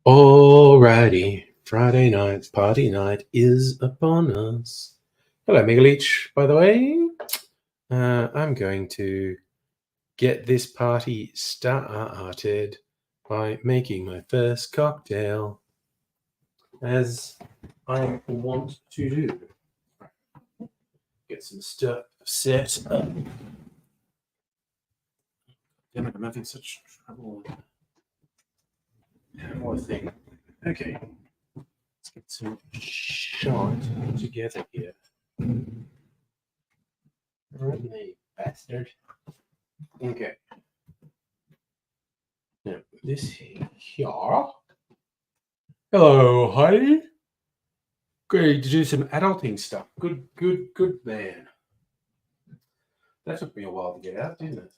Alrighty, Friday night party night is upon us. Hello, Megaleech, by the way. I'm going to get this party started by making my first cocktail, as I want to do. Get some stuff set up. Damn it, I'm having such trouble with one more thing. Okay, let's get some shot together here. Really, bastard. Okay. Now, this here. Hello, honey. Great to do some adulting stuff. Good man. That took me a while to get out, didn't it?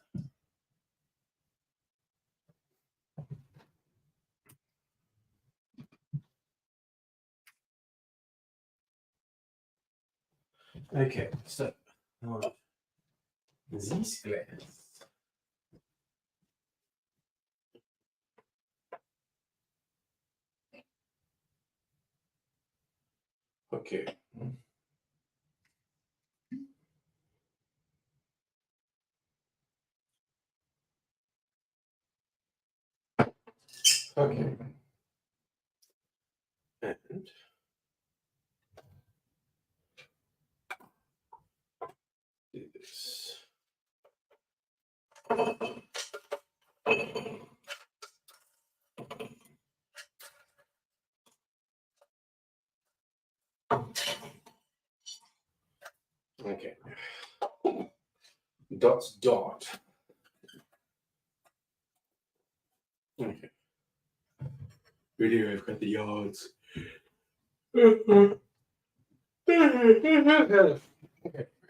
Okay, so this glass. Okay. Okay. And do this. Okay. Dots dot. Okay. Video, I've got the yards. Okay.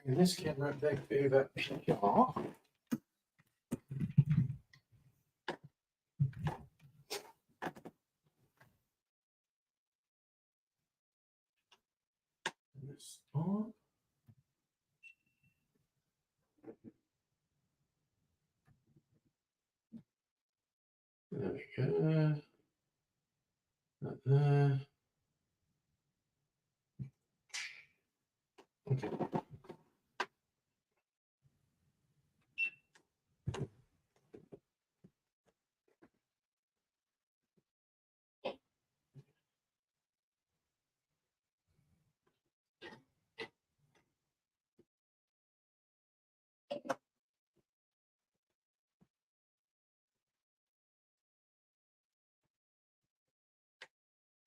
Bring this camera back over here. This on. There we go. Not there. Okay.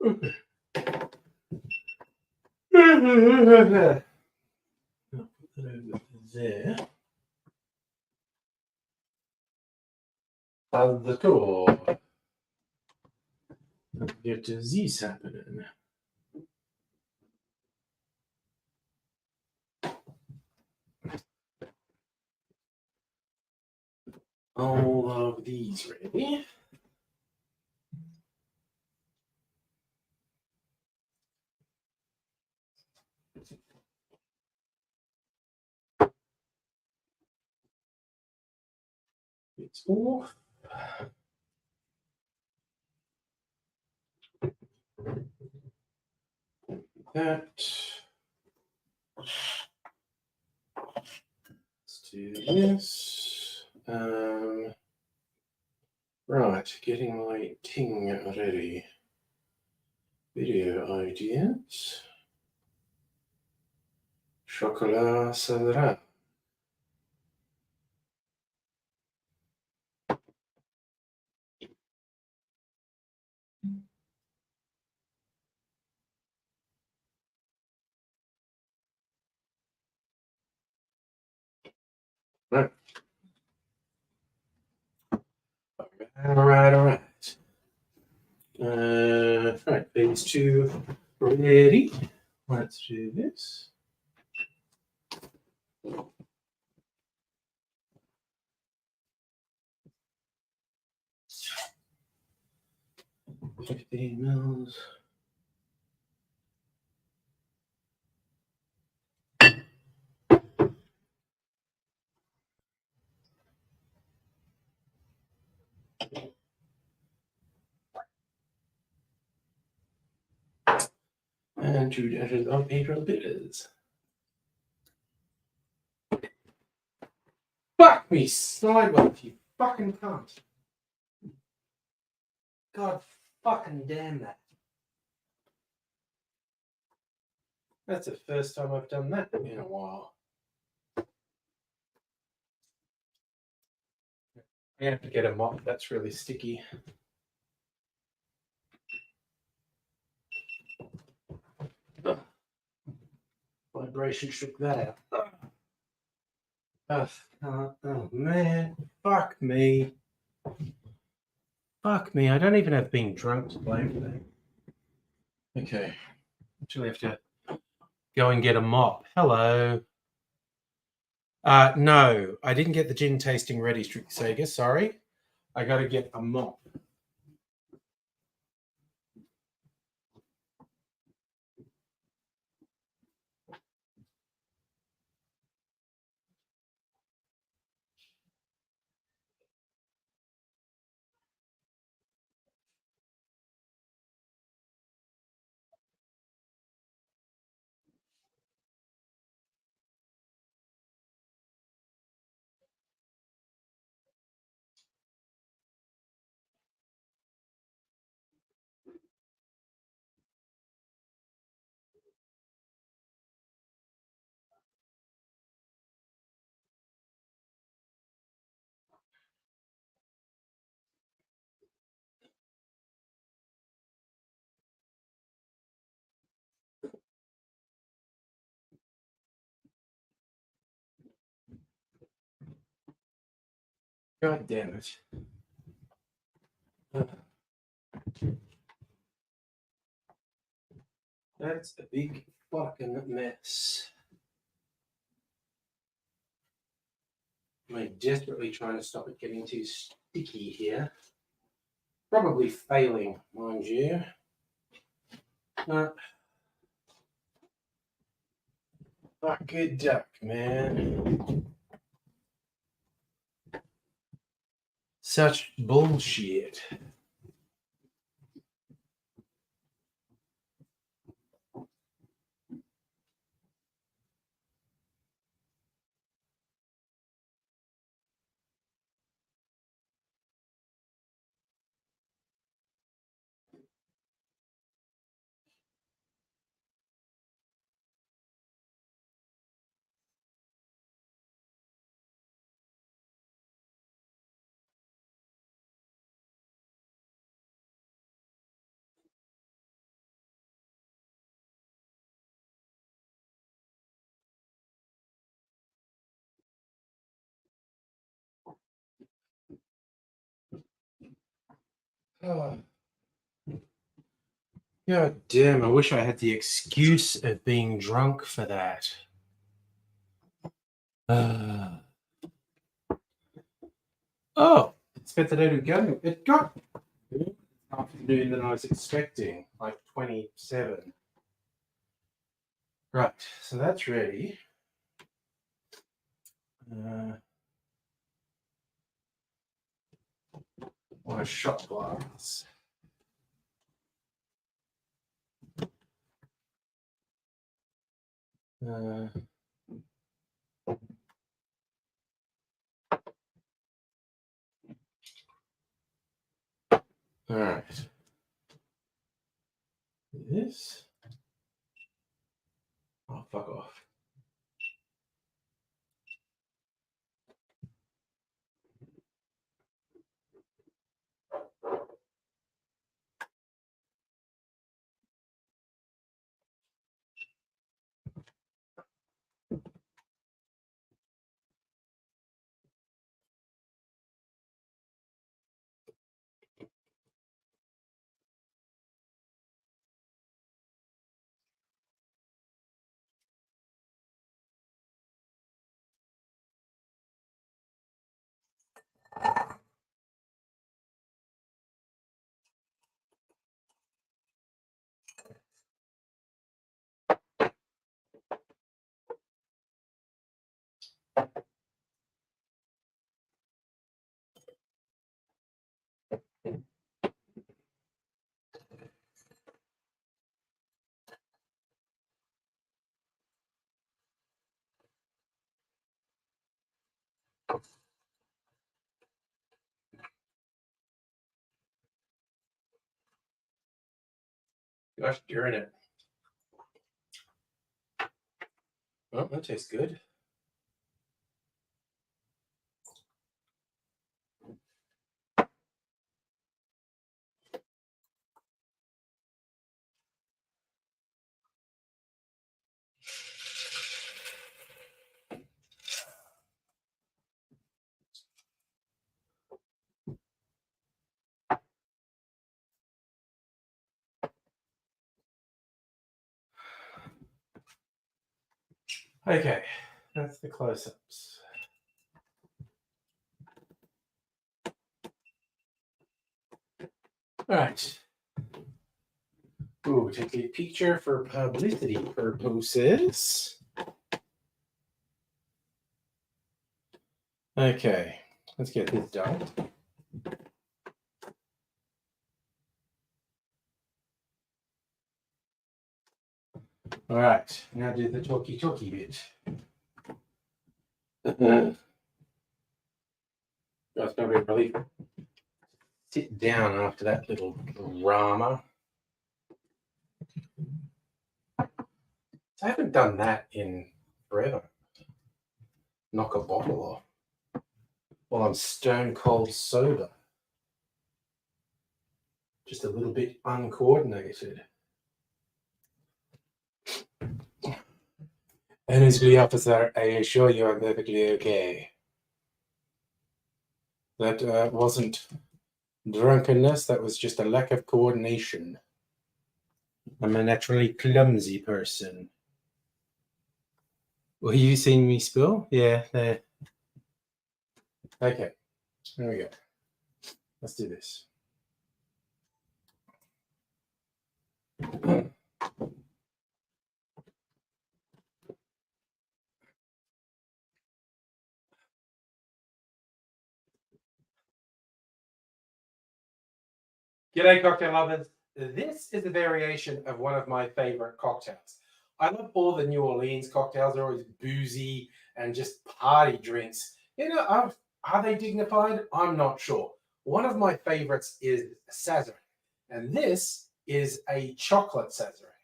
Okay. There. How's the tour? Get this happening. All of these ready. It's off. That. Let's do this. Right, getting my ting ready. Video ideas. Chocolat Sandra. Right. All right. Right, phase 2 Ready? Let's do this. $15 mils. And 2 dashes of April bitters. Fuck me sideways, you fucking cunt. God fucking damn that. That's the first time I've done that in a while. I have to get a mop, that's really sticky. Vibration shook that out. Oh man, fuck me. Fuck me, I don't even have being drunk to blame for that. Okay, actually have to go and get a mop. Hello. No, I didn't get the gin tasting ready, Strict Sega, sorry. I gotta get a mop. God damn it. That's a big fucking mess. I'm desperately trying to stop it getting too sticky here. Probably failing, mind you. Fuck a duck, man. Such bullshit. Oh. God damn, I wish I had the excuse of being drunk for that. Oh, it's better to go. It got afternoon than I was expecting, like 27. Right, so that's ready. On a shot glass. All right. This. Oh, fuck off. Gosh, darn it. Oh, that tastes good. Okay, that's the close-ups. All right. Ooh, take a picture for publicity purposes. Okay, let's get this done. All right, now do the talky bit. That's going to be a relief. Sit down after that little drama. I haven't done that in forever. Knock a bottle off while I'm stone cold sober. Just a little bit uncoordinated. Honestly, officer, I assure you I'm perfectly okay. That wasn't drunkenness, that was just a lack of coordination. I'm a naturally clumsy person. Well, you seen me spill? Yeah, there. Okay, there we go. Let's do this. G'day, cocktail lovers. This is a variation of one of my favorite cocktails. I love all the New Orleans cocktails. They're always boozy and just party drinks. You know, are they dignified? I'm not sure. One of my favorites is Sazerac, and this is a chocolate Sazerac.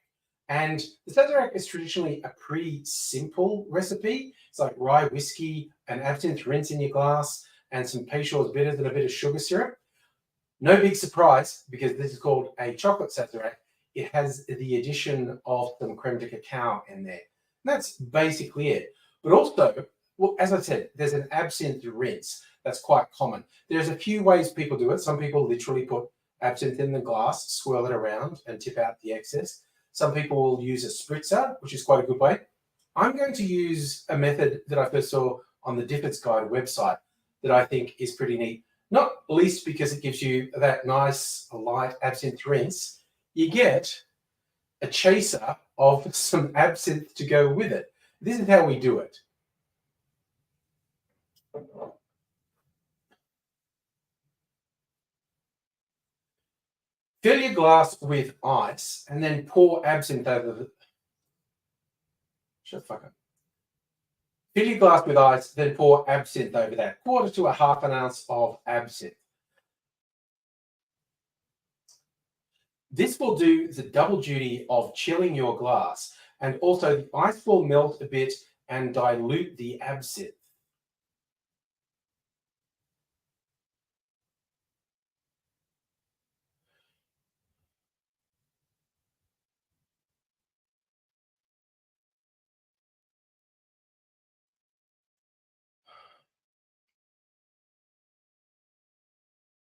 And the Sazerac is traditionally a pretty simple recipe. It's like rye whiskey, an absinthe rinse in your glass, and some Peychaud's bitters and a bit of sugar syrup. No big surprise, because this is called a chocolate Sazerac. It has the addition of some creme de cacao in there. And that's basically it. But also, well, as I said, there's an absinthe rinse that's quite common. There's a few ways people do it. Some people literally put absinthe in the glass, swirl it around, and tip out the excess. Some people will use a spritzer, which is quite a good way. I'm going to use a method that I first saw on the Difford's Guide website that I think is pretty neat. Not least because it gives you that nice light absinthe rinse. You get a chaser of some absinthe to go with it. This is how we do it. Fill your glass with ice and then pour absinthe over the... Shut the fuck up. Fill your glass with ice, then pour absinthe over that. 1/4 to 1/2 ounce of absinthe. This will do the double duty of chilling your glass, and also the ice will melt a bit and dilute the absinthe.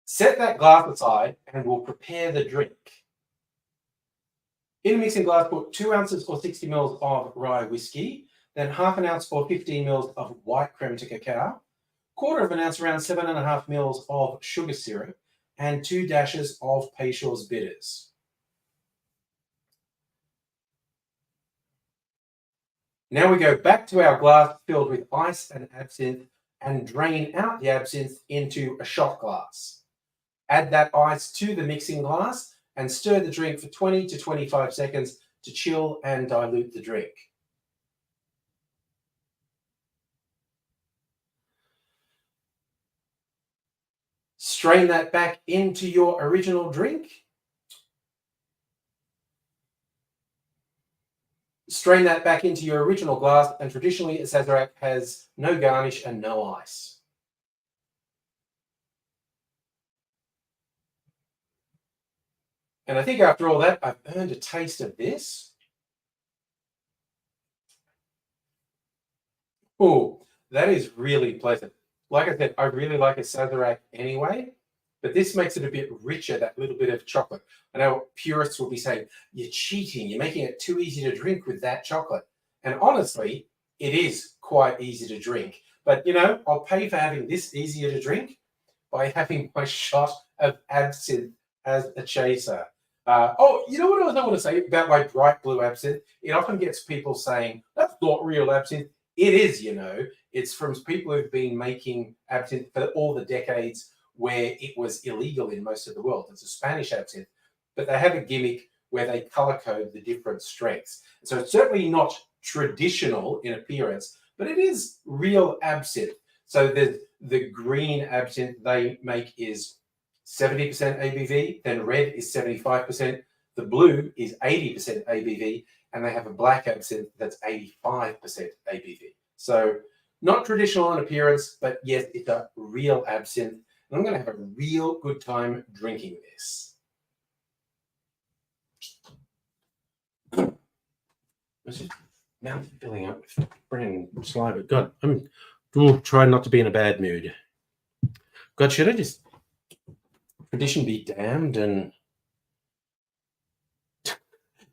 Set that glass aside and we'll prepare the drink. In a mixing glass, put 2 ounces or 60 ml of rye whiskey, then 1/2 ounce or 15 ml of white creme de cacao, 1/4 ounce, around 7.5 ml of sugar syrup, and 2 dashes of Peychaud's bitters. Now we go back to our glass filled with ice and absinthe and drain out the absinthe into a shot glass. Add that ice to the mixing glass and stir the drink for 20 to 25 seconds to chill and dilute the drink. Strain that back into your original drink. strain that back into your original glass, and traditionally a Sazerac has no garnish and no ice. And I think after all that, I've earned a taste of this. Oh, that is really pleasant. Like I said, I really like a Sazerac anyway, but this makes it a bit richer, that little bit of chocolate. I know purists will be saying, you're cheating, you're making it too easy to drink with that chocolate. And honestly, it is quite easy to drink. But, you know, I'll pay for having this easier to drink by having my shot of absinthe as a chaser. Oh, you know what else I want to say about my bright blue absinthe? It often gets people saying, that's not real absinthe. It is, you know. It's from people who've been making absinthe for all the decades where it was illegal in most of the world. It's a Spanish absinthe, but they have a gimmick where they color code the different strengths. So it's certainly not traditional in appearance, but it is real absinthe. So the green absinthe they make is 70% ABV, then red is 75%, the blue is 80% ABV, and they have a black absinthe that's 85% ABV. So not traditional in appearance, but yes, it's a real absinthe. And I'm going to have a real good time drinking this. It's just mouth filling up with brand saliva. God, I'm trying not to be in a bad mood. God, should I just tradition be damned and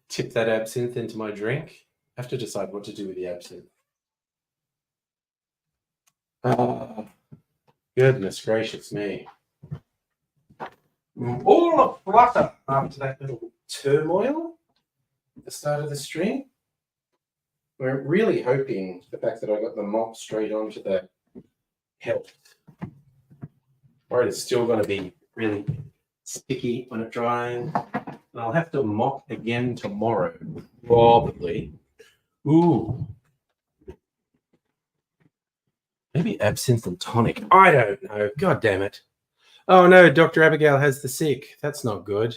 tip that absinthe into my drink? I have to decide what to do with the absinthe. Oh, goodness gracious me. All a flutter after that little turmoil at the start of the stream. We're really hoping the fact that I got the mop straight onto the helped. Or it's still going to be really sticky when it dries. And I'll have to mop again tomorrow, probably. Ooh. Maybe absinthe and tonic. I don't know. God damn it. Oh no, Dr. Abigail has the sick. That's not good.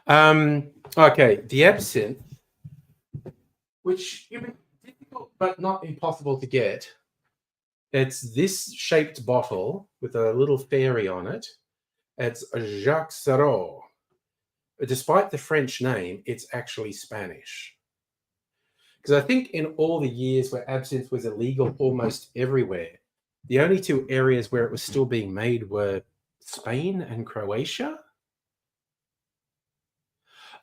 Okay, the absinthe, which is difficult but not impossible to get. It's this shaped bottle with a little fairy on it. It's Jacques Sarraud. Despite the French name, it's actually Spanish. Because I think in all the years where absinthe was illegal almost everywhere, the only two areas where it was still being made were Spain and Croatia.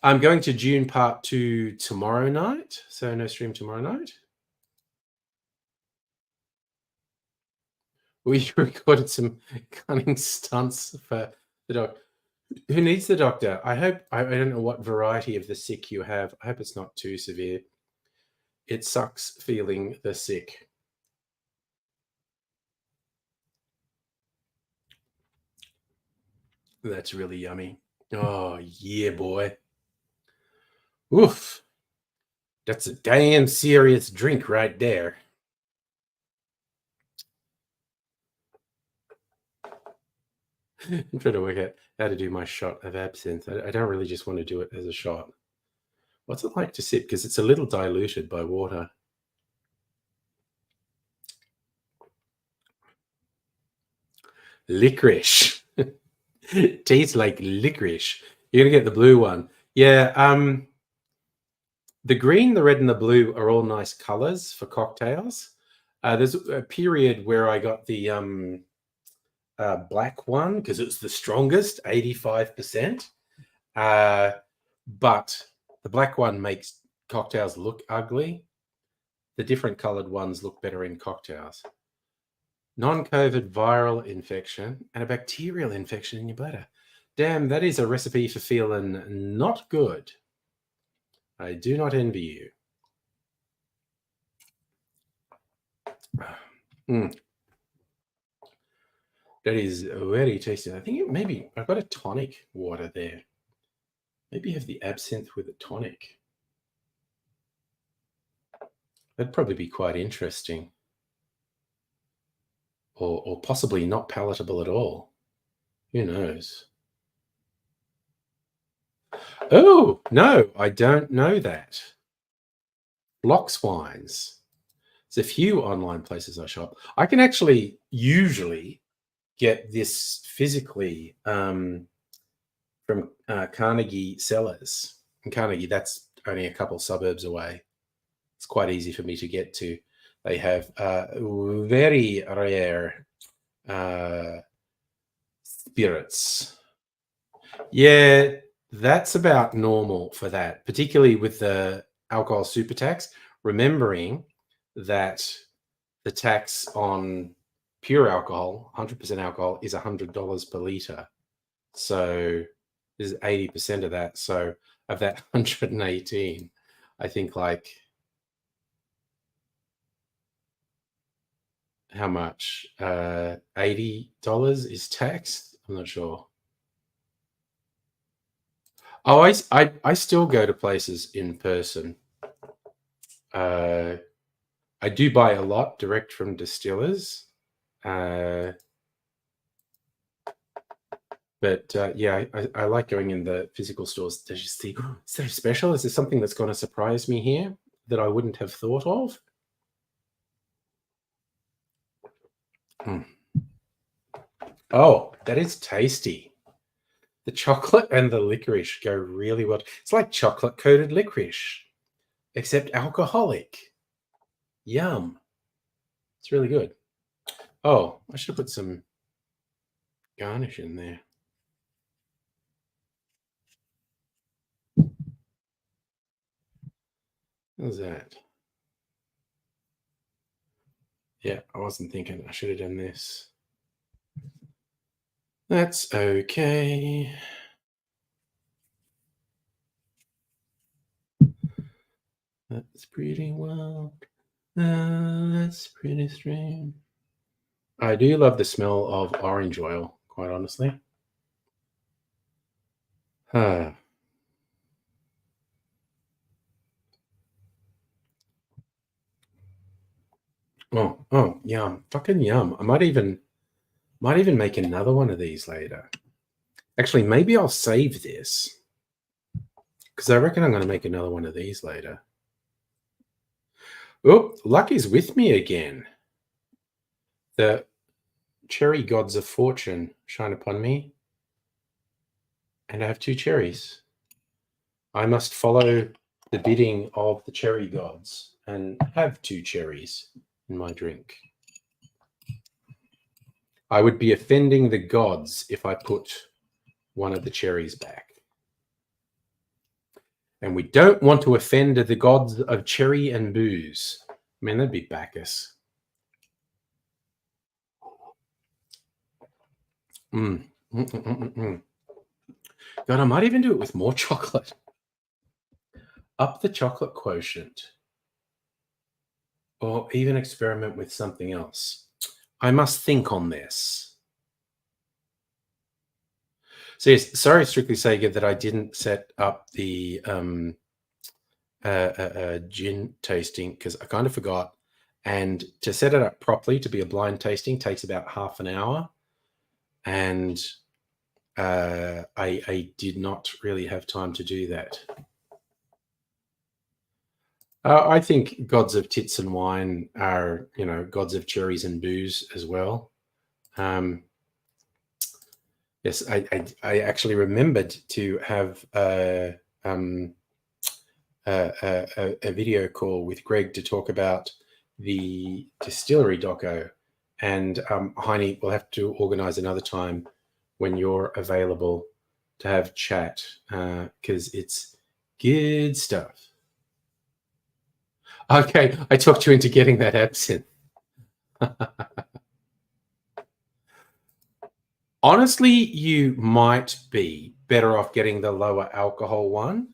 I'm going to June Part 2 tomorrow night, so no stream tomorrow night. We recorded some cunning stunts for the doctor. Who needs the doctor? I don't know what variety of the sick you have. I hope it's not too severe. It sucks feeling the sick. That's really yummy. Oh, yeah, boy. Oof. That's a damn serious drink right there. I'm trying to work out how to do my shot of absinthe. I don't really just want to do it as a shot. What's it like to sip? Because it's a little diluted by water. Licorice. Tastes like licorice. You're gonna get the blue one. Yeah. The green, the red, and the blue are all nice colors for cocktails. There's a period where I got the black one because it's the strongest, 85%. But the black one makes cocktails look ugly. The different colored ones look better in cocktails. Non-COVID viral infection and a bacterial infection in your bladder. Damn, that is a recipe for feeling not good. I do not envy you. That is very tasty. I think maybe I've got a tonic water there. Maybe have the absinthe with a tonic. That'd probably be quite interesting. Or possibly not palatable at all. Who knows? Oh, no, I don't know that. Blocks wines. There's a few online places I shop. I can actually usually get this physically from Carnegie Cellars. In Carnegie, that's only a couple suburbs away. It's quite easy for me to get to. They have very rare spirits. Yeah, that's about normal for that, particularly with the alcohol super tax. Remembering that the tax on pure alcohol, 100% alcohol, is $100 per liter. So this is 80% of that. So of that 118, I think like how much? $80 is taxed? I'm not sure. Oh, I still go to places in person. I do buy a lot direct from distillers. But yeah, I like going in the physical stores to just see, oh, is there special? Is there something that's going to surprise me here that I wouldn't have thought of? Mm. Oh, that is tasty. The chocolate and the licorice go really well. It's like chocolate coated licorice, except alcoholic. Yum. It's really good. Oh, I should have put some garnish in there. What was that? Yeah, I wasn't thinking. I should have done this. That's okay. That's pretty well. That's pretty strange. I do love the smell of orange oil, quite honestly. Ah. Oh, yum. Fucking yum. I might even make another one of these later. Actually, maybe I'll save this because I reckon I'm going to make another one of these later. Oh, luck is with me again. The cherry gods of fortune shine upon me, and I have 2 cherries. I must follow the bidding of the cherry gods and have 2 cherries in my drink. I would be offending the gods if I put one of the cherries back. And we don't want to offend the gods of cherry and booze. I mean, that'd be Bacchus. Mm. God, I might even do it with more chocolate. Up the chocolate quotient. Or even experiment with something else. I must think on this. So yes, sorry, Strictly Sega, that I didn't set up the gin tasting because I kind of forgot. And to set it up properly to be a blind tasting takes about half an hour. And I did not really have time to do that. I think gods of tits and wine are, gods of cherries and booze as well. Yes, I actually remembered to have a video call with Greg to talk about the distillery doco, and Heine, we'll have to organise another time when you're available to have chat because it's good stuff. Okay, I talked you into getting that absinthe. Honestly, you might be better off getting the lower alcohol one.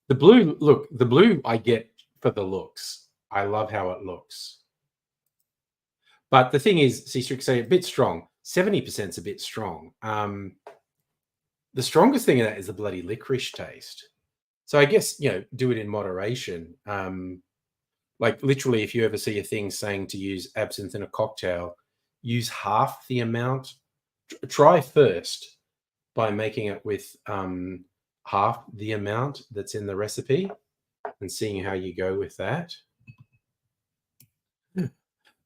The blue I get for the looks. I love how it looks. But the thing is, say a bit strong. 70% is a bit strong. The strongest thing in that is the bloody licorice taste. So I guess, do it in moderation. Like literally, if you ever see a thing saying to use absinthe in a cocktail, use half the amount. Try first by making it with half the amount that's in the recipe and seeing how you go with that.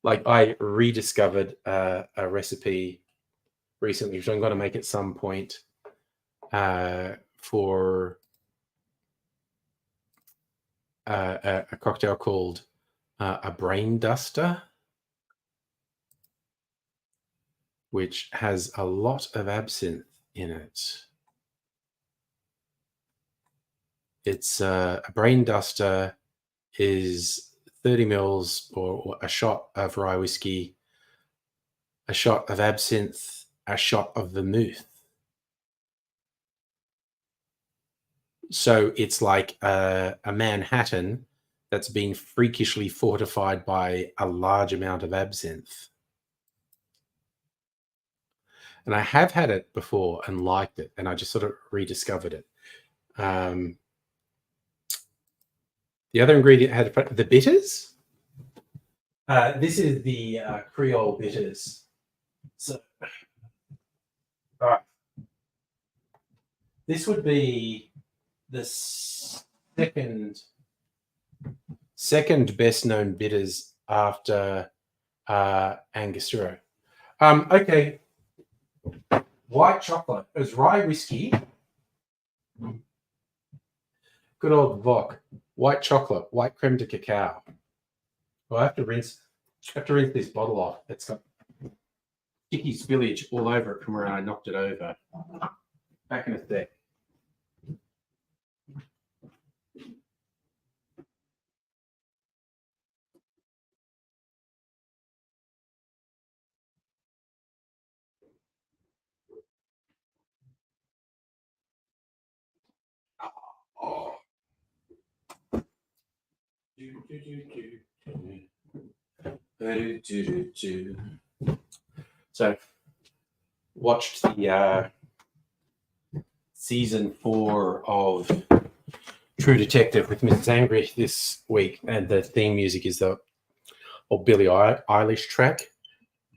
Like I rediscovered a recipe recently, which I'm going to make at some point for a cocktail called a brain duster, which has a lot of absinthe in it. It's a brain duster is 30 mils or a shot of rye whiskey, a shot of absinthe, a shot of vermouth. So it's like a Manhattan that's been freakishly fortified by a large amount of absinthe. And I have had it before and liked it, and I just sort of rediscovered it. The other ingredient had the bitters. This is the Creole bitters. So, all right. This would be the second best known bitters after Angostura. Okay. White chocolate. It was rye whiskey. Good old Voc. White chocolate, white creme de cacao. Well, I have to rinse this bottle off. It's got sticky spillage all over it from where I knocked it over. Back in a sec. Oh. So, watched the season 4 of True Detective with Mrs. Angry this week, and the theme music is the old Billie Eilish track,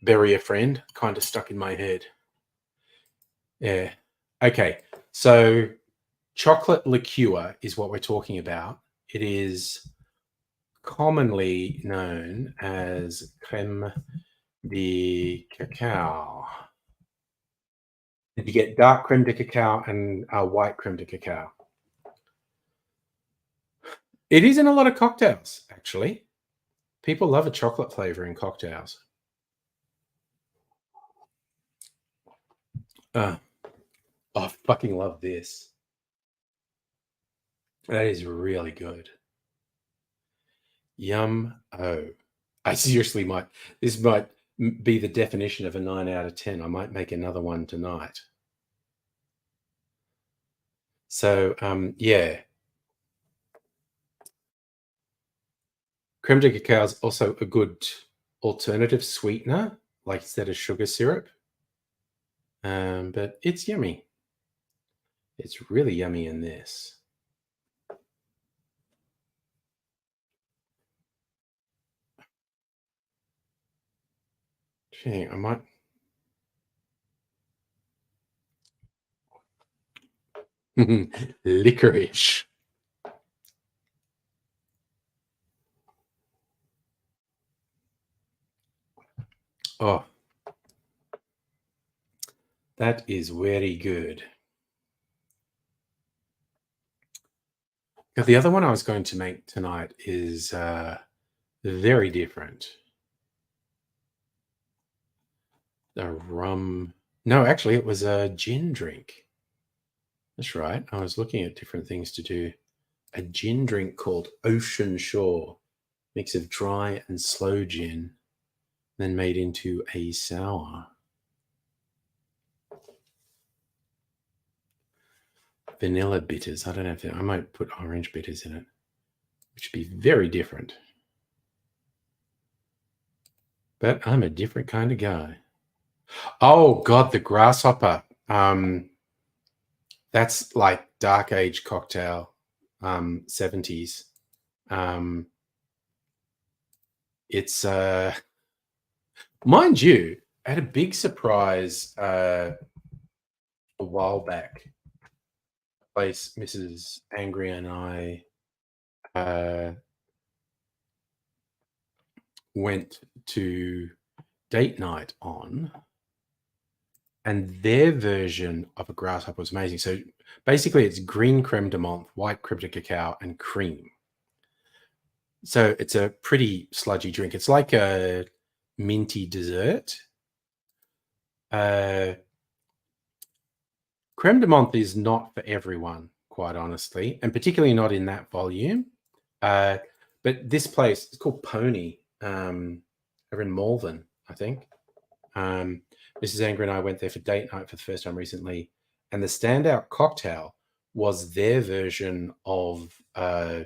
"Bury a Friend," kind of stuck in my head. Yeah. Okay. So, chocolate liqueur is what we're talking about. It is commonly known as creme de cacao. You get dark creme de cacao and white creme de cacao. It is in a lot of cocktails, actually. People love a chocolate flavor in cocktails. I fucking love this. That is really good. Yum. Oh, I seriously might. This might be the definition of a 9 out of 10. I might make another one tonight. So, yeah. Creme de cacao is also a good alternative sweetener, like instead of sugar syrup. But it's yummy. It's really yummy in this. Gee, I might. Licorice. Oh, that is very good. Now, the other one I was going to make tonight is very different. A rum. No, actually, it was a gin drink. That's right. I was looking at different things to do. A gin drink called Ocean Shore, mix of dry and slow gin, then made into a sour. Vanilla bitters. I don't know if I might put orange bitters in it, which would be very different. But I'm a different kind of guy. Oh God, the grasshopper. That's like dark age cocktail, 70s. It's mind you, I had a big surprise a while back. place Mrs. Angry and I went to date night on, and their version of a grasshopper was amazing. So basically, it's green creme de menthe, white creme de cacao, and cream. So it's a pretty sludgy drink. It's like a minty dessert. Creme de menthe is not for everyone, quite honestly, and particularly not in that volume. But this place, it's called Pony, over in Malvern, I think. Mrs. Angry and I went there for date night for the first time recently, and the standout cocktail was their version of a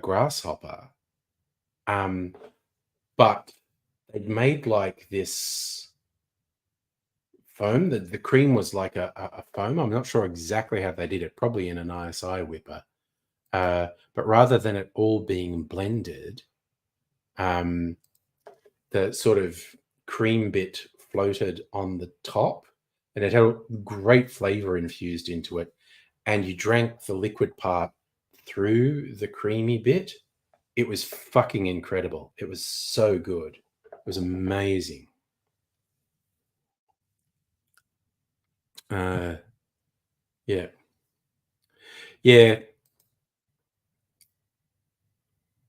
grasshopper. But they'd made like this foam. The cream was like a foam. I'm not sure exactly how they did it, probably in an ISI whipper. But rather than it all being blended, the sort of cream bit floated on the top, and it had a great flavor infused into it. And you drank the liquid part through the creamy bit. It was fucking incredible. It was so good. It was amazing. Yeah. Yeah.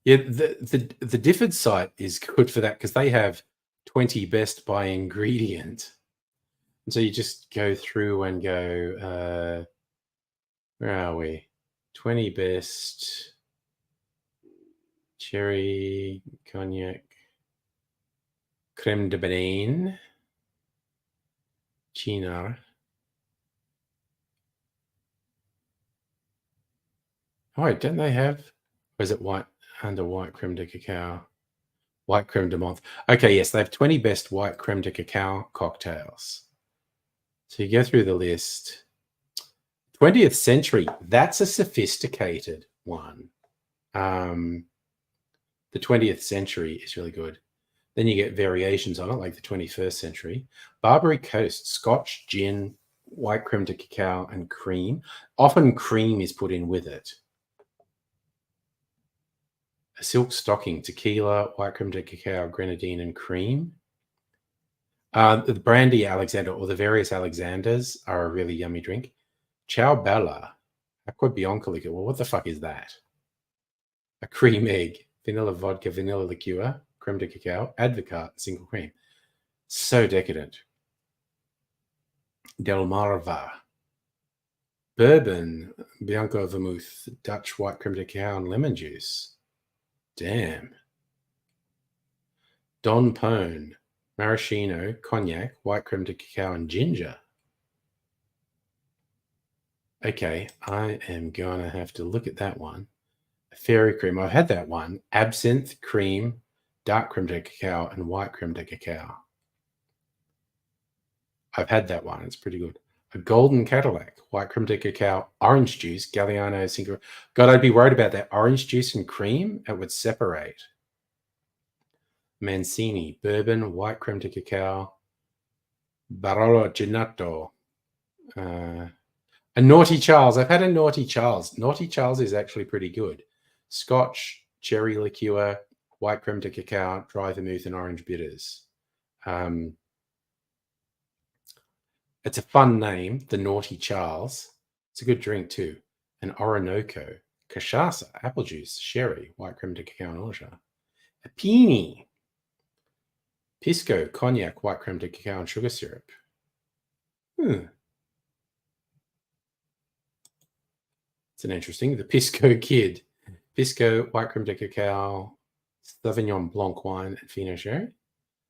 Yeah, the Difford site is good for that because they have 20 best by ingredient. And so you just go through and go, where are we? 20 best cherry, cognac, creme de banane, Cynar. Oh, wait, don't they have, or is it white under white creme de cacao? White creme de menthe. Okay, yes, they have 20 best white creme de cacao cocktails. So you go through the list. 20th century, that's a sophisticated one. The 20th century is really good. Then you get variations on it, like the 21st century. Barbary Coast, Scotch, gin, white creme de cacao, and cream. Often cream is put in with it. A silk stocking, tequila, white creme de cacao, grenadine, and cream. The brandy Alexander, or the various Alexanders, are a really yummy drink. Ciao Bella, Aqua Bianca liquor. Well, what the fuck is that? A cream egg, vanilla vodka, vanilla liqueur, creme de cacao, advocat, single cream. So decadent. Delmarva. Bourbon, Bianco vermouth, Dutch white creme de cacao, and lemon juice. Damn. Don Pone, maraschino, cognac, white creme de cacao, and ginger. Okay, I am going to have to look at that one. Fairy cream, I've had that one. Absinthe, cream, dark creme de cacao, and white creme de cacao. I've had that one. It's pretty good. A golden Cadillac, white creme de cacao, orange juice, Galliano, single. God, I'd be worried about that. Orange juice and cream, it would separate. Mancini, bourbon, white creme de cacao, Barolo Gelato. A Naughty Charles. I've had a Naughty Charles. Naughty Charles is actually pretty good. Scotch, cherry liqueur, white creme de cacao, dry vermouth, and orange bitters. It's a fun name, the Naughty Charles. It's a good drink too. An Orinoco, cachaça, apple juice, sherry, white creme de cacao, and orgeat. A Peony, pisco, cognac, white creme de cacao, and sugar syrup. It's an interesting. The Pisco Kid, pisco, white creme de cacao, Sauvignon Blanc wine, and Pinot sherry.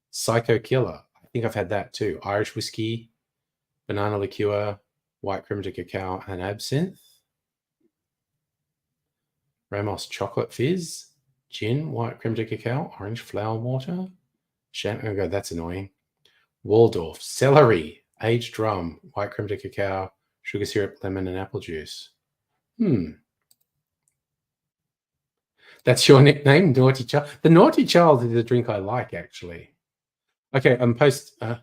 Psycho Killer. I think I've had that too. Irish whiskey, banana liqueur, white creme de cacao, and absinthe. Ramos chocolate fizz, gin, white creme de cacao, orange flower water. Oh god, that's annoying. Waldorf, celery, aged rum, white creme de cacao, sugar syrup, lemon, and apple juice. That's your nickname, Naughty Child. The Naughty Child is a drink I like, actually. Okay, I'm all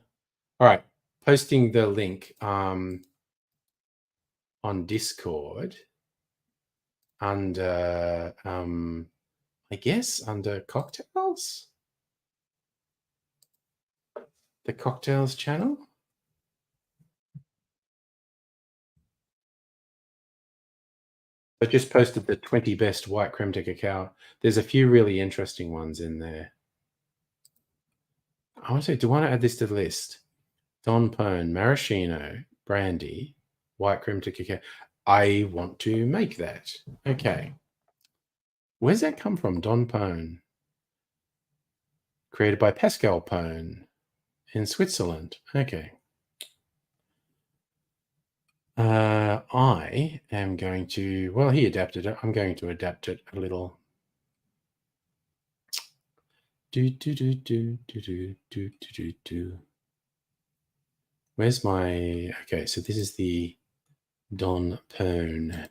right, posting the link on on Discord under, I guess, under cocktails? The cocktails channel? I just posted the 20 best white creme de cacao. There's a few really interesting ones in there. I want to say, do I want to add this to the list? Don Pone, maraschino, brandy, white creme de cacao. I want to make that. Okay. Where's that come from? Don Pone. Created by Pascal Pone in Switzerland. Okay. I am going to, well, he adapted it. I'm going to adapt it a little. Where's my, okay, so this is the Don Pone.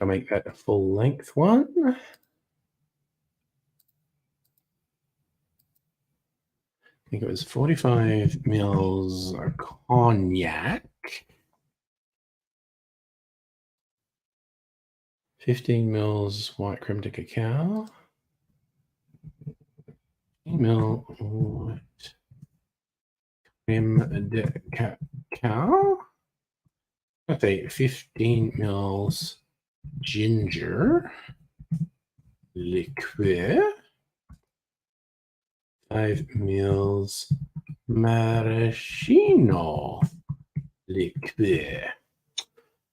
I'll make that a full length one. I think it was 45 mils of cognac, 15 mils white creme de cacao, 15 mil white creme de cacao. I say 15 mils ginger liqueur, 5 mils maraschino liqueur.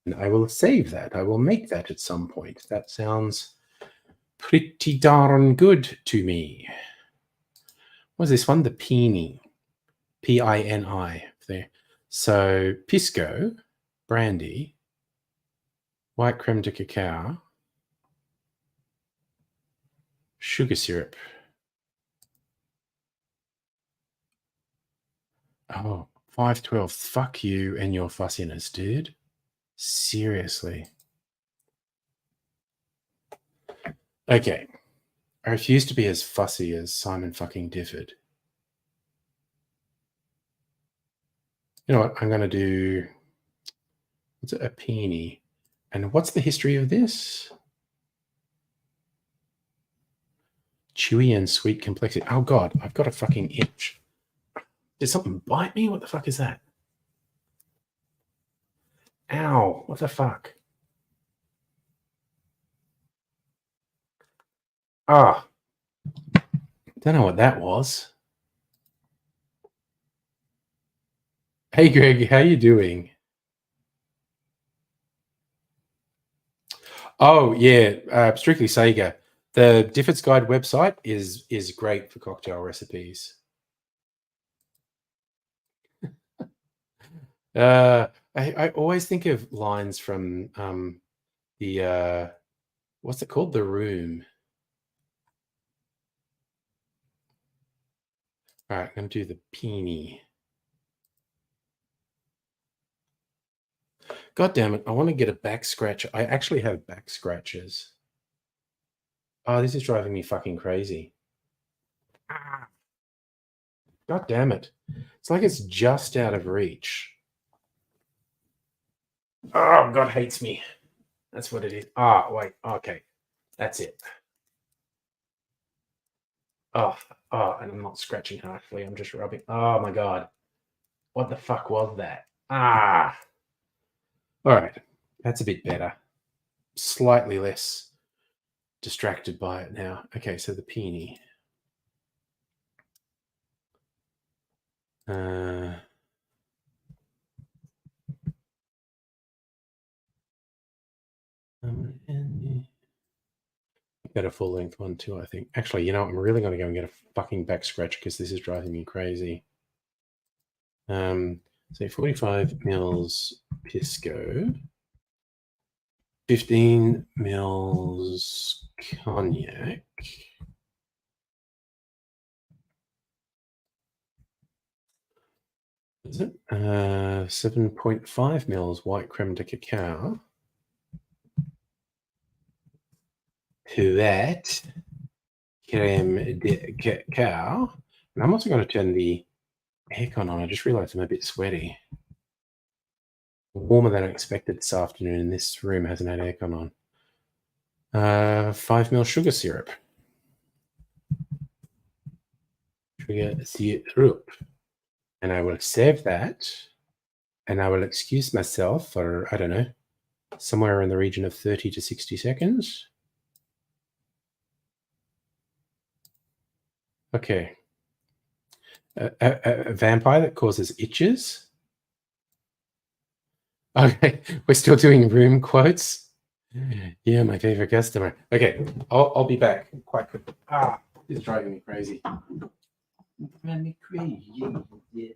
And I will save that. I will make that at some point. That sounds pretty darn good to me. What's this one? The Pini. P-I-N-I. There. So pisco, brandy, white creme de cacao, sugar syrup. Oh, 512. Fuck you and your fussiness, dude. Seriously. Okay. I refuse to be as fussy as Simon fucking Difford. You know what? I'm going to do, what's it, a peony. And what's the history of this? Chewy and sweet complexity. Oh, God, I've got a fucking itch. Did something bite me? What the fuck is that? Ow, what the fuck? Ah, don't know what that was. Hey, Greg, how you doing? Oh, yeah, Strictly Sega. The Difford's Guide website is great for cocktail recipes. I always think of lines from the what's it called? The Room. All right, I'm going to do the Peony. God damn it, I want to get a back scratch. I actually have back scratches. Oh, this is driving me fucking crazy. God damn it. It's like it's just out of reach. Oh, God hates me. That's what it is. Ah, wait. Okay. That's it. Oh, and I'm not scratching harshly. I'm just rubbing. Oh, my God. What the fuck was that? Ah. All right. That's a bit better. Slightly less distracted by it now. Okay, so the peony. Get a full length one too, I think. Actually, you know, I'm really going to go and get a fucking back scratch because this is driving me crazy. Say 45 mils pisco, 15 mils cognac, is it? 7.5 mils white creme de cacao. That creme de cacao, And I'm also going to turn the aircon on. I just realized I'm a bit sweaty. Warmer than I expected this afternoon, and this room hasn't had aircon on. 5 ml sugar syrup. Sugar syrup. And I will save that, and I will excuse myself for, I don't know, somewhere in the region of 30 to 60 seconds. Okay. A vampire that causes itches. Okay, we're still doing room quotes. Yeah, my favorite customer. Okay, I'll be back quite quick. This is driving me crazy. Driving me crazy. Yeah.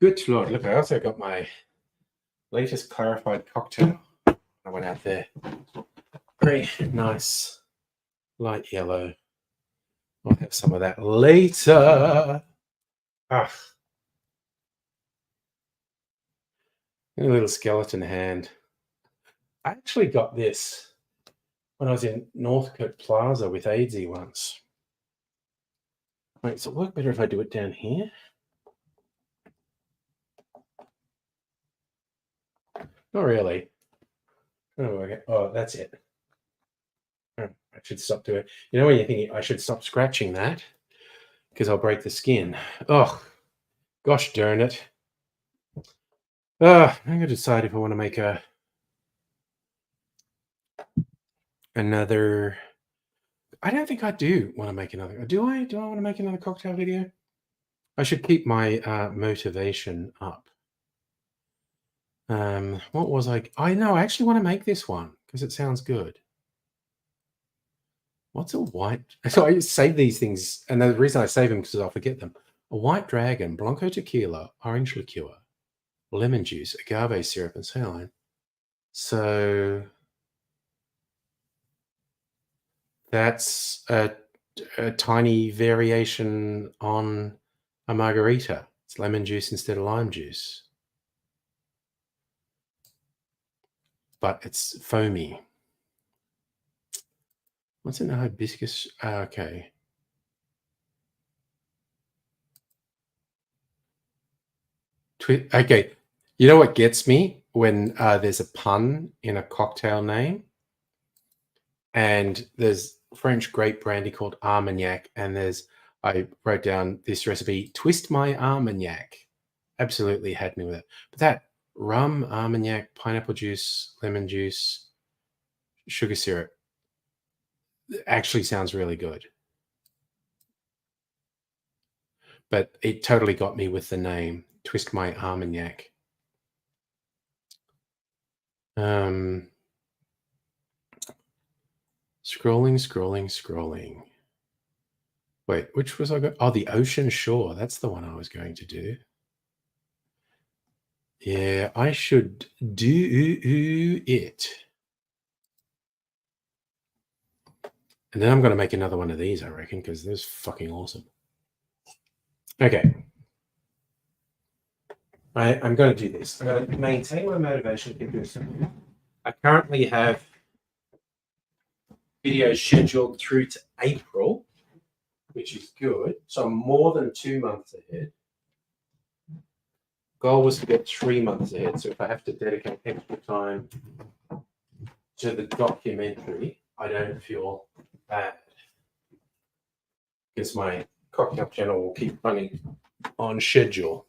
Good Lord, look, I also got my latest clarified cocktail. I went out there. Very nice, light yellow. I'll have some of that later. A little skeleton hand. I actually got this when I was in Northcote Plaza with AIDSy once. Wait, does it work better if I do it down here? Not really. Oh, that's it. I should stop doing it. You know when you're thinking, I should stop scratching that because I'll break the skin. Oh, gosh darn it. I'm going to decide if I want to make another. I don't think I do want to make another. Do I? Do I want to make another cocktail video? I should keep my motivation up. What was I know, I actually want to make this one because it sounds good. What's a white? So I save these things, and the reason I save them because I'll forget them. A white dragon, Blanco tequila, orange liqueur, lemon juice, agave syrup, and saline. So that's a tiny variation on a margarita. It's lemon juice instead of lime juice, but it's foamy. What's in a hibiscus? Okay. Okay. You know what gets me? When there's a pun in a cocktail name, and there's French grape brandy called Armagnac, and I wrote down this recipe, twist my Armagnac. Absolutely had me with it. But that rum, Armagnac, pineapple juice, lemon juice, sugar syrup actually sounds really good. But it totally got me with the name, twist my Armagnac. Scrolling. Wait, which was I got? Oh, the Ocean Shore. That's the one I was going to do. Yeah, I should do it. And then I'm going to make another one of these, I reckon, because they're fucking awesome. Okay. I'm going to do this. I'm going to maintain my motivation to keep doing something. I currently have videos scheduled through to April, which is good. So I'm more than 2 months ahead. Goal was to get 3 months ahead. So if I have to dedicate extra time to the documentary, I don't feel bad because my cocktail channel will keep running on schedule.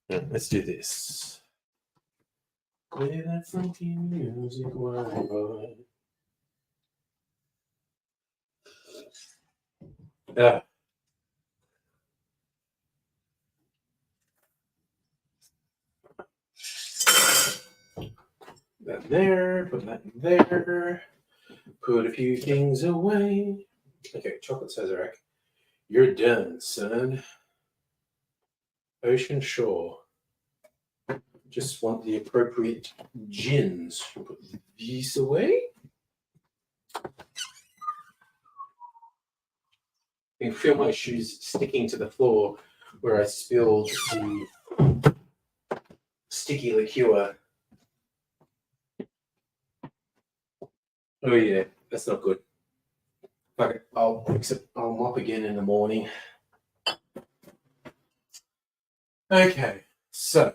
Let's do this. Play that funky music while I ride. That there, put that there, put a few things away. Okay, chocolate Sazerac. You're done, son. Ocean Shore. Just want the appropriate gins. Put these away. You can feel my shoes sticking to the floor where I spilled the sticky liqueur. Oh yeah, that's not good. Okay, I'll mop again in the morning. Okay, so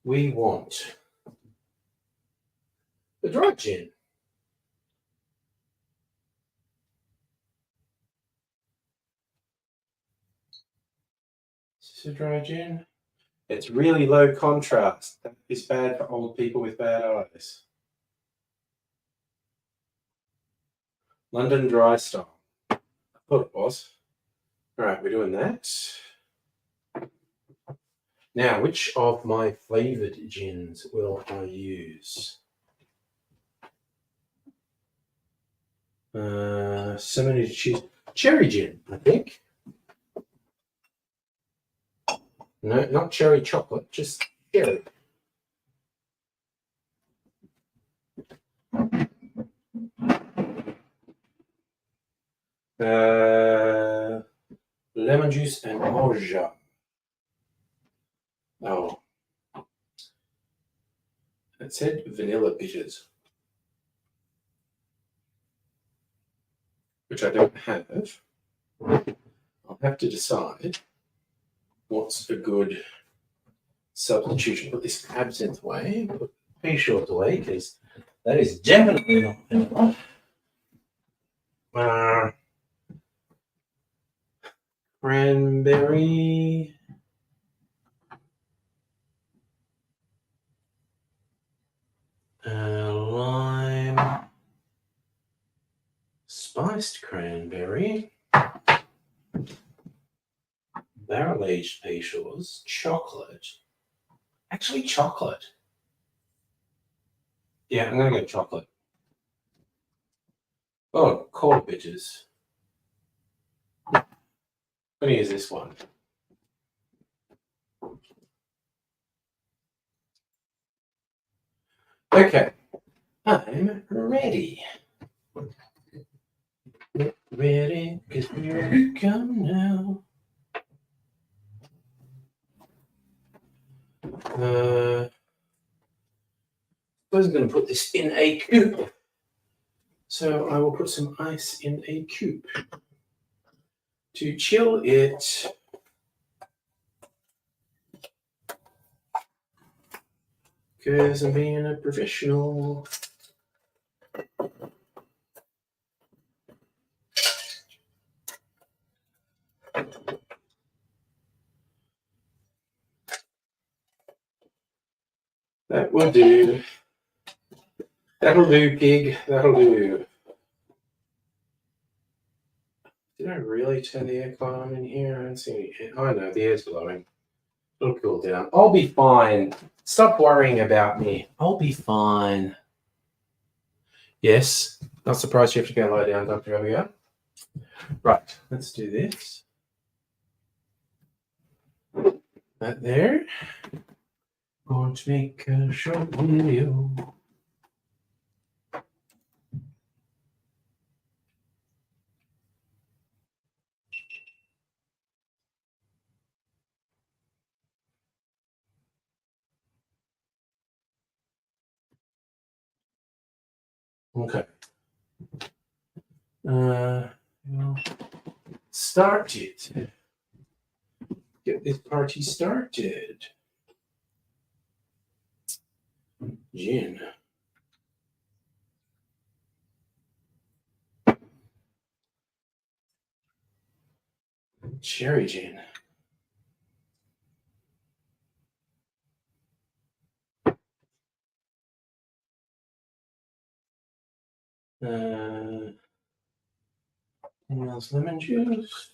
we want the dry gin. Is this a dry gin? It's really low contrast. That is bad for old people with bad eyes. London Dry Style. I thought it was. All right, we're doing that. Now, which of my flavoured gins will I use? So many to choose. Cherry gin, I think. No, not cherry chocolate, just cherry. Lemon juice and orange. Oh. It said vanilla bitters, which I don't have. I'll have to decide what's a good substitution. Put this absinthe away, put pea short away, because that is definitely not vanilla. Cranberry. Lime. Spiced cranberry. Barrel aged Peychaud's. Chocolate. Actually, chocolate. Yeah, I'm going to go chocolate. Oh, cold bitches. I'm going to use this one. Okay, I'm ready. Get ready, because we're to come now. I was going to put this in a coupe. So I will put some ice in a coupe to chill it. Because I'm being a professional. That will do. That'll do, pig. That'll do. Did I really turn the aircon on in here? I don't see any. Oh no, the air's blowing. It'll cool down. I'll be fine. Stop worrying about me. I'll be fine. Yes. Not surprised you have to go lie down, Dr. Abigail. Right. Let's do this. That there. Going to make a short video. Okay. We'll start it. Get this party started. Gin. Cherry gin. Lemon juice.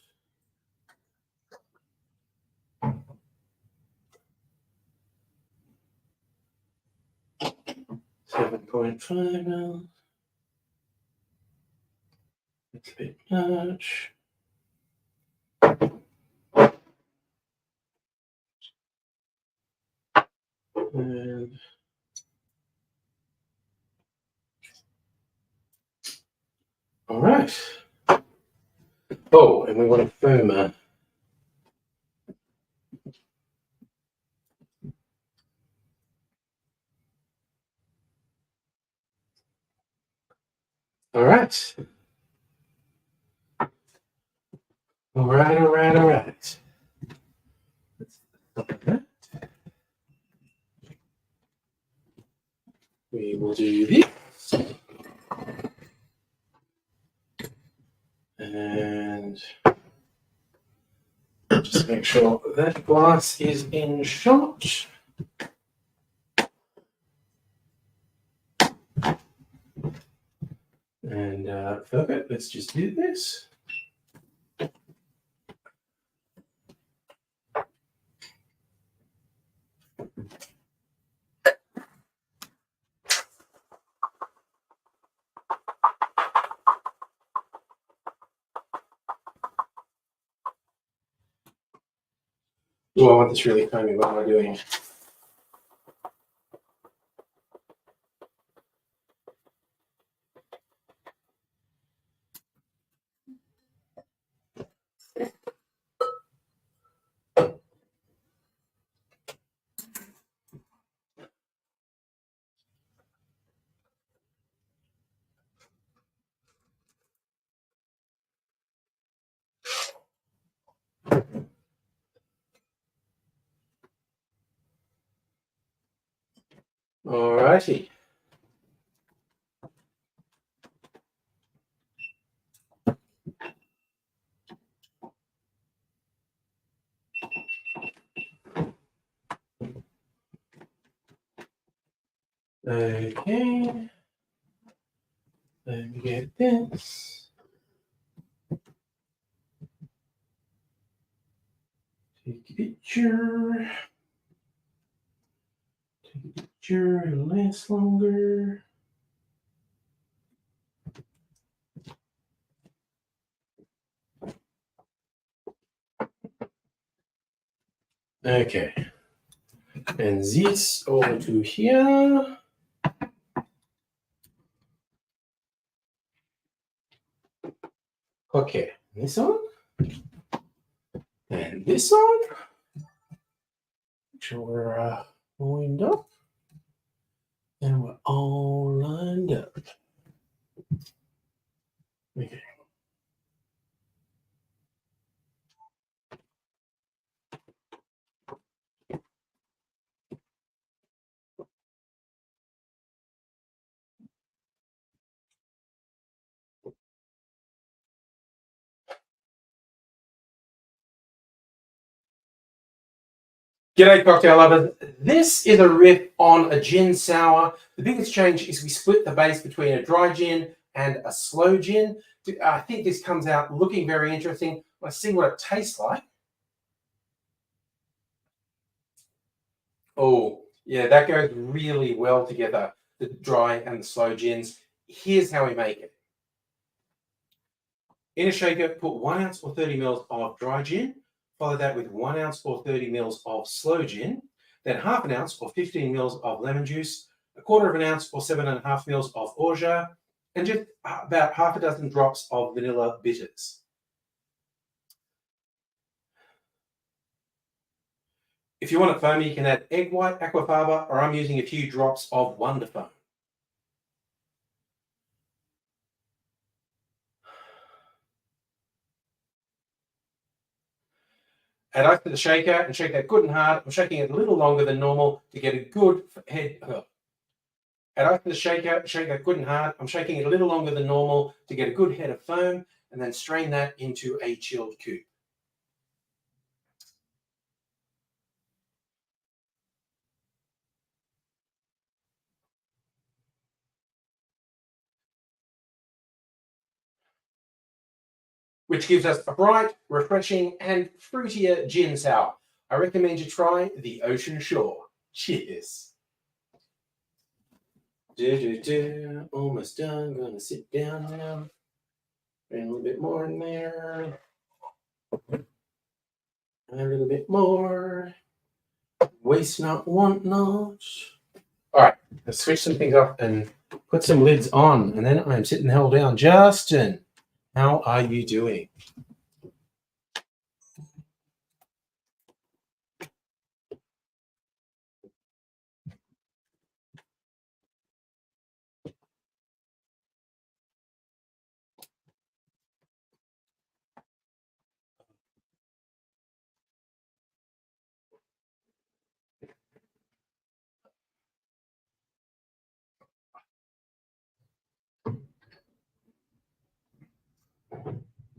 7.5 mils. That's a bit much. And all right. Oh, and we want a firmer. All right. All right. Let's stop that. We will do this. And just make sure that glass is in shot. And perfect. Let's just do this. Oh, I want this really foamy. What am I doing? All righty. Okay. Let me get this. Take a picture. Take a picture. It'll last longer. Okay. And this over to here. Okay. This on. And this on. Make sure we're lined up. And we're all lined up. Okay. G'day cocktail lovers. This is a riff on a gin sour. The biggest change is we split the base between a dry gin and a slow gin. I think this comes out looking very interesting. Let's see what it tastes like. Oh, yeah, that goes really well together, the dry and the slow gins. Here's how we make it. In a shaker, put 1 ounce or 30 mils of dry gin. Follow that with 1 ounce or 30 mils of slow gin. Then half an ounce or 15 mils of lemon juice, a quarter of an ounce or 7.5 mils of orgeat, and just about half a dozen drops of vanilla bitters. If you want it foamy, you can add egg white, aquafaba, or I'm using a few drops of Wonder Foam. Add ice to the shaker and shake that good and hard. I'm shaking it a little longer than normal to get a good head. Add ice to the shaker, shake that good and hard. I'm shaking it a little longer than normal to get a good head of foam, and then strain that into a chilled coupe. Which gives us a bright, refreshing, and fruitier gin sour. I recommend you try the Ocean Shore. Cheers. Almost done. Gonna sit down now. And a little bit more in there. And a little bit more. Waste not, want not. All right, let's switch some things up and put some lids on. And then I'm sitting the hell down. Justin, how are you doing?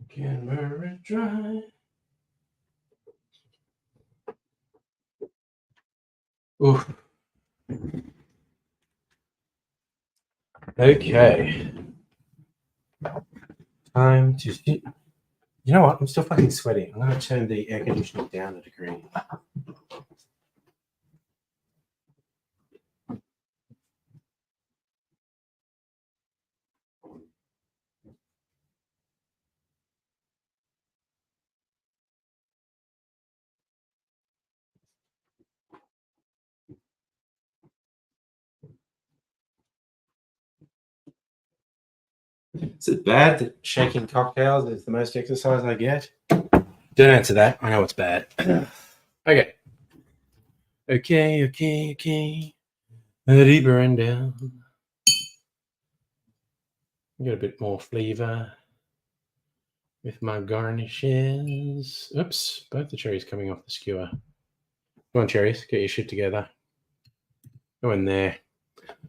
Camera dry. Oof. Okay. Time to sit. You know what? I'm still fucking sweaty. I'm going to turn the air conditioning down a degree. Is it bad that shaking cocktails is the most exercise I get? Don't answer that. I know it's bad. Okay. Okay. Deeper and down. Get a bit more flavor with my garnishes. Oops, both the cherries coming off the skewer. Come on, cherries, get your shit together. Go in there.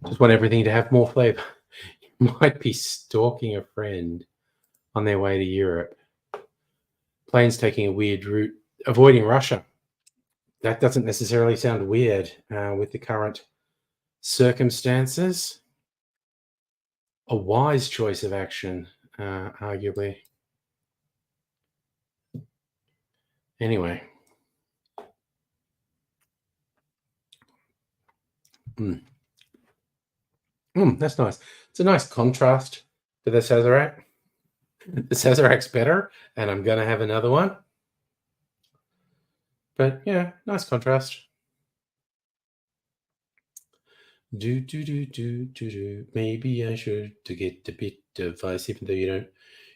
Just want everything to have more flavor. You might be stalking a friend on their way to Europe. Planes taking a weird route, avoiding Russia. That doesn't necessarily sound weird with the current circumstances. A wise choice of action, arguably. Anyway. That's nice. It's a nice contrast to the Sazerac. The Sazerac's better, and I'm going to have another one. But yeah, nice contrast. Maybe I should to get a bit of ice, even though you don't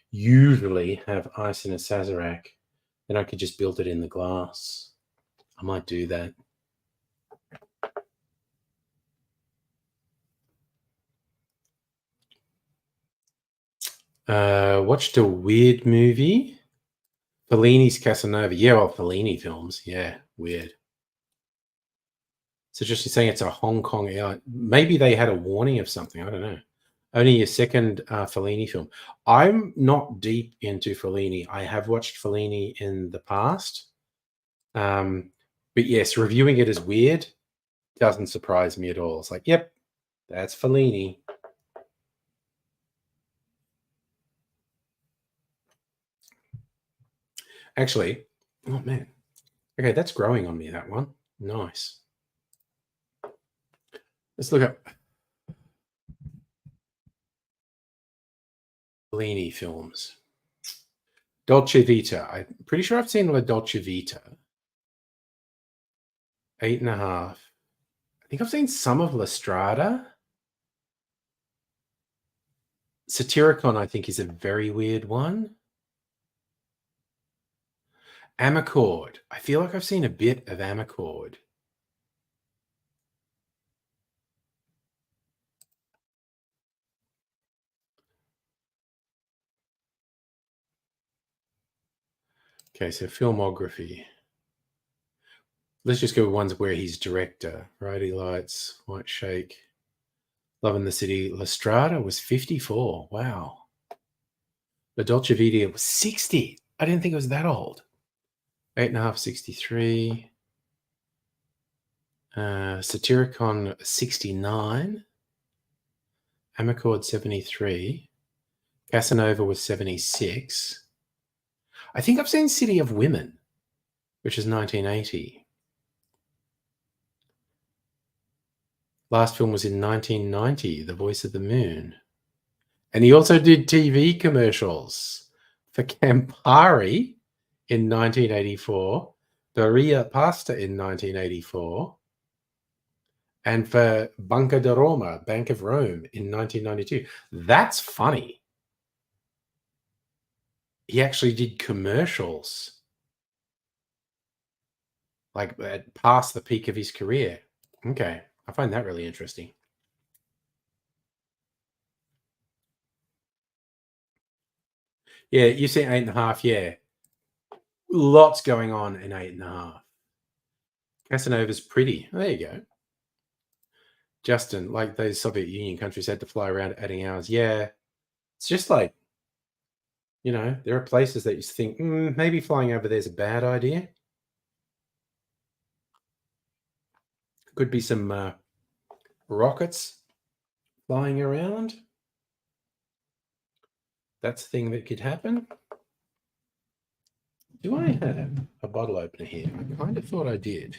usually have ice in a Sazerac. Then I could just build it in the glass. I might do that. Watched a weird movie. Fellini's Casanova. Yeah, well, Fellini films. Yeah, weird. So just saying it's a Hong Kong airline. Maybe they had a warning of something. I don't know. Only a second Fellini film. I'm not deep into Fellini. I have watched Fellini in the past. But yes, reviewing it as weird doesn't surprise me at all. It's like, yep, that's Fellini. Actually, oh man. Okay, that's growing on me, that one. Nice. Let's look up Fellini films. Dolce Vita. I'm pretty sure I've seen La Dolce Vita. 8.5. I think I've seen some of La Strada. Satyricon, I think, is a very weird one. Amicord. I feel like I've seen a bit of Amicord. Okay, so filmography. Let's just go with ones where he's director. Righty Lights, White Shake, Loving the City. La Strada was 54. Wow. La Dolce Vita was 60. I didn't think it was that old. 8.5, 63. Satyricon, 69. Amarcord, 73. Casanova was 76. I think I've seen City of Women, which is 1980. Last film was in 1990, The Voice of the Moon. And he also did TV commercials for Campari in 1984, Barilla Pasta in 1984, and for Banca di Roma, Bank of Rome, in 1992. That's funny. He actually did commercials like past the peak of his career. Okay, I find that really interesting. Yeah, you see 8.5. Yeah, lots going on in 8.5. Casanova's pretty. Oh, there you go. Justin, like those Soviet Union countries had to fly around adding hours. Yeah, it's just like, there are places that you think maybe flying over there's a bad idea. Could be some rockets flying around. That's a thing that could happen. Do I have a bottle opener here? I kind of thought I did.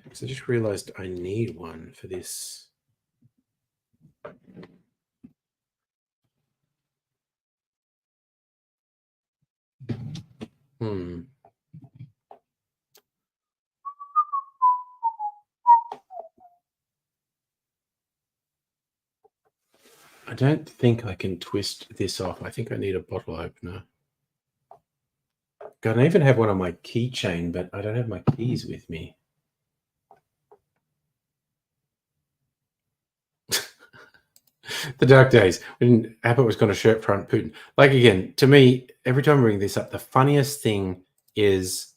Because I just realized I need one for this. I don't think I can twist this off. I think I need a bottle opener. God, I even have one on my keychain, but I don't have my keys with me. The dark days when Abbott was going to shirt front Putin. Like, again, to me, every time I bring this up, the funniest thing is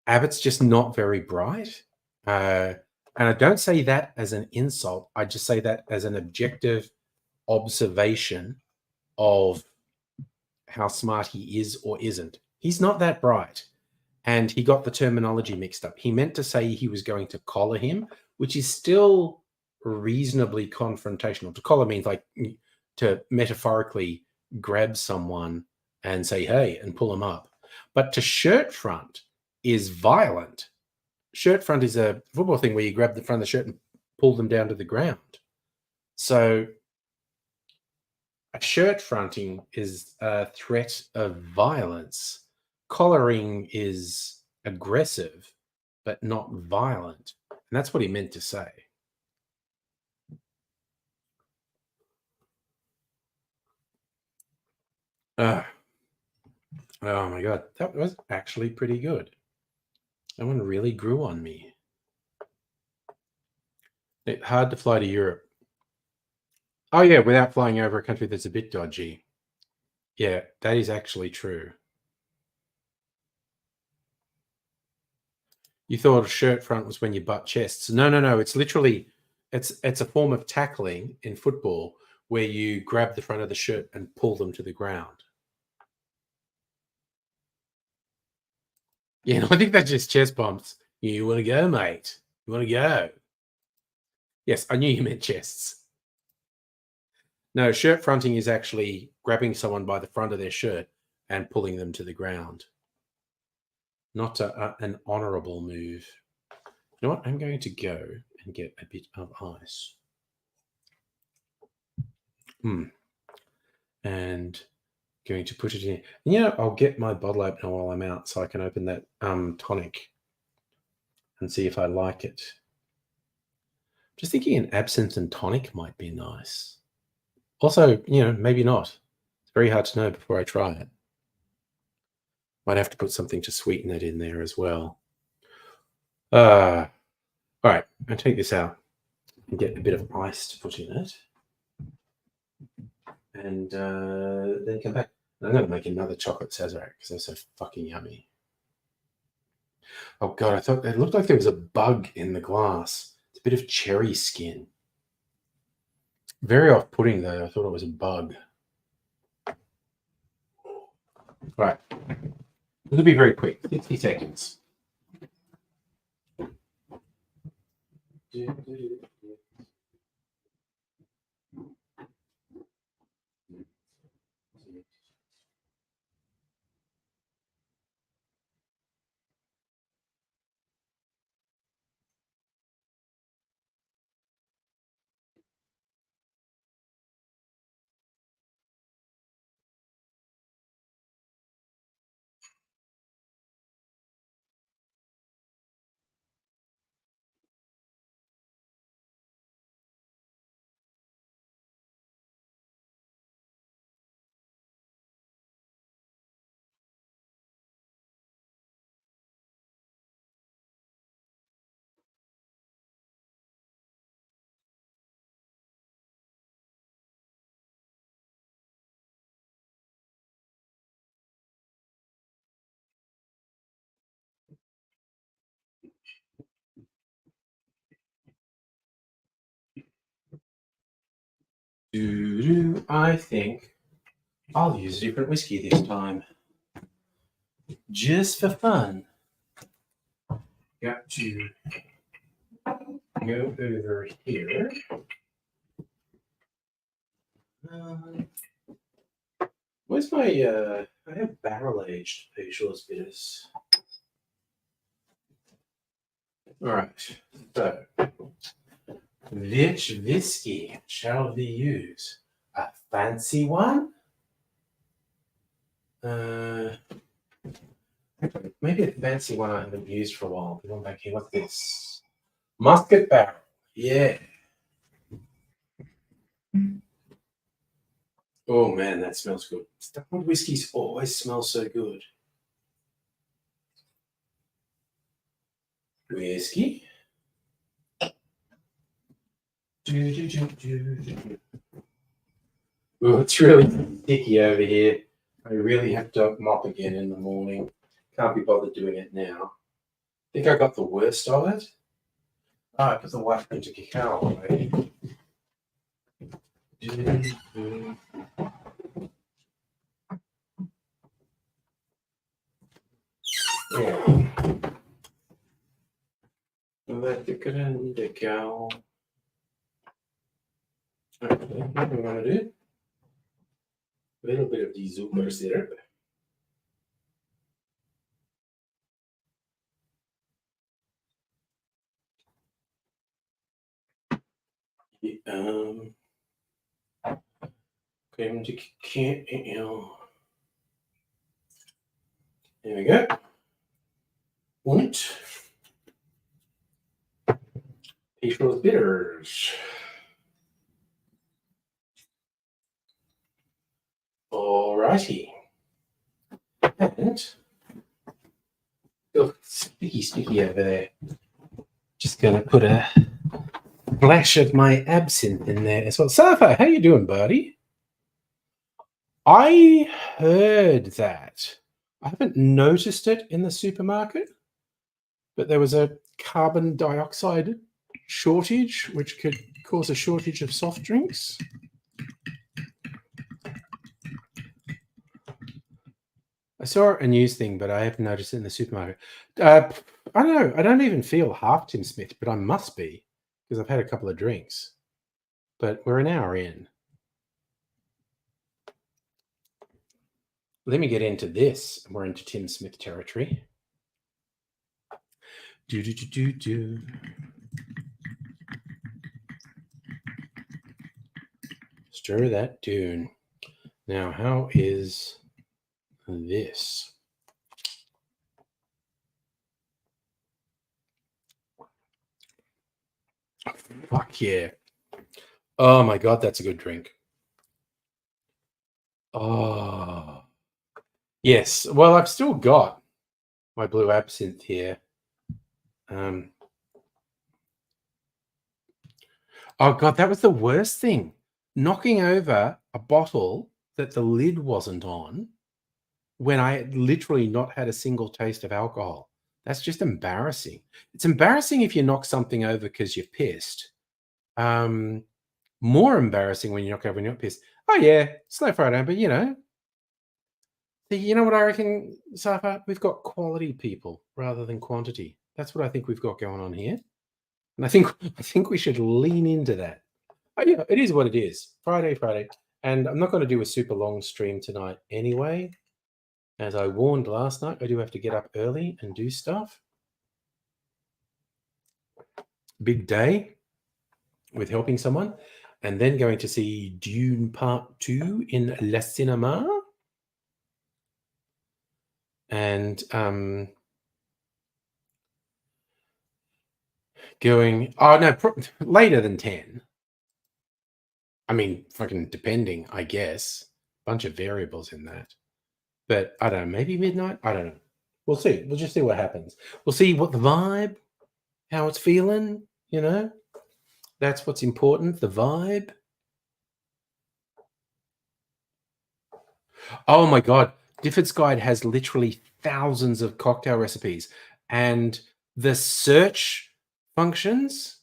Abbott's just not very bright. And I don't say that as an insult. I just say that as an objective observation of how smart he is or isn't. He's not that bright. And he got the terminology mixed up. He meant to say he was going to collar him, which is still reasonably confrontational. To collar means like to metaphorically grab someone and say, hey, and pull them up. But to shirt front is violent. Shirt front is a football thing where you grab the front of the shirt and pull them down to the ground. So a shirt fronting is a threat of violence. Collaring is aggressive, but not violent. And that's what he meant to say. Oh my God. That was actually pretty good. That one really grew on me. It's hard to fly to Europe. Oh, yeah, without flying over a country that's a bit dodgy. Yeah, that is actually true. You thought a shirt front was when you butt chests. No. It's literally, it's a form of tackling in football where you grab the front of the shirt and pull them to the ground. Yeah, no, I think that's just chest bumps. You want to go, mate? You want to go? Yes, I knew you meant chests. No, shirt fronting is actually grabbing someone by the front of their shirt and pulling them to the ground. Not an honorable move. You know what? I'm going to go and get a bit of ice. And going to put it in. And I'll get my bottle opener while I'm out so I can open that tonic and see if I like it. Just thinking an absinthe and tonic might be nice. Also, maybe not. It's very hard to know before I try it. Might have to put something to sweeten it in there as well. All right, I'll take this out and get a bit of ice to put in it. And then come back. I'm going to make another chocolate Sazerac because they're so fucking yummy. Oh god, I thought it looked like there was a bug in the glass. It's a bit of cherry skin. Very off-putting though. I thought it was a bug. Right. It'll be very quick. 60 seconds. I think I'll use a different whiskey this time. Just for fun. Got to go over here. Where's my, I have barrel-aged facial bitters. Alright, so, which whiskey shall we use? A fancy one? Maybe a fancy one I haven't used for a while. Come on back here, what's this? Musket barrel, yeah. Oh man, that smells good. Stuffed whiskeys always smell so good. Whiskey. Oh, it's really sticky over here. I really have to mop again in the morning. Can't be bothered doing it now. I think I got the worst of it. Ah, I put the white into cacao away. Yeah. Let the grande cow. Okay, what I'm going to do, a little bit of the zucker syrup. Creme de cacao. There we go. Und facial bitters. Alrighty. And oh, sticky over there. Just gonna put a flash of my absinthe in there as well. Safa, how you doing, buddy? I heard that. I haven't noticed it in the supermarket, but there was a carbon dioxide shortage, which could cause a shortage of soft drinks. I saw a news thing, but I haven't noticed it in the supermarket. I don't know. I don't even feel half Tim Smith, but I must be because I've had a couple of drinks. But we're an hour in. Let me get into this. We're into Tim Smith territory. Stir that tune. Now, how is this? Fuck yeah. Oh my God, that's a good drink. Oh. Yes. Well, I've still got my blue absinthe here. Oh God, that was the worst thing. Knocking over a bottle that the lid wasn't on when I had literally not had a single taste of alcohol. That's just embarrassing. It's embarrassing if you knock something over because you're pissed. Um, More embarrassing when you knock over when you're not pissed. Oh yeah, slow Friday, but you know what I reckon, Safa? We've got quality people rather than quantity. That's what I think we've got going on here, and I think we should lean into that. Oh, yeah, it is what it is. Friday, and I'm not going to do a super long stream tonight anyway. As I warned last night, I do have to get up early and do stuff. Big day with helping someone, and then going to see Dune Part 2 in Le Cinema. And going, oh no, later than 10. I mean, fucking depending, I guess. Bunch of variables in that. But I don't know, maybe midnight? I don't know. We'll see. We'll just see what happens. We'll see what the vibe, how it's feeling, you know? That's what's important, the vibe. Oh my God. Difford's Guide has literally thousands of cocktail recipes. And the search functions,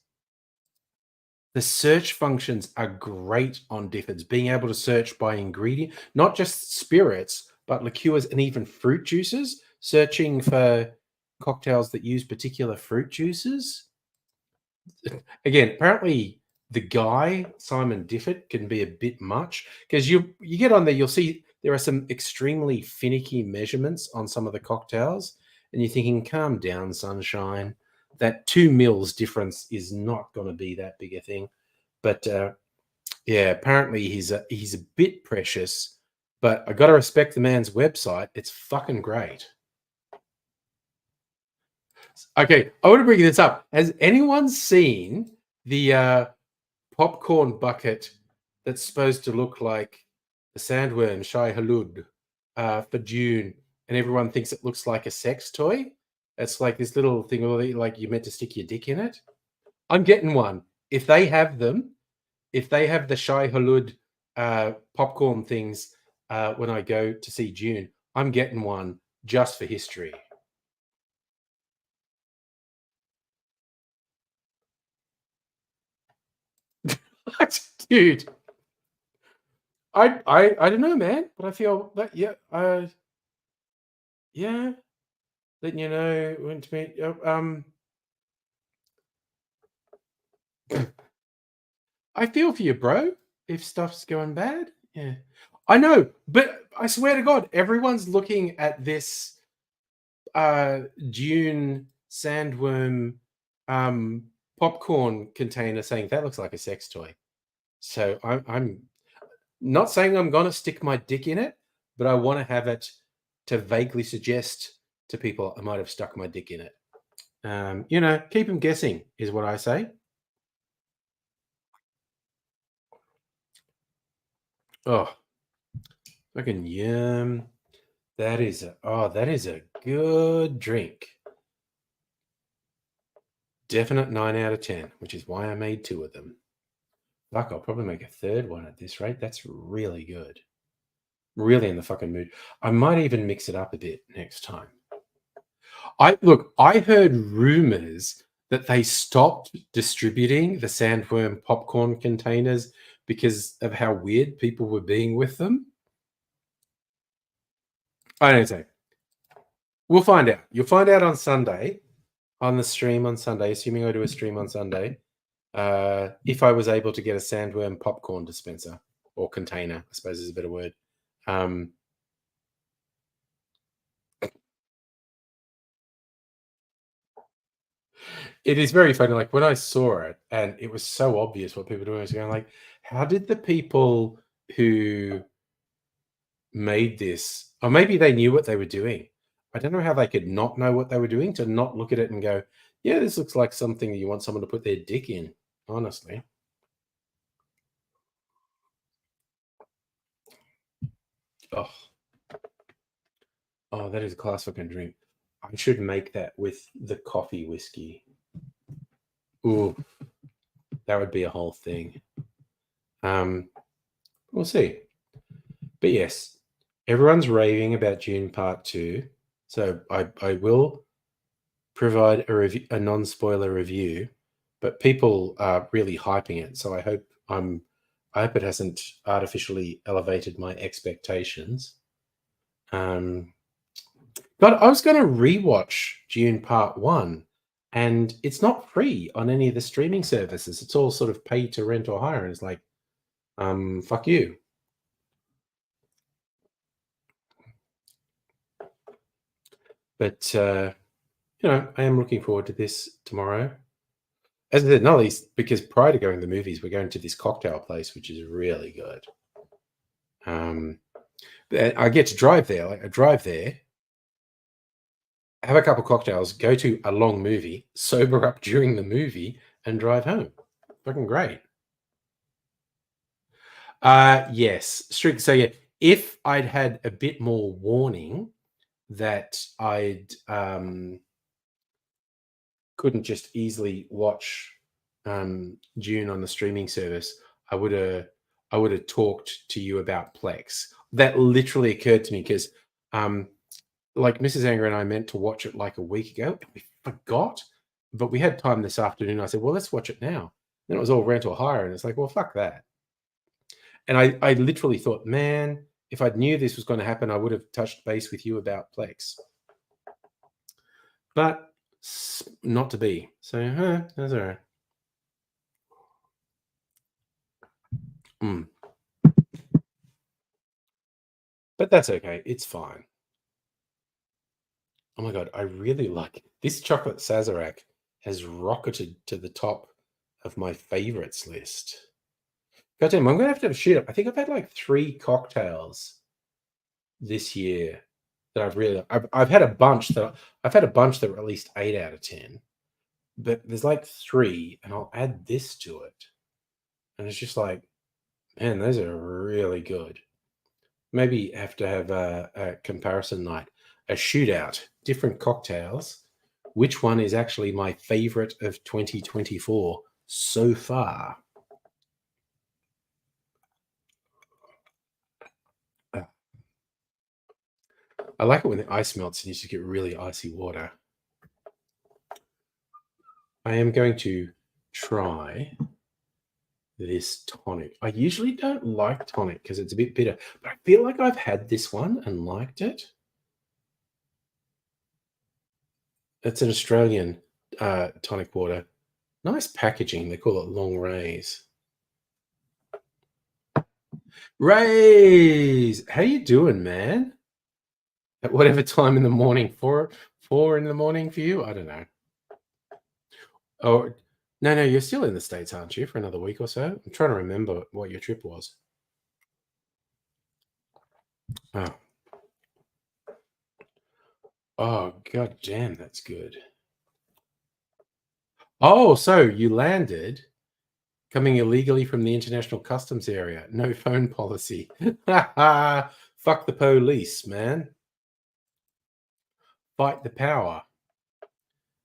are great on Difford's. Being able to search by ingredient, not just spirits, but liqueurs and even fruit juices. Searching for cocktails that use particular fruit juices. Again, apparently the guy Simon Difford can be a bit much because you get on there, you'll see there are some extremely finicky measurements on some of the cocktails, and you're thinking, "Calm down, sunshine. That 2 mils difference is not going to be that big a thing." But yeah, apparently he's a bit precious. But I got to respect the man's website. It's fucking great. Okay, I want to bring this up. Has anyone seen the popcorn bucket that's supposed to look like the sandworm Shai Halud for June, and everyone thinks it looks like a sex toy? It's like this little thing, like you're meant to stick your dick in it. I'm getting one. If they have them, if they have the Shai Halud popcorn things when I go to see June, I'm getting one just for history. Dude, I don't know, man, but I feel that yeah, letting you know when to meet. I feel for you, bro. If stuff's going bad, yeah, I know, but I swear to God, everyone's looking at this Dune sandworm popcorn container, saying that looks like a sex toy. So I'm not saying I'm gonna stick my dick in it, but I want to have it to vaguely suggest to people I might have stuck my dick in it. Keep them guessing is what I say. Oh, fucking yum. That is a good drink. Definite 9 out of 10, which is why I made 2 of them. Fuck, I'll probably make a third one at this rate. That's really good. Really in the fucking mood. I might even mix it up a bit next time. I heard rumors that they stopped distributing the sandworm popcorn containers because of how weird people were being with them. I don't know. We'll find out. You'll find out on Sunday, on the stream on Sunday, assuming I do a stream on Sunday, if I was able to get a sandworm popcorn dispenser or container, I suppose is a better word. It is very funny. Like when I saw it, and it was so obvious what people were doing, I was going like, how did the people who made this, or maybe they knew what they were doing. I don't know how they could not know what they were doing to not look at it and go, yeah, this looks like something you want someone to put their dick in, honestly. Oh, oh, that is a class fucking drink. I should make that with the coffee whiskey. Ooh, that would be a whole thing. We'll see. But yes, everyone's raving about June Part 2. So I will provide a non-spoiler review, but people are really hyping it, so I hope it hasn't artificially elevated my expectations. God, I was going to rewatch Dune Part 1, and it's not free on any of the streaming services. It's all sort of pay to rent or hire, and it's like, fuck you. But, I am looking forward to this tomorrow. As I said, not least because prior to going to the movies, we're going to this cocktail place, which is really good. I get to drive there. Like, I drive there, have a couple cocktails, go to a long movie, sober up during the movie, and drive home. Fucking great. Yes, strict. So yeah, if I'd had a bit more warning that I'd couldn't just easily watch Dune on the streaming service, I would have talked to you about Plex. That literally occurred to me because like Mrs. Anger and I meant to watch it like a week ago, and we forgot, but we had time this afternoon. I said, well, let's watch it now. Then it was all rent or hire, and it's like, well, fuck that. And I literally thought, man, if I'd knew this was going to happen, I would have touched base with you about Plex. But not to be. So, that's all right. But that's okay. It's fine. Oh my God, I really like this chocolate Sazerac has rocketed to the top of my favorites list. Goddamn, I'm gonna have to have a shoot up. I think I've had like 3 cocktails this year that I've had a bunch that were at least 8 out of 10. But there's like 3, and I'll add this to it. And it's just like, man, those are really good. Maybe have to have a comparison night, a shootout, different cocktails. Which one is actually my favorite of 2024 so far? I like it when the ice melts and you just get really icy water. I am going to try this tonic. I usually don't like tonic because it's a bit bitter, but I feel like I've had this one and liked it. It's an Australian tonic water. Nice packaging. They call it Long Rays. Rays, how you doing, man? At whatever time in the morning, 4 in the morning for you? I don't know. Oh, no, you're still in the States, aren't you, for another week or so? I'm trying to remember what your trip was. Oh. Oh, god damn, that's good. Oh, so you landed coming illegally from the international customs area. No phone policy. Fuck the police, man. Fight the power.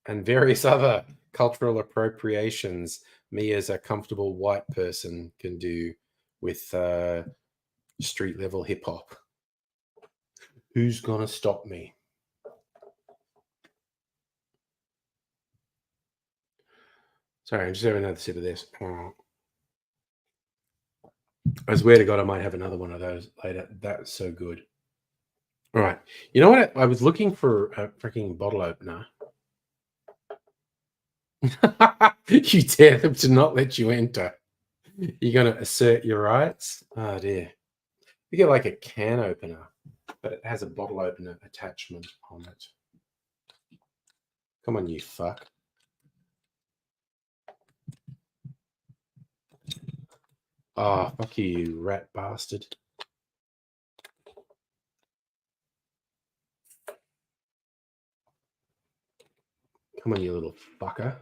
And various other cultural appropriations me as a comfortable white person can do with street level hip hop. Who's gonna stop me? Sorry, I'm just having another sip of this. I swear to God, I might have another one of those later. That's so good. All right. You know what? I was looking for a freaking bottle opener. You dare them to not let you enter. You're going to assert your rights? Oh, dear. You get like a can opener, but it has a bottle opener attachment on it. Come on, you fuck. Oh, fuck you, you rat bastard. Come on, you little fucker.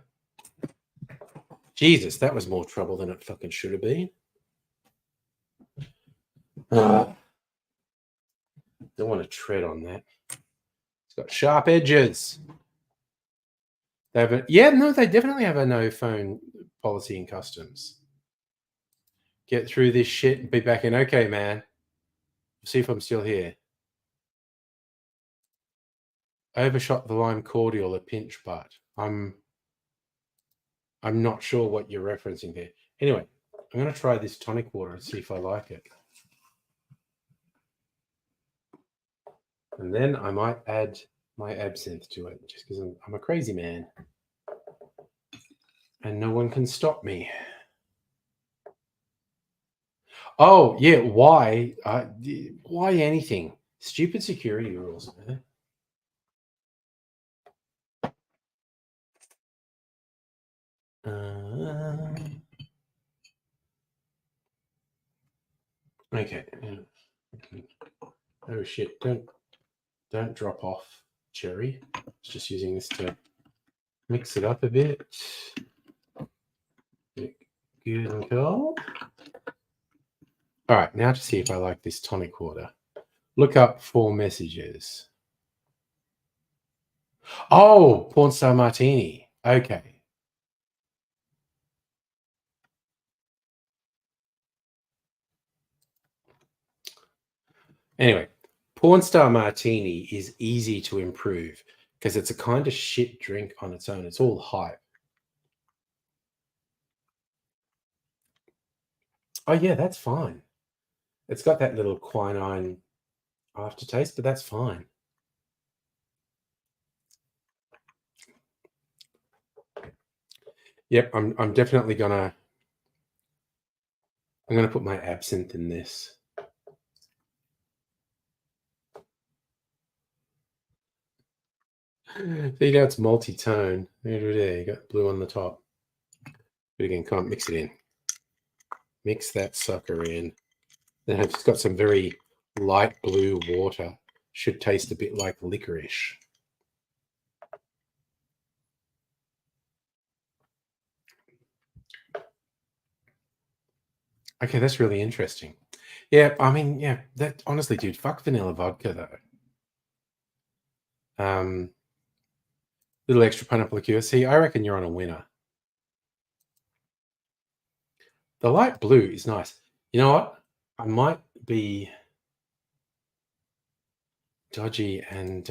Jesus, that was more trouble than it fucking should have been. Don't want to tread on that. It's got sharp edges. They definitely have a no phone policy in customs. Get through this shit and be back in. Okay, man. See if I'm still here. Overshot the lime cordial a pinch, but I'm not sure what you're referencing there. Anyway, I'm going to try this tonic water and see if I like it. And then I might add my absinthe to it, just because I'm a crazy man. And no one can stop me. Oh, yeah, why? Why anything? Stupid security rules, man. Okay. Oh shit! Don't drop off, Cherry. Just using this to mix it up a bit. Good and cold. All right, now to see if I like this tonic water. Look up 4 messages. Oh, porn star martini. Okay. Anyway, porn star martini is easy to improve because it's a kind of shit drink on its own. It's all hype. Oh yeah, that's fine. It's got that little quinine aftertaste, but that's fine. Yep, I'm definitely gonna put my absinthe in this. See, now it's multi-tone. There, you got blue on the top. But again, can't mix it in. Mix that sucker in. Then it's got some very light blue water. Should taste a bit like licorice. Okay, that's really interesting. Yeah, I mean, yeah, that honestly, dude, fuck vanilla vodka though. Little extra pineapple liqueur. See, I reckon you're on a winner. The light blue is nice. You know what? I might be dodgy and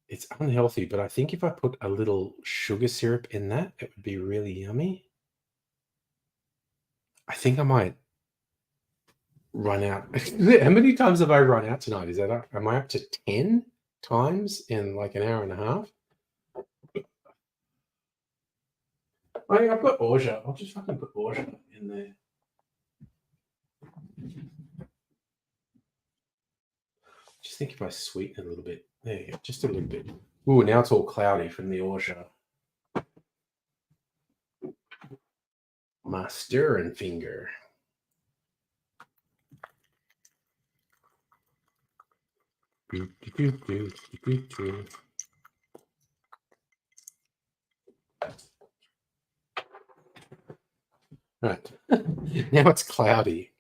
it's unhealthy, but I think if I put a little sugar syrup in that, it would be really yummy. I think I might run out. How many times have I run out tonight? Am I up to 10 times in like an hour and a half? I've got orgeat. I'll just fucking put orgeat in there. Just think if I sweeten a little bit. There you go, just a little bit. Ooh, now it's all cloudy from the orgeat. My stirring finger. Right. Now it's cloudy.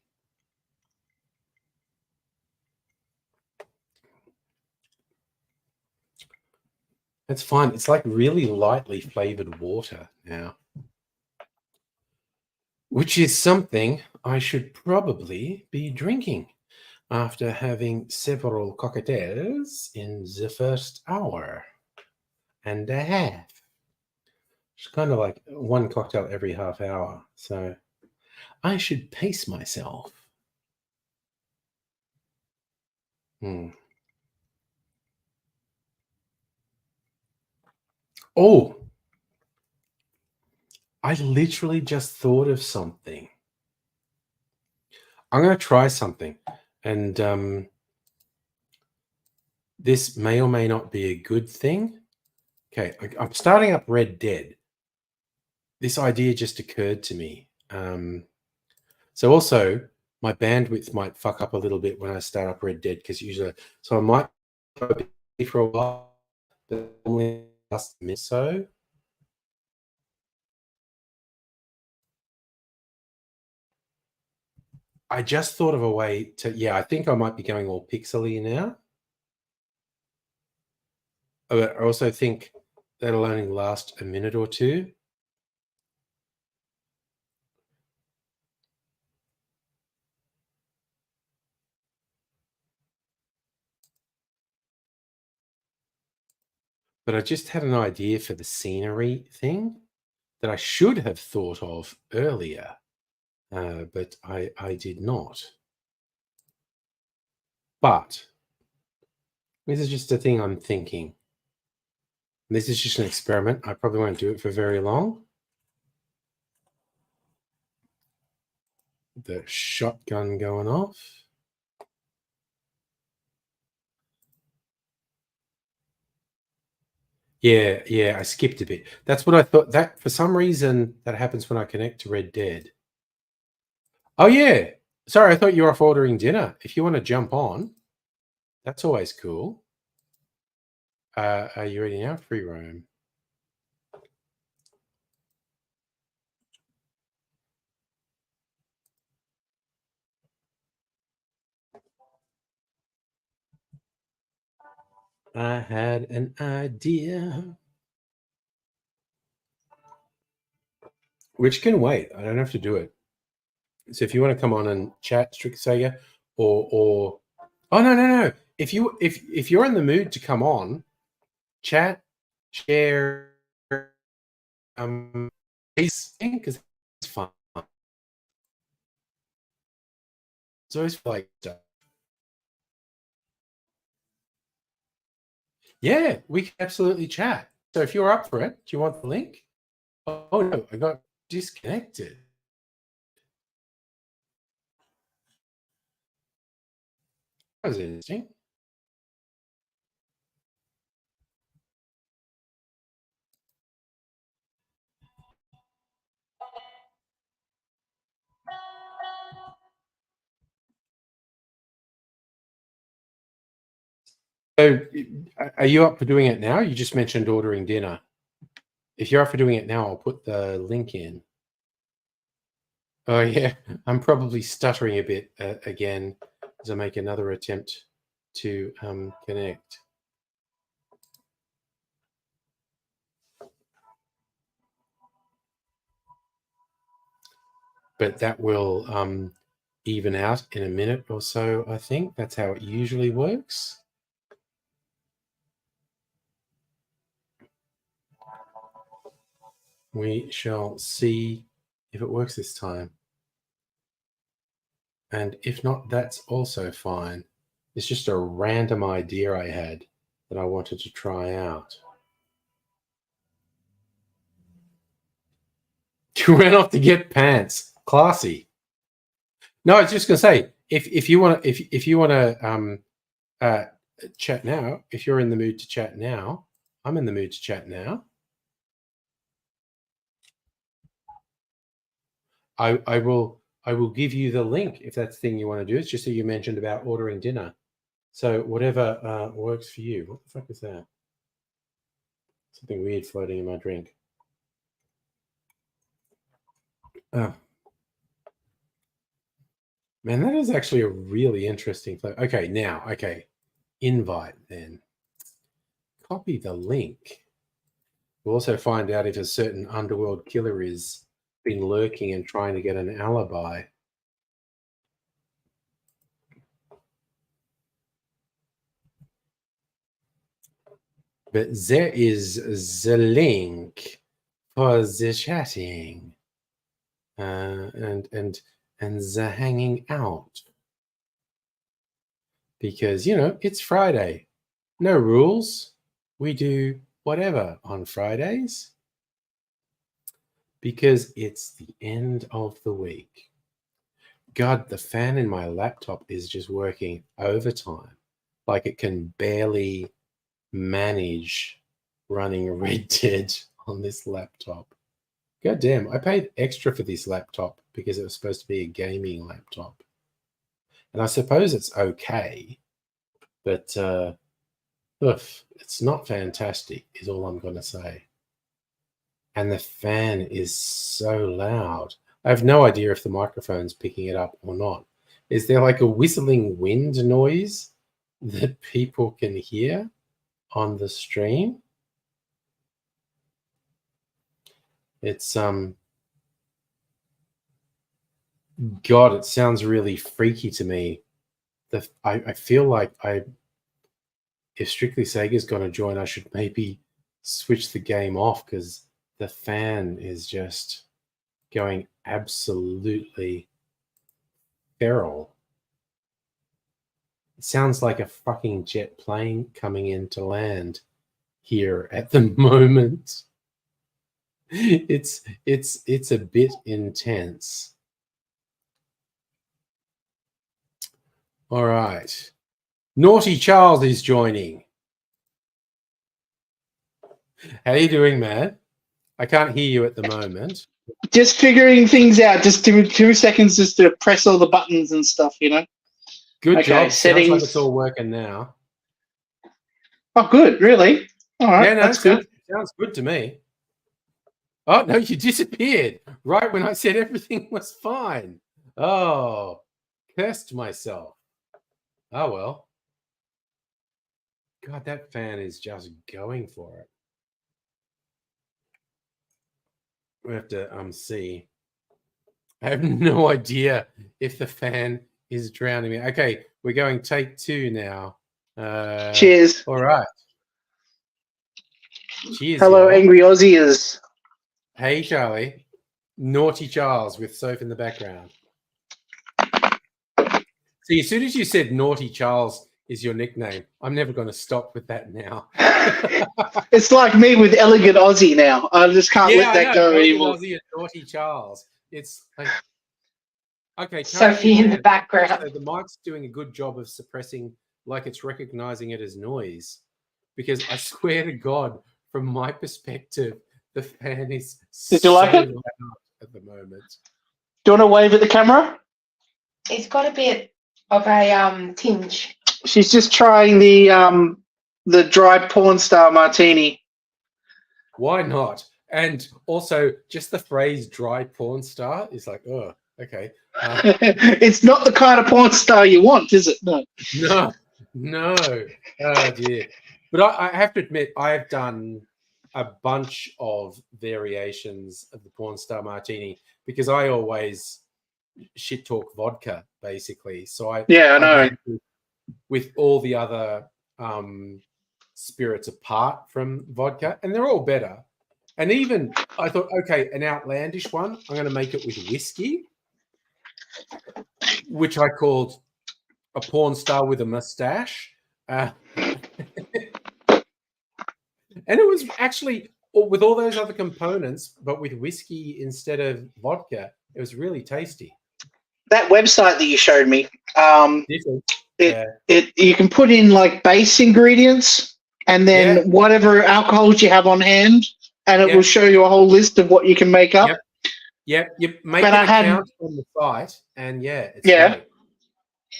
That's fine. It's like really lightly flavored water now, which is something I should probably be drinking after having several cocktails in the first hour and a half. It's kind of like one cocktail every half hour. So I should pace myself. Oh, I literally just thought of something. I'm going to try something. And this may or may not be a good thing. Okay, I'm starting up Red Dead. This idea just occurred to me. So also, my bandwidth might fuck up a little bit when I start up Red Dead because usually, so I might be for a while, but only last minute so. I just thought of a way to, yeah, I think I might be going all pixely now. I also think that'll only last a minute or two. But I just had an idea for the scenery thing that I should have thought of earlier, but I did not. But this is just a thing I'm thinking. This is just an experiment. I probably won't do it for very long. The shotgun going off. Yeah, I skipped a bit. That's what I thought. That for some reason that happens when I connect to Red Dead. Oh yeah. Sorry, I thought you were off ordering dinner. If you want to jump on, that's always cool. Are you ready now? Free roam. I had an idea. Which can wait. I don't have to do it. So if you want to come on and chat, Strict Sega, or oh no. If you're in the mood to come on, chat, share, because it's fun. It's always like stuff. Yeah, we can absolutely chat. So if you're up for it, do you want the link? Oh no, I got disconnected. That was interesting. So, are you up for doing it now? You just mentioned ordering dinner. If you're up for doing it now, I'll put the link in. Oh yeah, I'm probably stuttering a bit again as I make another attempt to connect. But that will even out in a minute or so, I think. That's how it usually works. We shall see if it works this time. And if not, that's also fine. It's just a random idea I had that I wanted to try out. You ran off to get pants. Classy. No, I was just gonna say, if you want to if you want to uh, chat now, if you're in the mood to chat now, I'm in the mood to chat now. I will give you the link if that's the thing you want to do. It's just that you mentioned about ordering dinner. So whatever works for you. What the fuck is that? Something weird floating in my drink. Oh man, that is actually a really interesting flow. Okay, invite then. Copy the link. We'll also find out if a certain underworld killer is been lurking and trying to get an alibi. But there is the link for the chatting and the hanging out. Because, it's Friday. No rules. We do whatever on Fridays because it's the end of the week. God, the fan in my laptop is just working overtime. Like it can barely manage running Red Dead on this laptop. God damn, I paid extra for this laptop because it was supposed to be a gaming laptop. And I suppose it's okay, but it's not fantastic, is all I'm going to say. And the fan is so loud. I have no idea if the microphone's picking it up or not. Is there like a whistling wind noise that people can hear on the stream? It's God, it sounds really freaky to me. I feel like if Strictly Sega's going to join, I should maybe switch the game off because the fan is just going absolutely feral. It sounds like a fucking jet plane coming in to land here at the moment. It's a bit intense. All right. Naughty Charles is joining. How are you doing, man? I can't hear you at the moment. Just figuring things out. Just 2 seconds just to press all the buttons and stuff, you know? Good job. Settings. Sounds like it's all working now. Oh, good. Really? All right. Yeah, no, that's good. Sounds good to me. Oh, no, you disappeared right when I said everything was fine. Oh, cursed myself. Oh, well. God, that fan is just going for it. We have to see. I have no idea if the fan is drowning me. Okay, we're going take 2 now. Cheers. All right. Cheers. Hello, y'all. Angry Aussiers. Hey, Charlie. Naughty Charles with Soph in the background. See, as soon as you said Naughty Charles is your nickname, I'm never going to stop with that now. It's like me with Elegant Aussie now. I just can't let that go anymore. Aussie and Naughty Charles. It's like, okay. Sophie in the background. So the mic's doing a good job of suppressing, like it's recognizing it as noise. Because I swear to God, from my perspective, the fan is Did you like it? loud at the moment. Do you want to wave at the camera? It's got a bit of a tinge. She's just trying the dry porn star martini. Why not? And also, just the phrase "dry porn star" is like, oh, okay. It's not the kind of porn star you want, is it? No. Oh dear. But I have to admit, I've done a bunch of variations of the porn star martini because I always shit talk vodka, basically. So I know. With all the other spirits apart from vodka, and they're all better. And even I thought, okay, an outlandish one, I'm going to make it with whiskey, which I called a porn star with a mustache. And it was actually with all those other components, but with whiskey instead of vodka, it was really tasty. That website that you showed me, different. You can put in like base ingredients and then whatever alcohols you have on hand, and it will show you a whole list of what you can make up. Yep. You make an account on the site, and it's great.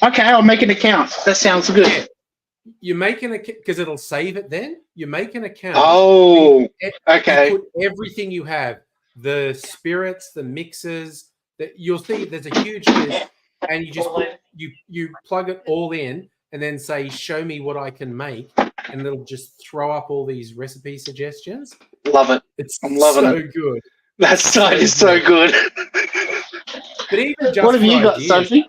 Okay, I'll make an account. That sounds good. Yeah. You make an account because it'll save it. Then you make an account. Oh, okay. You put everything you have, the spirits, the mixes. That you'll see. There's a huge list, and you just you plug it all in, and then say, "Show me what I can make," and it'll just throw up all these recipe suggestions. Love it. I'm loving it. So good. That site is so good. But even just what have you got, Sophie?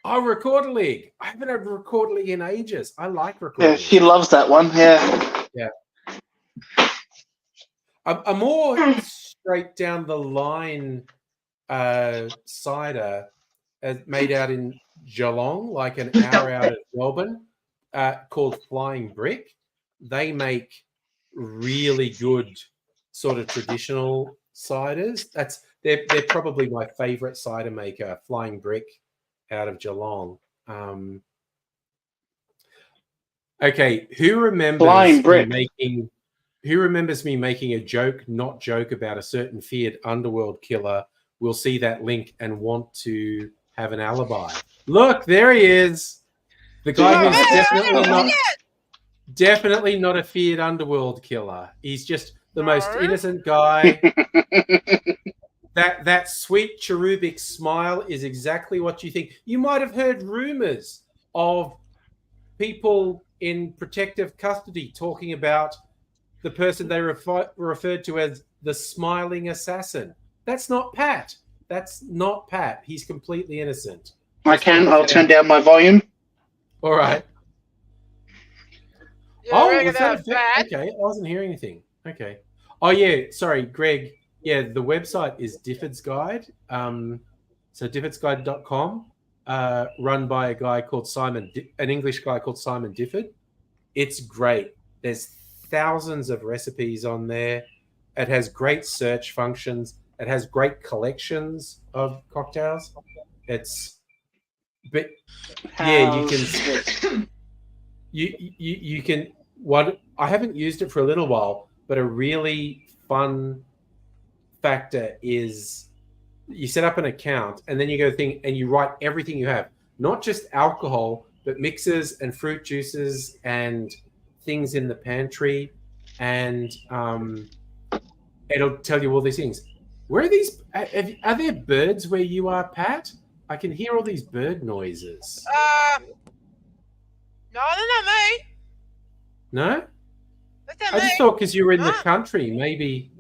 Oh, Recorder League. I haven't had Recorder League in ages. I like Recorder League. She loves that one. Yeah. A more straight down the line cider made out in Geelong, like an hour out of Melbourne, called Flying Brick. They make really good sort of traditional ciders. They're probably my favorite cider maker, Flying Brick, out of Geelong. Okay, who remembers me making a not joke about a certain feared underworld killer will see that link and want to have an alibi? Look, there he is. The guy who's definitely not a feared underworld killer. He's just the most innocent guy. That sweet cherubic smile is exactly what you think. You might have heard rumors of people in protective custody talking about the person they referred to as the smiling assassin. That's not Pat. He's completely innocent. I'll turn down my volume. All right. Oh, was that a fact? Okay, I wasn't hearing anything. Okay. Oh, yeah. Sorry, Greg. Yeah, the website is Difford's Guide. So diffordsguide.com, run by a guy called Simon, an English guy called Simon Difford. It's great. There's thousands of recipes on there. It has great search functions. It has great collections of cocktails. But yeah, you can. You can. What I haven't used it for a little while, but a really fun factor is you set up an account and then you go and you write everything you have, not just alcohol, but mixes and fruit juices and things in the pantry, and it'll tell you all these things. Where are these? Are there birds where you are, Pat? I can hear all these bird noises. No, they're not me. No? That's not I just thought because you were in the country, maybe.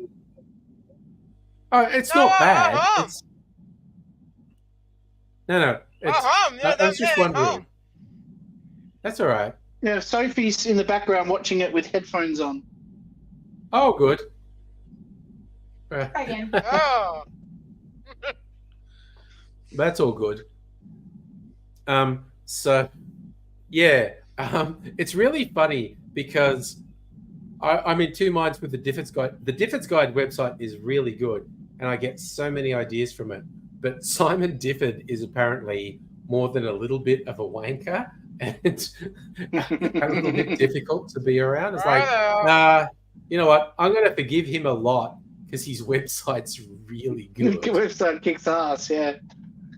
Oh, it's not bad. It's... No. I was just wondering. That's all right. Yeah, Sophie's in the background watching it with headphones on. Oh, good. Again. Oh. That's all good. So, yeah, it's really funny because I'm in two minds with the Difford's Guide. The Difford's Guide website is really good, and I get so many ideas from it. But Simon Difford is apparently more than a little bit of a wanker and a little bit difficult to be around. It's like, you know what? I'm going to forgive him a lot because his website's really good. The website kicks ass, yeah.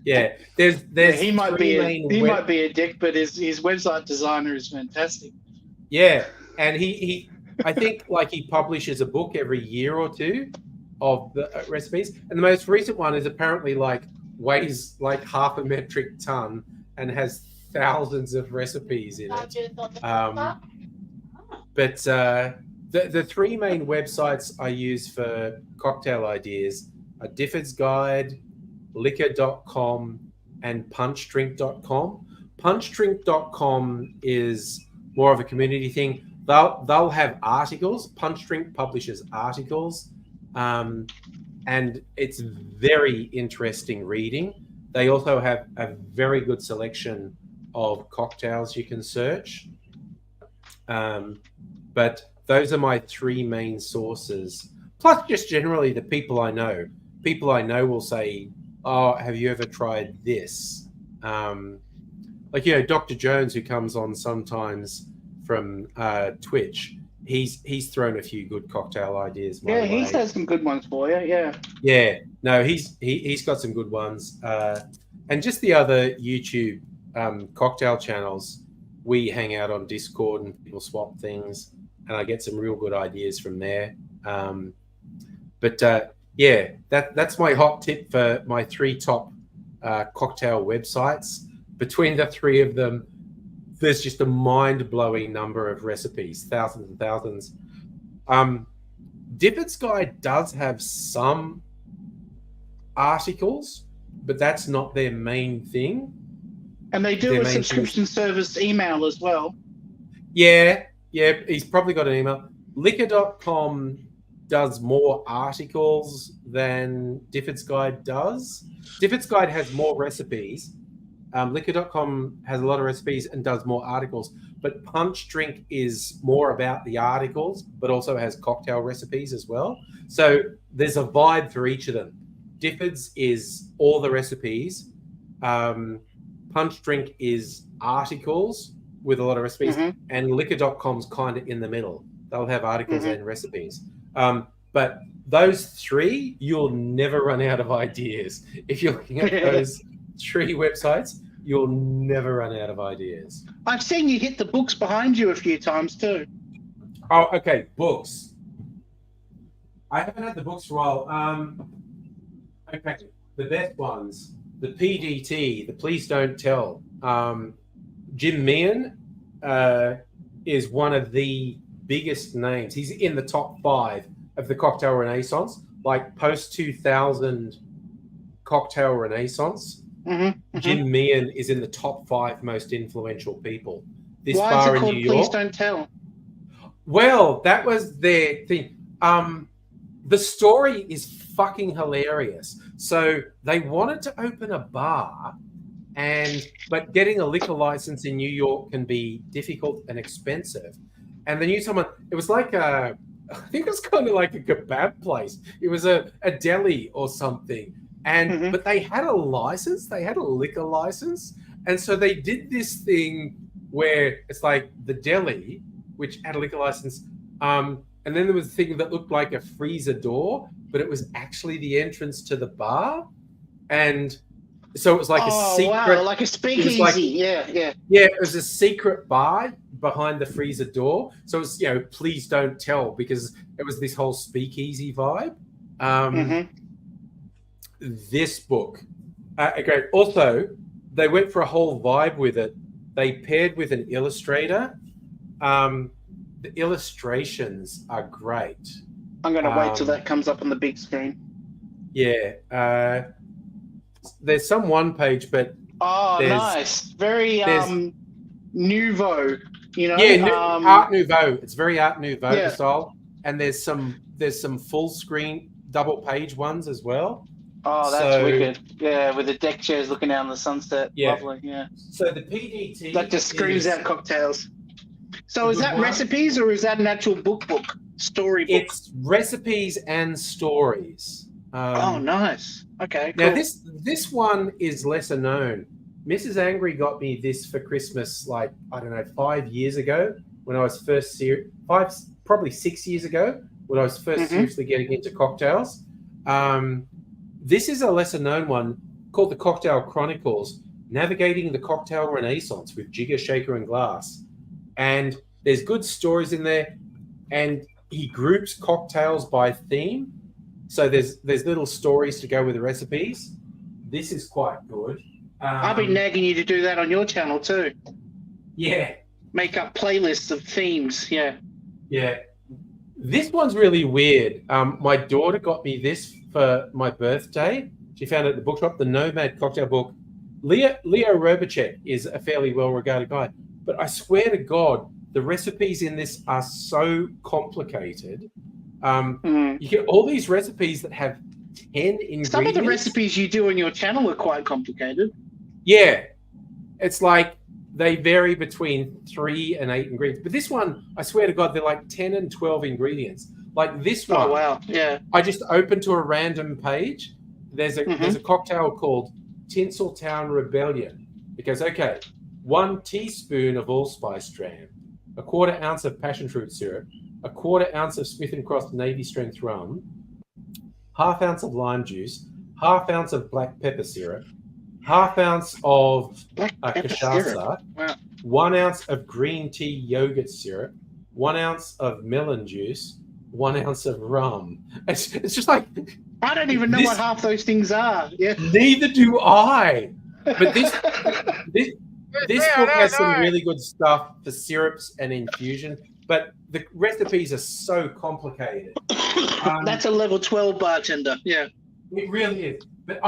Yeah, there's he might be a dick, but his website designer is fantastic. Yeah, and he I think like he publishes a book every year or two of the recipes, and the most recent one is apparently like weighs like half a metric ton and has thousands of recipes in it. But the three main websites I use for cocktail ideas are Difford's Guide, liquor.com, and punchdrink.com. Punchdrink.com is more of a community thing. They'll have articles. Punchdrink publishes articles, and it's very interesting reading. They also have a very good selection of cocktails you can search. But those are my three main sources. Plus, just generally the people I know. People I know will say, "Oh, have you ever tried this?" Like, you know, Dr. Jones, who comes on sometimes from Twitch, he's thrown a few good cocktail ideas my way. He's had some good ones for you. Yeah. No, he's got some good ones. And just the other YouTube cocktail channels, we hang out on Discord and people swap things, and I get some real good ideas from there. Yeah, that's my hot tip for my three top cocktail websites. Between the three of them, there's just a mind-blowing number of recipes, thousands and thousands. Difford's Guide does have some articles, but that's not their main thing. And they do a subscription service email as well. Yeah, he's probably got an email. Liquor.com does more articles than Difford's Guide does. Difford's Guide has more recipes. Liquor.com has a lot of recipes and does more articles, but Punch Drink is more about the articles, but also has cocktail recipes as well. So there's a vibe for each of them. Difford's is all the recipes. Punch Drink is articles with a lot of recipes, and Liquor.com's kind of in the middle. They'll have articles and recipes. But those three, you'll never run out of ideas. If you're looking at those three websites, you'll never run out of ideas. I've seen you hit the books behind you a few times too. Oh, okay. Books. I haven't had the books for a while. Okay. The best ones. The PDT, the Please Don't Tell. Jim Meehan is one of the biggest names. He's in the top 5 of the cocktail renaissance, like post-2000 cocktail renaissance. Jim Meehan is in the top 5 most influential people. Why is it called Please Don't Tell? Well, that was their thing. The story is fucking hilarious. So they wanted to open a bar, but getting a liquor license in New York can be difficult and expensive. And they knew someone. It was like I think it was kind of like a kebab place. It was a deli or something. And but they had a license. They had a liquor license, and so they did this thing where it's like the deli, which had a liquor license. And then there was a thing that looked like a freezer door, but it was actually the entrance to the bar. And so it was like a secret. Wow, like a speakeasy. Like, yeah. Yeah, it was a secret bar behind the freezer door. So it was, please don't tell, because it was this whole speakeasy vibe. This book. Great. Also, they went for a whole vibe with it. They paired with an illustrator. The illustrations are great. I'm going to wait till that comes up on the big screen. Yeah. There's some one page, but nice. Very nouveau, Yeah, Art Nouveau. It's very Art Nouveau style. And there's some full screen double page ones as well. Oh, that's wicked. Yeah, with the deck chairs looking out on the sunset. Yeah. Lovely, yeah. So the PDT... That just screams out cocktails. So is that recipes or is that an actual book? Storybook? It's recipes and stories. Nice. Okay, cool. Now, this one is lesser known. Mrs. Angry got me this for Christmas, 5 years ago, when I was first probably 6 years ago, when I was first seriously getting into cocktails. This is a lesser known one called The Cocktail Chronicles, Navigating the Cocktail Renaissance with Jigger, Shaker, and Glass. And there's good stories in there, and he groups cocktails by theme. So there's little stories to go with the recipes. This is quite good. I've been nagging you to do that on your channel too. Yeah. Make up playlists of themes. Yeah. Yeah. This one's really weird. My daughter got me this for my birthday. She found it at the bookshop, the Nomad Cocktail Book. Leo Robacek is a fairly well-regarded guy, but I swear to God, the recipes in this are so complicated. You get all these recipes that have 10 ingredients. Some of the recipes you do on your channel are quite complicated. Yeah. It's like they vary between 3 and 8 ingredients. But this one, I swear to God, they're like 10 and 12 ingredients. Like this one. Oh, wow. Yeah. I just opened to a random page. There's a cocktail called Tinseltown Rebellion. It goes, 1 teaspoon of allspice dram, 1/4 ounce of passion fruit syrup, 1/4 ounce of Smith & Cross Navy strength rum, 1/2 ounce of lime juice, 1/2 ounce of black pepper syrup, 1/2 ounce of cachaça, 1 ounce of green tea yogurt syrup, 1 ounce of melon juice, 1 ounce of rum. It's just like, I don't even know what half those things are. Yeah. Neither do I. But this book has some really good stuff for syrups and infusion, but the recipes are so complicated. That's a level 12 bartender. Yeah. It really is. But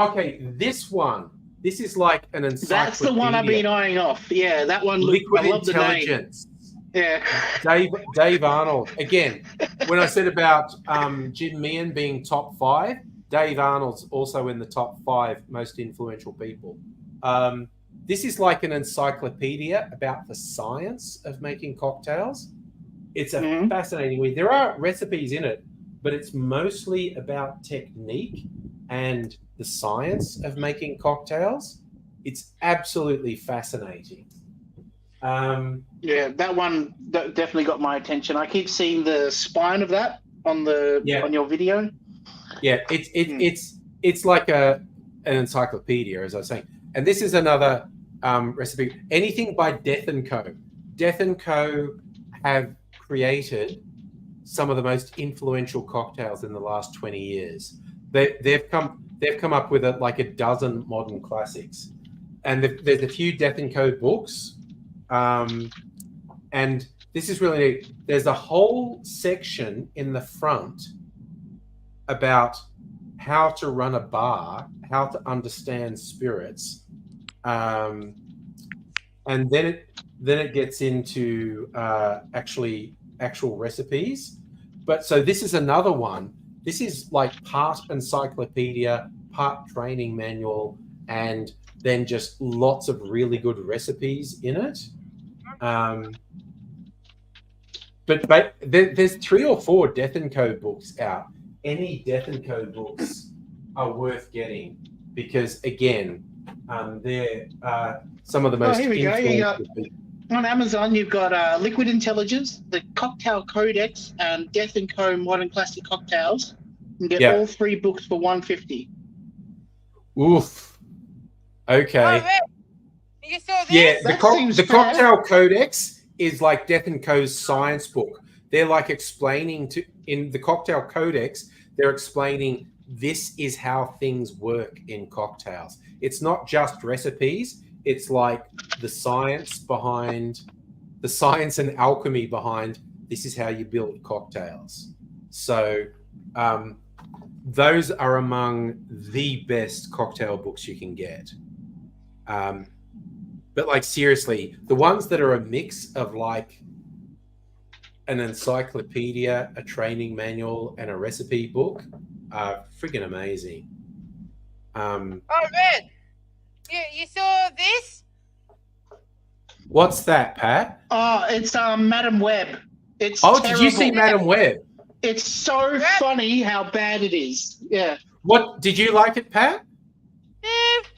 this is like an encyclopedia. That's the one I've been eyeing off. Yeah, that one. Liquid I love Intelligence. The name. Yeah. Dave Arnold. Again, when I said about Jim Meehan being top 5, Dave Arnold's also in the top 5 most influential people. This is like an encyclopedia about the science of making cocktails. It's a fascinating read. There are recipes in it, but it's mostly about technique and the science of making cocktails. It's absolutely fascinating. Yeah, that one definitely got my attention. I keep seeing the spine of that on your video. Yeah, it's like an encyclopedia, as I was saying. And this is another recipe. Anything by Death & Co. Death & Co. have created some of the most influential cocktails in the last 20 years. They've come up with a dozen modern classics, and there's a few Death & Co. books, and this is really neat. There's a whole section in the front about how to run a bar, how to understand spirits, and then it gets into actually actual recipes. But so this is another one. This is like part encyclopedia, part training manual, and then just lots of really good recipes in it. But there's 3 or 4 Death & Co. books out. Any Death & Co. books are worth getting because, again, they're some of the most... here we go. You got, on Amazon, you've got Liquid Intelligence, the Cocktail Codex, and Death & Co. Modern Classic Cocktails. You can get all 3 books for $150. Oof. Okay. Oh, man. You saw this? Yeah, the Cocktail Codex is like Death & Co.'s science book. They're like explaining in the Cocktail Codex, they're explaining this is how things work in cocktails. It's not just recipes. It's like the science and alchemy behind this is how you build cocktails. So those are among the best cocktail books you can get. But like seriously, the ones that are a mix of like an encyclopedia, a training manual, and a recipe book are friggin' amazing. Oh man, you saw this? What's that, Pat? Oh, it's Madam Web. It's terrible. Did you see Madam Web? It's so funny how bad it is. Yeah. What did you like it, Pat?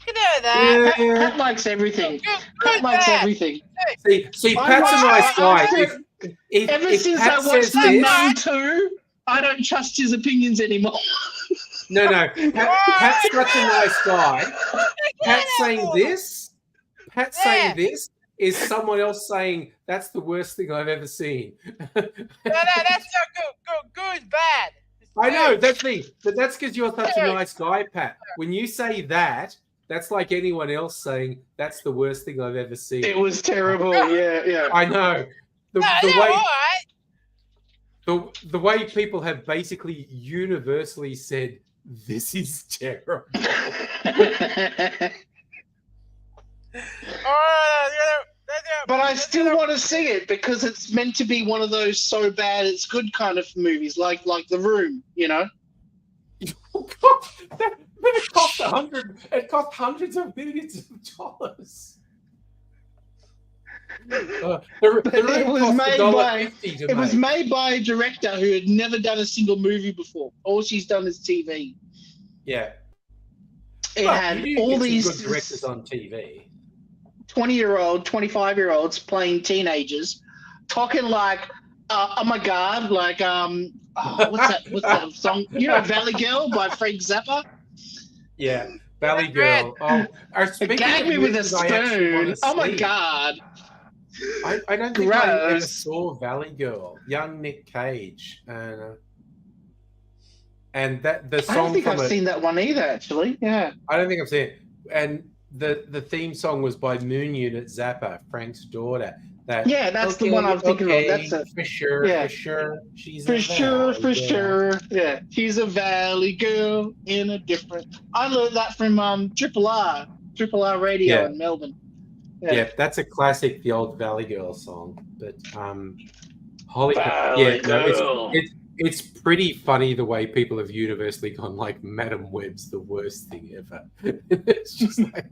You know that. Pat likes everything. Pat likes everything. See, Pat's a nice guy. Ever since I watched the Man 2, I don't trust his opinions anymore. No. Pat's such a nice guy. Pat saying this is someone else saying that's the worst thing I've ever seen. No, that's not good. Good, bad. I know, that's me. But that's because you're such a nice guy, Pat. When you say that, that's like anyone else saying that's the worst thing I've ever seen. It was terrible. Yeah. I know. The way people have basically universally said this is terrible. But I still want to see it because it's meant to be one of those so bad it's good kind of movies, like The Room, you know. But it cost hundreds of millions of dollars. It was made by a director who had never done a single movie before. All she's done is TV. Yeah. It had all these good directors on TV. 20-year-old, 25-year-olds playing teenagers, talking like, oh my God, like what's that song? You know, Valley Girl by Frank Zappa. Yeah, Valley Girl. Oh, gag me with a spoon. Oh my God. I don't think I ever saw Valley Girl. Young Nick Cage, and that the song. I don't think I've seen that one either. Actually, yeah. I don't think I've seen it. And the theme song was by Moon Unit Zappa, Frank's daughter. That's the one I'm thinking of. That's for sure. Yeah. For sure. She's for sure. Yeah, she's a Valley Girl in a different. I learned that from Triple R Radio in Melbourne. Yeah, that's a classic, the old Valley Girl song. But it's pretty funny the way people have universally gone like Madam Web's the worst thing ever. It's just like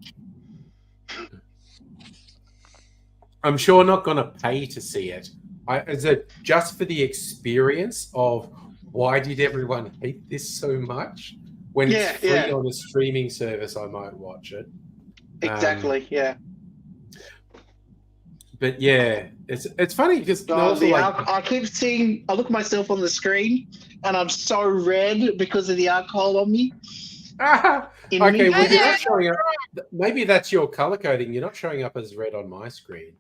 I'm sure not going to pay to see it. Just for the experience of why did everyone hate this so much? When it's free on a streaming service, I might watch it. Exactly. But yeah, it's funny because I keep seeing. I look at myself on the screen, and I'm so red because of the alcohol on me. Okay, well, you're not showing up. Maybe that's your color coding. You're not showing up as red on my screen.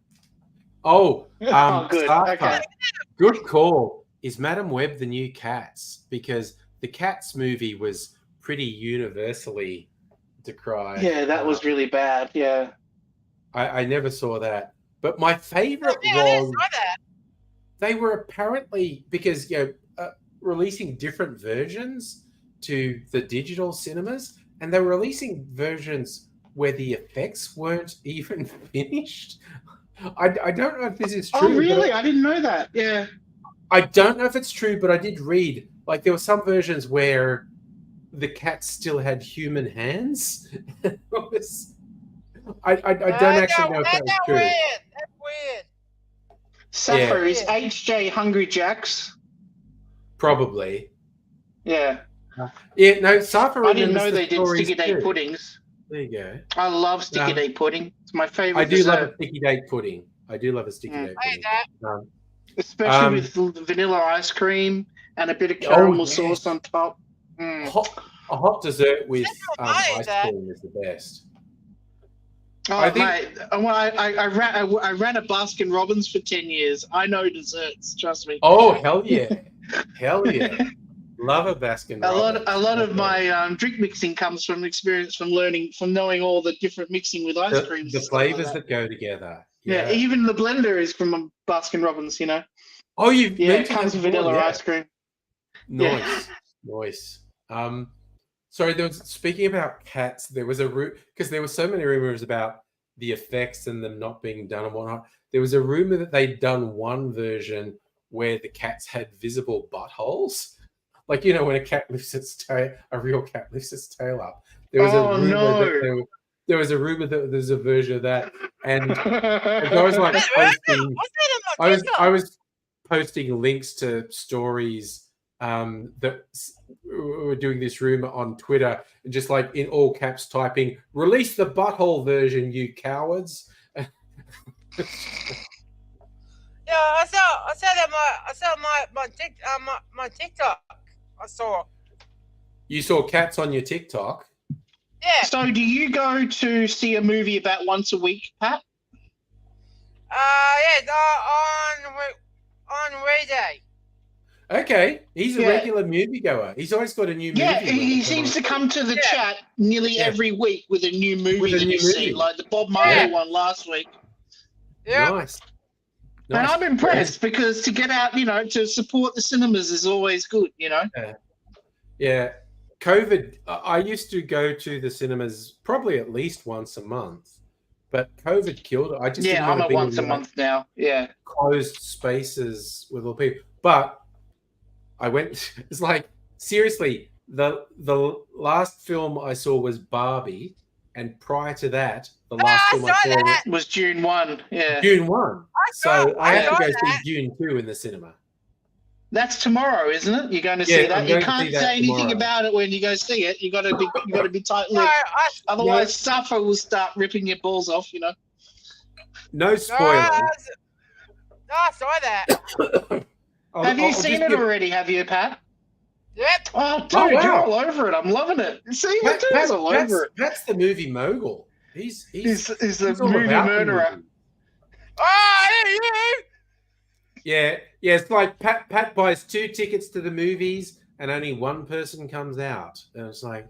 Oh, good. Okay. Good call. Is Madam Web the new Cats? Because the Cats movie was pretty universally decried. Yeah, that was really bad. Yeah, I never saw that. But my favorite was they were apparently because releasing different versions to the digital cinemas, and they were releasing versions where the effects weren't even finished. I don't know if this is true. Oh, really? I didn't know that. Yeah. I don't know if it's true, but I did read like there were some versions where the cats still had human hands. I don't actually know if That's that's true. weird. That's weird. Sappho Yeah. is HJ Hungry Jacks. Probably. Yeah. Yeah, no, Safa I didn't remembers know the they did stories sticky date too. puddings. There you go. I love sticky date pudding. It's my favorite I do love a dessert. sticky date pudding. I do love a sticky Mm. date I pudding. that. Especially with vanilla ice cream and a bit of caramel sauce on top. Mm. A hot dessert with I ice that. cream is the best. Oh, I think- mate, I ran a Baskin Robbins for 10 years. I know desserts, trust me. Oh, hell yeah. Hell yeah. Love a Baskin Robbins. A lot of my drink mixing comes from experience, from knowing all the different mixing with ice creams. The and stuff like flavors that. that go together. Yeah, even the blender is from Baskin Robbins, you know. Oh, you've Yeah, it mentioned comes with that before, vanilla yeah. ice cream. Nice. Nice. Sorry, speaking about cats, there was because there were so many rumors about the effects and them not being done and whatnot. There was a rumor that they'd done one version where the cats had visible buttholes. Like, you know, when a cat lifts its tail, a real cat lifts its tail up. There was a rumor that there was a rumor that there's a version of that. And I was like posting, I was posting links to stories that were doing this rumor on Twitter, and just like in all caps typing, "Release the butthole version, you cowards!" Yeah, I saw that my TikTok. I saw. You saw cats on your TikTok. Yeah. So, do you go to see a movie about once a week, Pat? Yeah, on Ray Day. Okay, he's a regular moviegoer. He's always got a new movie. Yeah, he seems to come to the chat nearly every week with a new movie that he's seen, like the Bob Marley one last week. Yeah. Nice. And I'm impressed because to get out, you know, to support the cinemas is always good, you know. Yeah. COVID, I used to go to the cinemas probably at least once a month, but COVID killed it. I just didn't I'm want a to be once a in, month now. Yeah. closed spaces with all people. But I went. It's like seriously, the last film I saw was Barbie, and prior to that, the last film I saw was June 1. Yeah. June 1. So I had to go that. see June 2 in the cinema. That's tomorrow, isn't it? You're going to see that. I'm You going to can't see that say anything tomorrow. about it when you go see it. You got to be tight-lipped. Otherwise, Sappho will start ripping your balls off. You know. No spoilers. No, I saw that. Have you seen it already? Have you, Pat? Yep. Oh, dude, you're all over it. I'm loving it. See, Pat's all over it. That's the movie mogul. He's the all movie about the murderer. movie. Oh, Yeah. It's like Pat buys 2 tickets to the movies and only one person comes out. And it's like,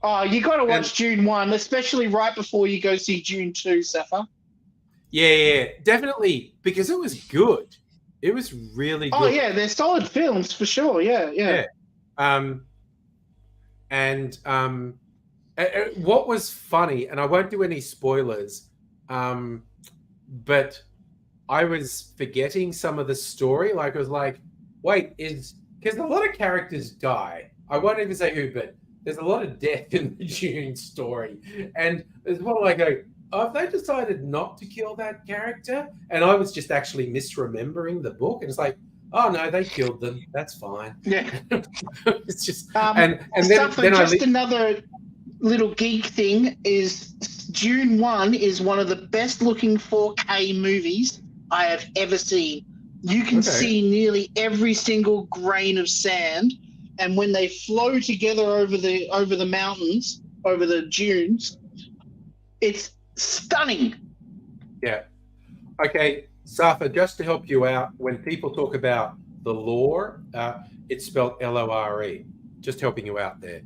oh, you got to watch June 1, especially right before you go see June 2, Sappho. Yeah, definitely, because it was good. It was really good. Oh yeah, they're solid films for sure. Yeah. What was funny, and I won't do any spoilers, but I was forgetting some of the story. Like I was like, wait, because a lot of characters die. I won't even say who, but there's a lot of death in the June story, and it's more like have they decided not to kill that character? And I was just actually misremembering the book. And it's like, oh no, they killed them. That's fine. Yeah. It's just and then another little geek thing is June 1 is one of the best looking 4K movies I have ever seen. You can see nearly every single grain of sand, and when they flow together over the mountains, over the dunes, it's stunning. Yeah. Okay, Safa, just to help you out, when people talk about the lore, it's spelled Lore. Just helping you out there.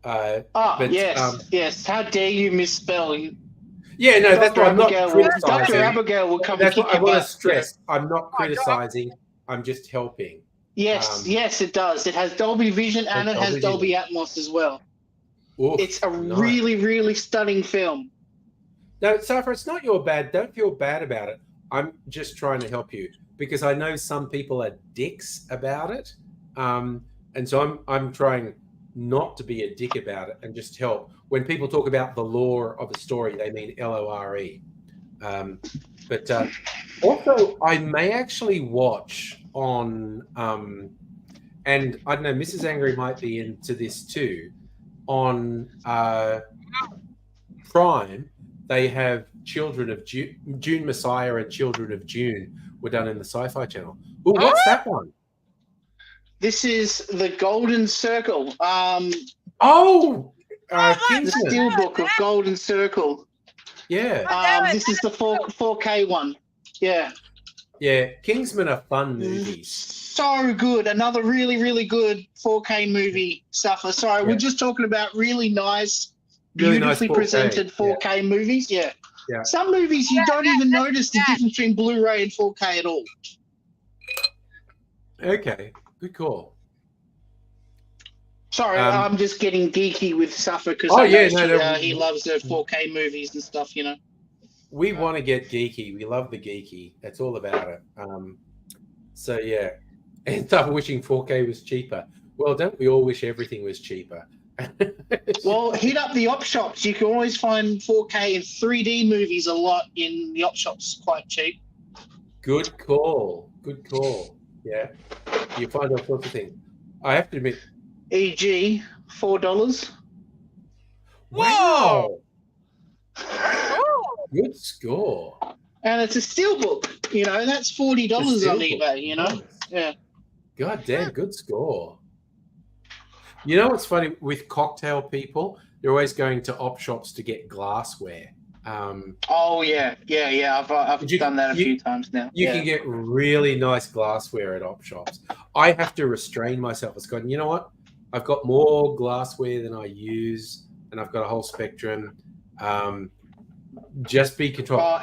Yes. How dare you misspell? Yeah, no, that's what I'm not criticizing. Dr. Abigail will come That's and what kick I want your to stress. I'm not criticizing. I'm just helping. Yes, it does. It has Dolby Vision and it has Dolby Atmos as well. Oof, it's a really, really stunning film. No, Safa, it's not your bad. Don't feel bad about it. I'm just trying to help you. because I know some people are dicks about it, and so I'm trying not to be a dick about it and just help. When people talk about the lore of a story, they mean LORE. But also, I may actually watch on, and I don't know, Mrs. Angry might be into this too. On Prime, they have Children of June Messiah and Children of June were done in the Sci-Fi Channel. Oh, what's that one? This is the Golden Circle. Oh, the Kingsman. Steelbook of Golden Circle. Yeah. This is the 4K one. Yeah. Yeah, Kingsman are fun movies. So good. Another really, really good 4K movie, Suffer. Sorry, we're just talking about really nice, beautifully presented 4K movies. Yeah. Some movies you don't even notice the difference between Blu-ray and 4K at all. Okay, good call. Sorry, I'm just getting geeky with Suffer because he loves the 4K movies and stuff, you know. We want to get geeky. We love the geeky. That's all about it. So, yeah. And start wishing 4K was cheaper. Well, don't we all wish everything was cheaper? Well, hit up the op shops. You can always find 4K and 3D movies a lot in the op shops, quite cheap. Good call. Good call. Yeah. You find all sorts of things. I have to admit. E.g., $4. Wow. Good score. And it's a steelbook. You know, that's $40 on eBay, you know? Yeah. God damn, good score. You know what's funny? With cocktail people, they're always going to op shops to get glassware. Oh, yeah. I've done that a few times now. You can get really nice glassware at op shops. I have to restrain myself. It's going, you know what? I've got more glassware than I use, and I've got a whole spectrum. Just be controlled.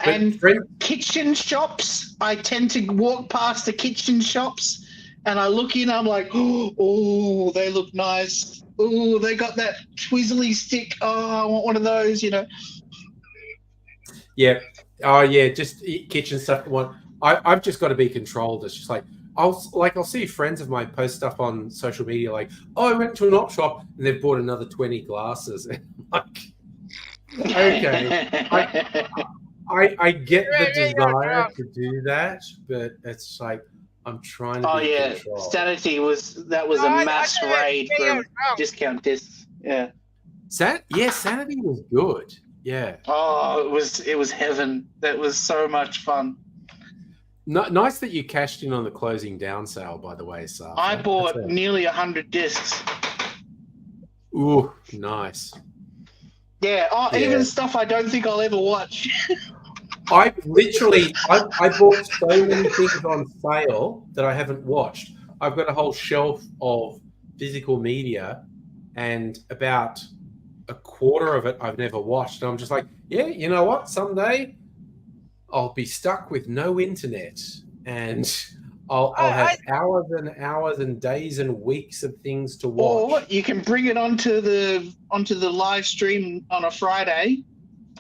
Kitchen shops, I tend to walk past the kitchen shops, and I look in, I'm like, oh, they look nice. Oh, they got that twizzly stick. Oh, I want one of those, you know. Yeah. Oh, yeah. Just kitchen stuff. I've just got to be controlled. It's just like I'll see friends of mine post stuff on social media like, oh, I went to an op shop and they've bought another 20 glasses. And I'm like, okay. I get the desire to do that, but it's like I'm trying to be controlled. Sanity was a mass raid for discount discs. Yeah. Sanity was good. Yeah. Oh, it was heaven. That was so much fun. Nice that you cashed in on the closing down sale, by the way, Sar. I bought nearly 100 discs. Ooh, nice. Yeah. Oh, even stuff I don't think I'll ever watch. I bought so many things on sale that I haven't watched. I've got a whole shelf of physical media, and about a quarter of it I've never watched. And I'm just like, yeah, you know what? Someday I'll be stuck with no internet, and I'll have hours and hours and days and weeks of things to watch. Or you can bring it onto the live stream on a Friday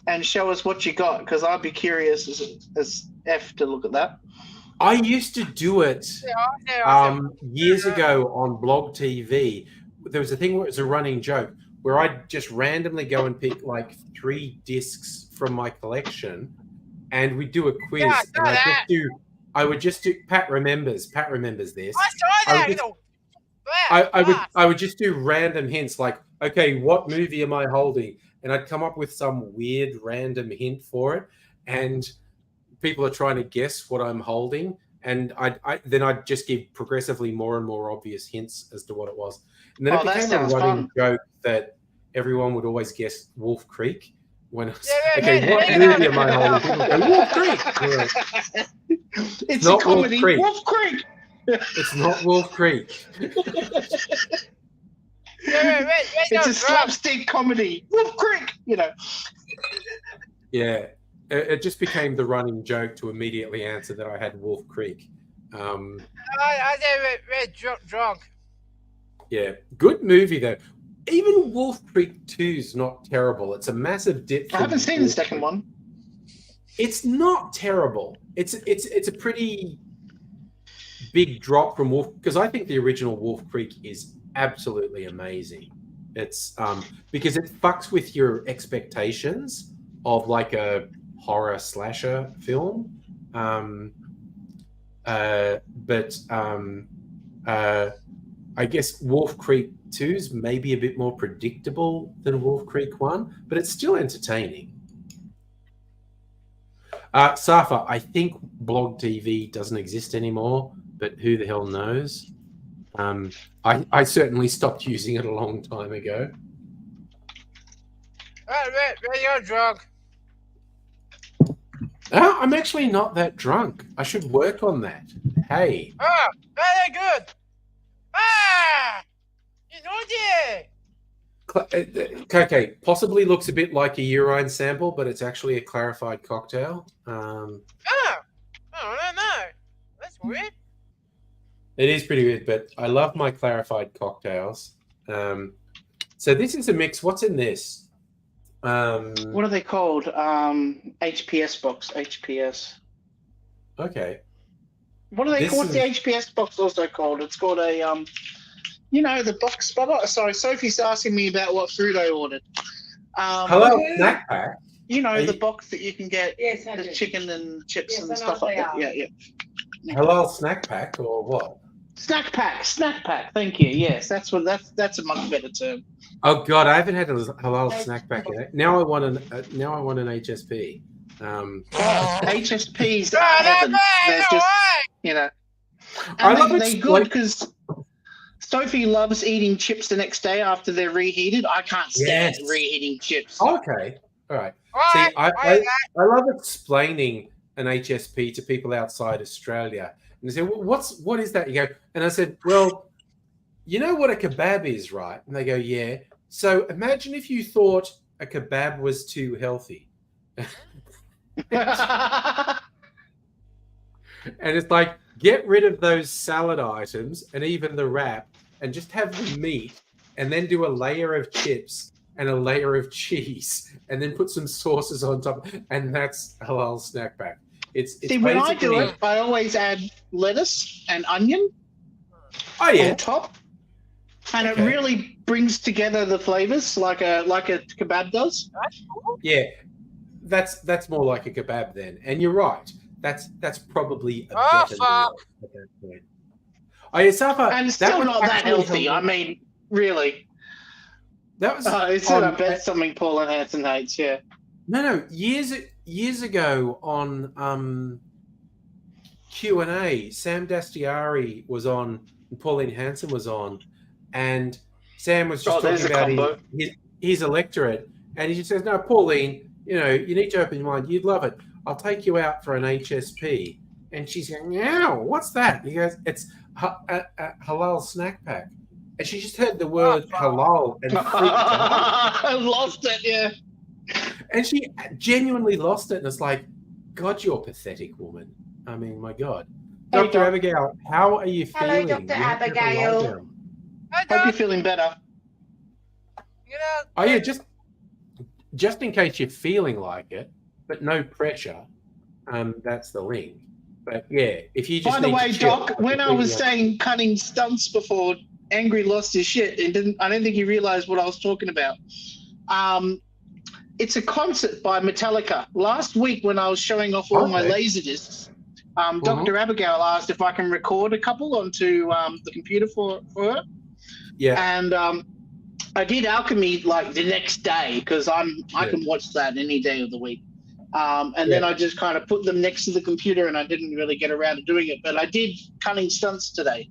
and show us what you got, because I'd be curious as F to look at that. I used to do it years ago on Blog TV. There was a thing where it was a running joke where I'd just randomly go and pick like 3 discs from my collection, and we'd do a quiz. I would just do. Pat remembers this. I saw that. I would just do random hints like, okay, what movie am I holding? And I'd come up with some weird random hint for it, and people are trying to guess what I'm holding, and then I'd just give progressively more and more obvious hints as to what it was. And then it became a running joke that everyone would always guess Wolf Creek. When I was, what movie am I holding? People go, Wolf Creek. It's not a comedy. Wolf Creek. It's not Wolf Creek. It's a slapstick comedy. Wolf Creek, you know. Yeah, it just became the running joke to immediately answer that I had Wolf Creek. I read drunk. Yeah, good movie though. Even Wolf Creek 2 is not terrible. It's a massive dip. I haven't seen the second one. It's not terrible. It's a pretty big drop from Wolf, because I think the original Wolf Creek is absolutely amazing. It's because it fucks with your expectations of like a horror slasher film. I guess Wolf Creek 2 is maybe a bit more predictable than Wolf Creek 1, but it's still entertaining. Safa, I think Blog TV doesn't exist anymore, but who the hell knows? I certainly stopped using it a long time ago. You're drunk. I'm actually not that drunk. I should work on that. Hey. Oh, very good. Ah! You know it. Okay, possibly looks a bit like a urine sample, but it's actually a clarified cocktail. Oh, I don't know. That's weird. It is pretty weird, but I love my clarified cocktails. So this is a mix. What's in this? What are they called? HPS box. HPS. Okay. What are they called? What's the HPS box also called? It's called a the box. Sorry, Sophie's asking me about what food I ordered. Hello, snack pack. The box that you can get the chicken and chips and stuff like that. Yeah. Hello, snack pack or what? Snack pack. Thank you. Yes, that's a much better term. Oh God, I haven't had a halal snack pack yet. Now I want an HSP. HSPs are heaven. They're just and they're good because Sophie loves eating chips the next day after they're reheated. I can't stand reheating chips. Okay, all right. See, I love explaining an HSP to people outside Australia, and they say, well, "What is that?" You go, and I said, "Well, you know what a kebab is, right?" And they go, "Yeah." So imagine if you thought a kebab was too healthy. And it's like, get rid of those salad items and even the wrap and just have the meat and then do a layer of chips and a layer of cheese and then put some sauces on top. And that's halal snack pack. See, when I do it, I always add lettuce and onion on top. And it really brings together the flavors like a kebab does. Yeah, that's more like a kebab then. And you're right. That's probably a better meal at that point. And it's still not that healthy. I mean, really. That was. I bet something Paul and Hanson hates. Yeah. No. Years ago on Q&A, Sam Dastiari was on, and Pauline Hanson was on. And Sam was just talking about his electorate, and he just says, "No, Pauline, you need to open your mind. You'd love it. I'll take you out for an HSP." And she's going, "No, what's that?" And he goes, "It's a halal snack pack." And she just heard the word halal and freaked out. I lost it, yeah. And she genuinely lost it. And it's like, God, you're pathetic, woman. I mean, my God. Hey, Dr. Abigail, how are you feeling? Hello, Dr. Abigail. Hope you're feeling better. Oh yeah, just in case you're feeling like it, but no pressure. That's the link. But yeah, if you just. By the way, Doc, when I was saying cutting stunts before, Angry lost his shit and I don't think he realized what I was talking about. It's a concert by Metallica. Last week when I was showing off all my laser discs, Dr. Abigail asked if I can record a couple onto the computer for her. Yeah. And I did Alchemy like the next day because I can watch that any day of the week. Then I just kind of put them next to the computer and I didn't really get around to doing it. But I did cunning stunts today.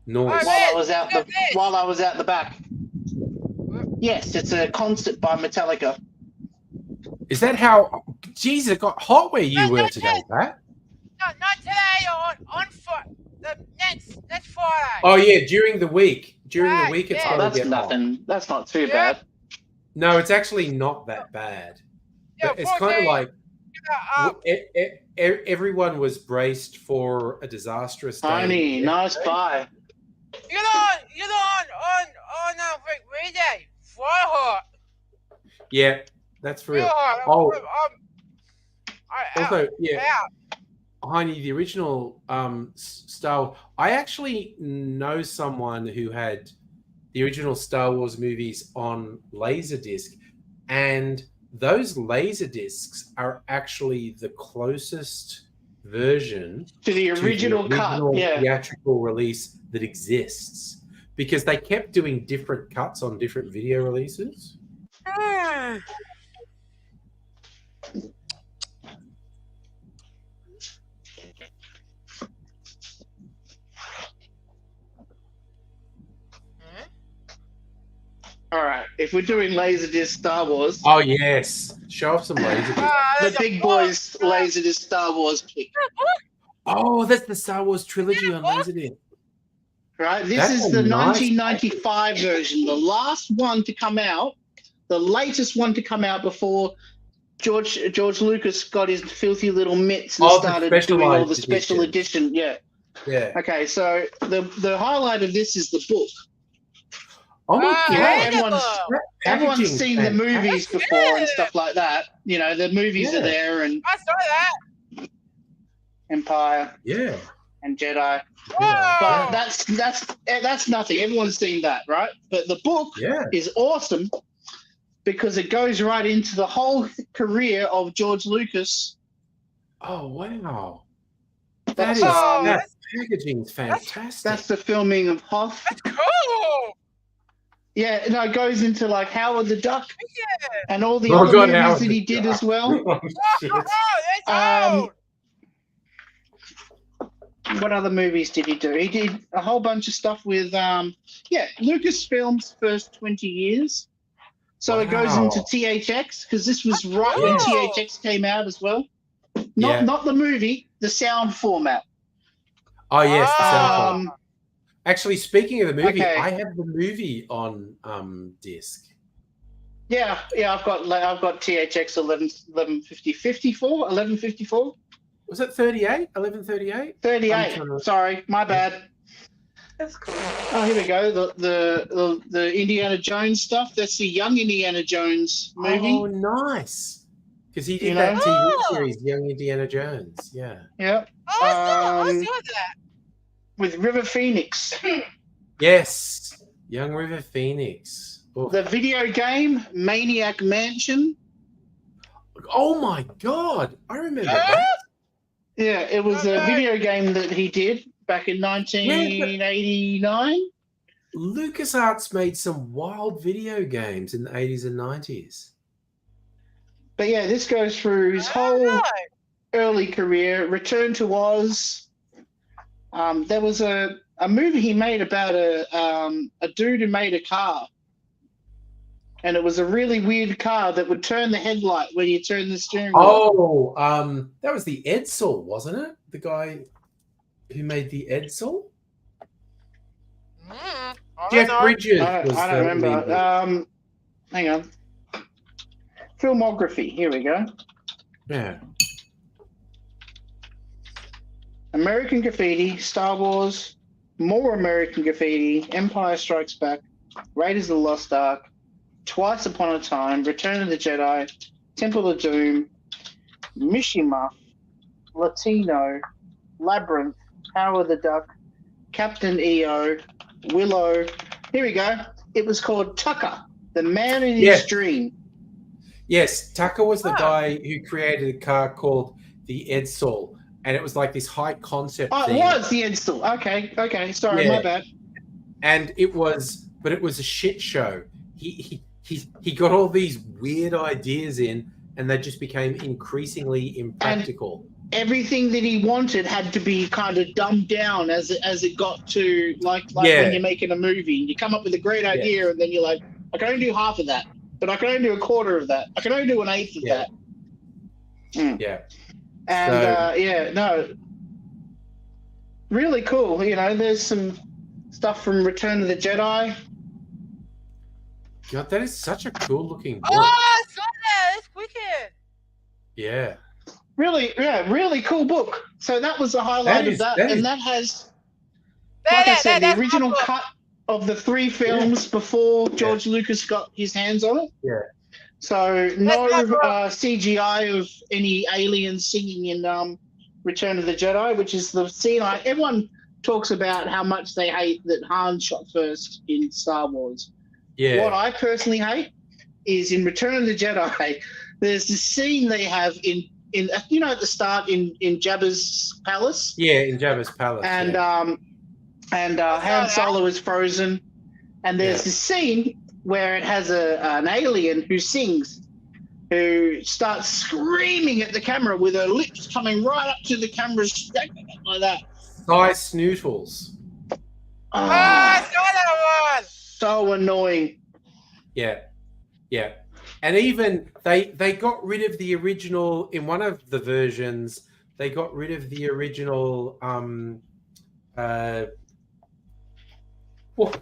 Nice. While I was out the back. Yes, it's a concert by Metallica. Is that how? Geez, it got hot where you were today, Pat. No, not today. On the next Friday. Oh yeah, during the week. During the week, it's going to that's get nothing. hot. That's not too bad. No, it's actually not that bad. Yeah, it's kind of like everyone was braced for a disastrous day. Honey, nice buy. You know on Wednesday, fly hot. Yeah, that's real. Hot. Oh, also, yeah. Heine, the original Star Wars. I actually know someone who had the original Star Wars movies on Laserdisc, and those Laserdiscs are actually the closest version To the original cut, yeah. theatrical release that exists, because they kept doing different cuts on different video releases. All right, if we're doing Laserdisc Star Wars, Oh yes, show off some Laserdisc. the big boys Laserdisc Star Wars pick. Oh, that's the Star Wars trilogy on Laserdisc. Right, this That's is a the nice 1995 version, the last one to come out, the latest one to come out before George Lucas got his filthy little mitts and started doing all the special edition. Yeah. Yeah. Okay, so the highlight of this is the book. Oh my Everyone's seen the movies before and stuff like that. You know, the movies are there, and I saw that. Empire. Yeah. And Jedi. Yeah. But that's nothing. Everyone's seen that, right? But the book is awesome because it goes right into the whole career of George Lucas. Oh wow. That's packaging's fantastic. That's the filming of Hoth. That's cool. Yeah, no, it goes into like Howard the Duck and all the Oh, other God, movies Howard that he the did Duck. as well. Oh, shit. That's old. What other movies did he do? He did a whole bunch of stuff with Lucasfilm's first 20 years. So it goes into THX because this was right when THX came out as well. Not the movie, the sound format. Oh yes, the sound format. Actually, speaking of the movie, Okay. I have the movie on disc. Yeah, I've got THX 1154. Was it 38? 1138? 38. Sorry, my bad. That's cool. Oh, here we go. The Indiana Jones stuff. That's the young Indiana Jones movie. Oh, nice. Because he did that TV series, Young Indiana Jones. Yeah. Yeah. Oh, I saw that. With River Phoenix. Yes. Young River Phoenix. Oh. The video game, Maniac Mansion. Oh my God. I remember that. Yeah, it was a video game that he did back in 1989. LucasArts made some wild video games in the 80s and 90s. But yeah, this goes through his whole early career. Return to Oz. There was a movie he made about a dude who made a car. And it was a really weird car that would turn the headlight when you turn the steering wheel. Oh, that was the Edsel, wasn't it? The guy who made the Edsel? Jeff Bridges. I don't remember. Hang on. Filmography. Here we go. Yeah. American Graffiti, Star Wars, More American Graffiti, Empire Strikes Back, Raiders of the Lost Ark, Twice Upon a Time, Return of the Jedi, Temple of Doom, Mishima, Latino, Labyrinth, Howard the Duck, Captain EO, Willow. Here we go. It was called Tucker, the man in his dream. Yes, Tucker was the guy who created a car called the Edsel, and it was like this high concept thing. It was the Edsel. Okay. Sorry, my bad. And it was a shit show. He got all these weird ideas in, and they just became increasingly impractical. And everything that he wanted had to be kind of dumbed down as it got to like when you're making a movie. You come up with a great idea, and then you're like, I can only do half of that, but I can only do a quarter of that. I can only do an eighth of that. Yeah. And really cool. You know, there's some stuff from Return of the Jedi. God, that is such a cool looking book. Oh, I saw that. That's wicked. Yeah. Really cool book. So that was the highlight of that. And that has, like I said, the original cut of the 3 films before George Lucas got his hands on it. Yeah. So no CGI of any aliens singing in Return of the Jedi, which is the scene everyone talks about how much they hate that Han shot first in Star Wars. Yeah. What I personally hate is in Return of the Jedi, there's this scene they have in at the start in Jabba's palace. Yeah, in Jabba's palace. And yeah. Han Solo is frozen, and there's this scene where it has an alien who sings, who starts screaming at the camera with her lips coming right up to the camera, like that. Thigh snootles. Oh, so annoying. Yeah, yeah. And even they got rid of the original in one of the versions. They got rid of the original. Oh,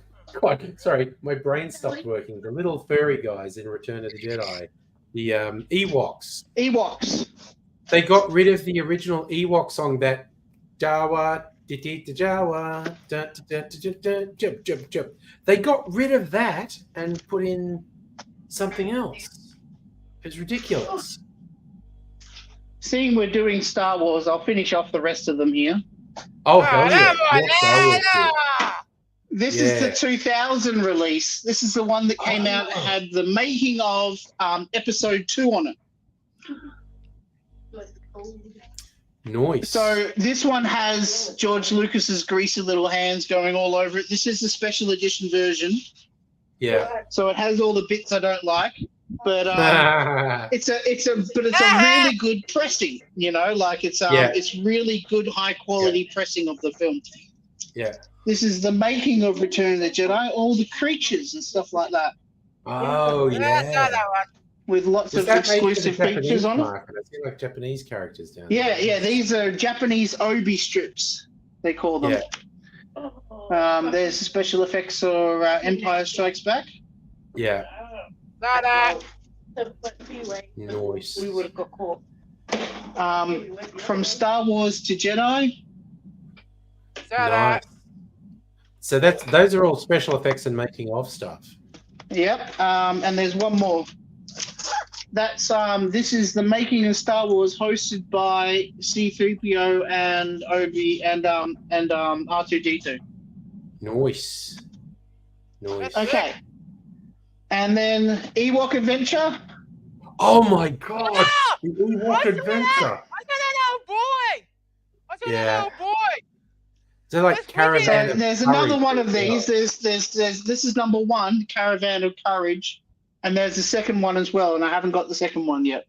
God, sorry, my brain stopped working. The little furry guys in Return of the Jedi, the Ewoks. Ewoks. They got rid of the original Ewok song that Jawa, Jawa, jump, jump, jump. They got rid of that and put in something else. It's ridiculous. Seeing we're doing Star Wars, I'll finish off the rest of them here. Oh, hell yeah. More Star Wars shit. This is the 2000 release. This is the one that came out and had the making of episode 2 on it. Nice. So this one has George Lucas's greasy little hands going all over it. This is the special edition version. Yeah. So it has all the bits I don't like, but it's a really good pressing. It's really good high quality pressing of the film. Yeah. This is the making of Return of the Jedi, all the creatures and stuff like that. Oh, yeah. With lots of exclusive features on it. I see like Japanese characters down there. Yeah, these are Japanese obi strips, they call them. Yeah. There's special effects for Empire Strikes Back. Yeah. Nice. We would have got caught. From Star Wars to Jedi. Nice. So those are all special effects and making of stuff. Yep. And there's one more. That's this is the making of Star Wars, hosted by C-3PO and Obi and R2-D2. Nice. Okay. And then Ewok Adventure. Oh my God! The Ewok Adventure. Little boy. They're like Caravan. So there's another one of these. There's this is number 1, Caravan of Courage, and there's the second one as well, and I haven't got the second one yet.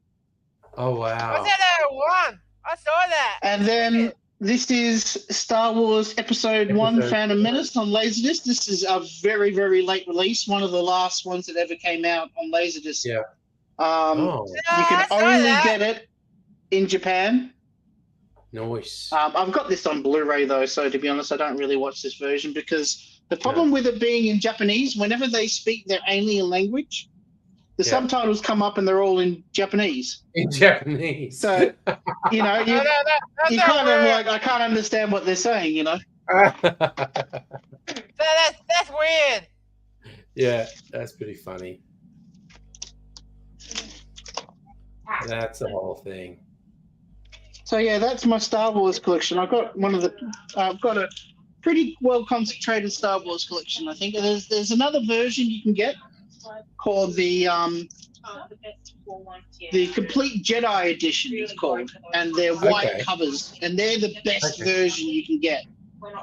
Oh wow! What's that one? I saw that. And then this is Star Wars Episode 1, Phantom Menace on Laserdisc. This is a very, very late release, one of the last ones that ever came out on Laserdisc. Yeah. You can only get it in Japan. Nice. I've got this on Blu-ray though, so to be honest, I don't really watch this version because the problem with it being in Japanese, whenever they speak their alien language, the subtitles come up and they're all in Japanese. In Japanese. So, you kind of like, I can't understand what they're saying, That's weird. Yeah, that's pretty funny. That's the whole thing. So yeah, that's my Star Wars collection. I've got a pretty well concentrated Star Wars collection. I think there's another version you can get called the Complete Jedi Edition. It's called, and they're white covers, and they're the best version you can get.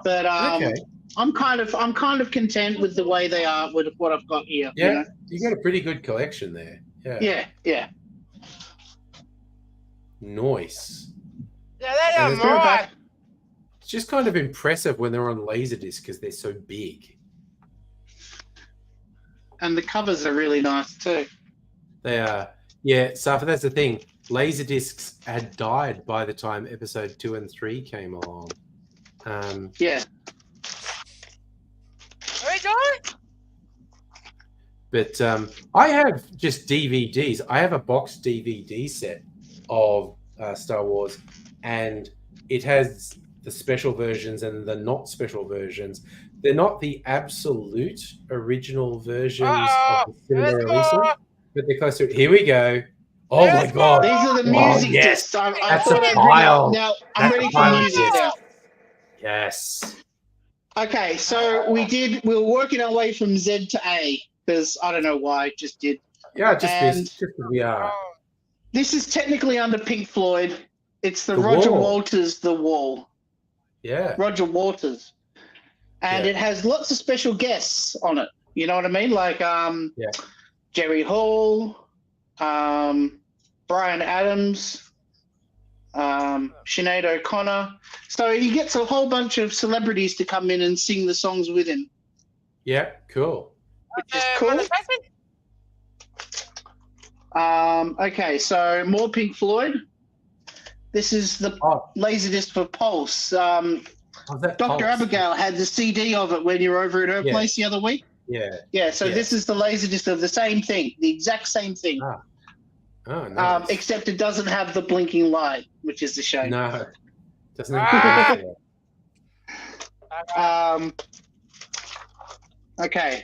But I'm kind of content with the way they are with what I've got here. Yeah, you got a pretty good collection there. Yeah. Nice. Yeah, that's right. It's just kind of impressive when they're on Laserdisc because they're so big. And the covers are really nice too. They are. Yeah, Safa, that's the thing. Laserdiscs had died by the time episode 2 and 3 came along. Yeah. Are we going? But I have just DVDs. I have a box DVD set of Star Wars, and it has the special versions and the not special versions. They're not the absolute original versions of the cinema releases, but they're close to it. Here we go. Oh my god. These are the Oh, music yes. discs. I That's thought a I'd bring pile. up. Now I'm That's ready a for pile of music discs. now. Yes. Okay, so we were working our way from Z to A because I don't know why, just did. Yeah, just And this. Just we are. Oh, this is technically under Pink Floyd. It's the The Roger Wall. Waters The Wall. Yeah. Roger Waters. And Yeah. it has lots of special guests on it. You know what I mean? Like Yeah. Jerry Hall, Brian Adams, Sinead O'Connor. So he gets a whole bunch of celebrities to come in and sing the songs with him, Yeah. Cool. which is cool. Okay, so more Pink Floyd. This is the Oh, Laserdisc for Pulse. was that Dr. Pulse? Abigail had the CD of it when you were over at her Yeah. place the other week. Yeah. Yeah, so Yeah. this is the Laserdisc of the same thing, the exact same thing. Oh, nice. Except it doesn't have the blinking light, which is a shame. No. Doesn't have to Okay.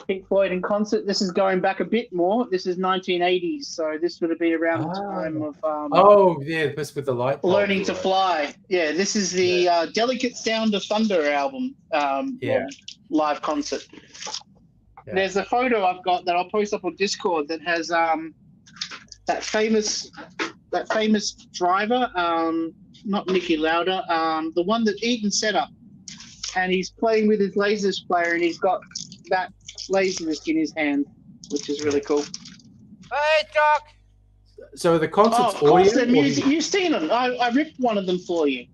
Pink Floyd in concert. This is going back a bit more. This is 1980s, so this would have been around the time of Oh, yeah, this with the light bulbs, Learning to right. Fly. Yeah, this is the Delicate Sound of Thunder album. Yeah. Live concert. Yeah. There's a photo I've got that I'll post up on Discord that has that famous driver, not Nicky Lauda, the one that Eaton set up, and he's playing with his lasers player, and he's got that laserdisc in his hand, which is really cool. Hey, Doc. So the concert's Of course, audio? the music. You've seen them. I ripped one of them for you.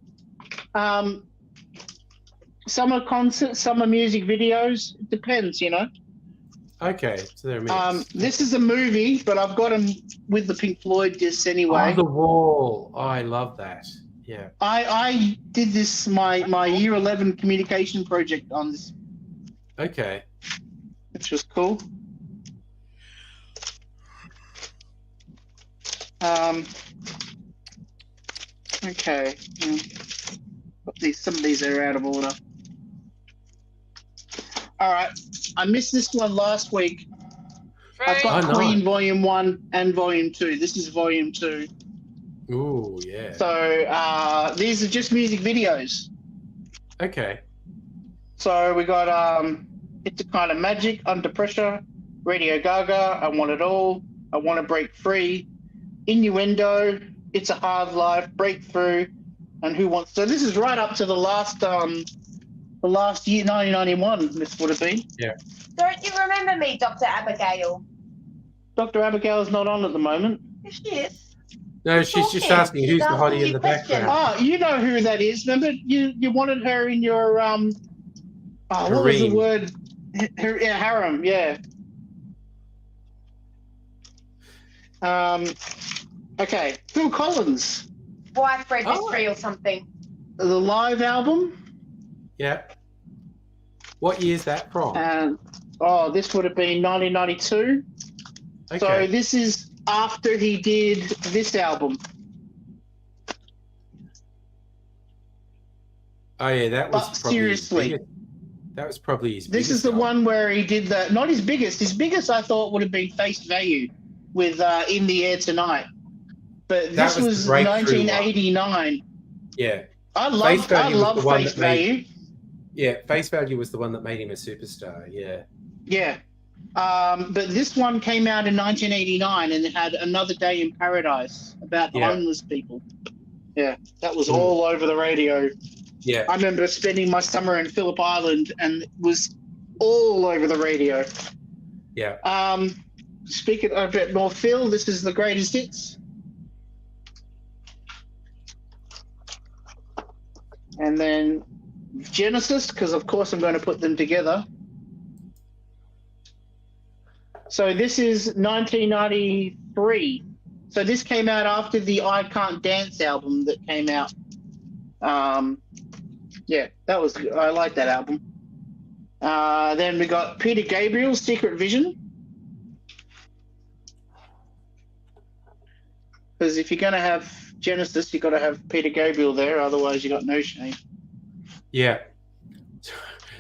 Some are concerts, some are music videos. It depends, you know. Okay, so they're mixed. This is a movie, but I've got them with the Pink Floyd discs anyway. Oh, The Wall. Oh, I love that. Yeah. I did this my year 11 communication project on this, Okay. which was cool. Okay. Some of these are out of order. All right. I missed this one last week. I've got Oh, no. Queen Volume 1 and Volume 2. This is Volume 2. Ooh, yeah. So these are just music videos. Okay. So we got It's a Kind of Magic, Under Pressure, Radio Gaga, I Want It All, I Want to Break Free, Innuendo, It's a Hard Life, Breakthrough, and Who Wants. So this is right up to the last year, 1991. This would have been. Yeah. Don't you remember me, Dr. Abigail? Dr. Abigail is not on at the moment. Yes, she is. No, she's just asking who's the asking hottie you in the questions. background. Oh, you know who that is. Remember, you wanted her in your what was the Harem. word? Harem. Yeah. Okay, Phil Collins, Wife Registry Oh. or something. the live album, Yeah. What year's that from? and this would have been 1992. Okay. So this is after he did this album. Oh yeah, that was But probably seriously. his biggest. That was probably his This is biggest the album. one where he did the not his biggest. His biggest I thought would have been Face Value with In the Air Tonight. But That this was the was breakthrough 1989. Yeah. I Face Value was love the one Face that made- Value. Yeah, Face Value was the one that made him a superstar. Yeah. Yeah. But this one came out in 1989 and it had Another Day in Paradise about the Yeah. homeless people. Yeah, that was Mm. all over the radio. Yeah. I remember spending my summer in Phillip Island and it was all over the radio. Yeah. Speaking of a bit more Phil, this is the greatest hits. And then Genesis, because of course I'm going to put them together. So this is 1993. So this came out after the I Can't Dance album that came out. Yeah, that was good. I like that album. Then we got Peter Gabriel's Secret Vision. Because if you're going to have Genesis, you've got to have Peter Gabriel there. Otherwise, you got no shame. Yeah.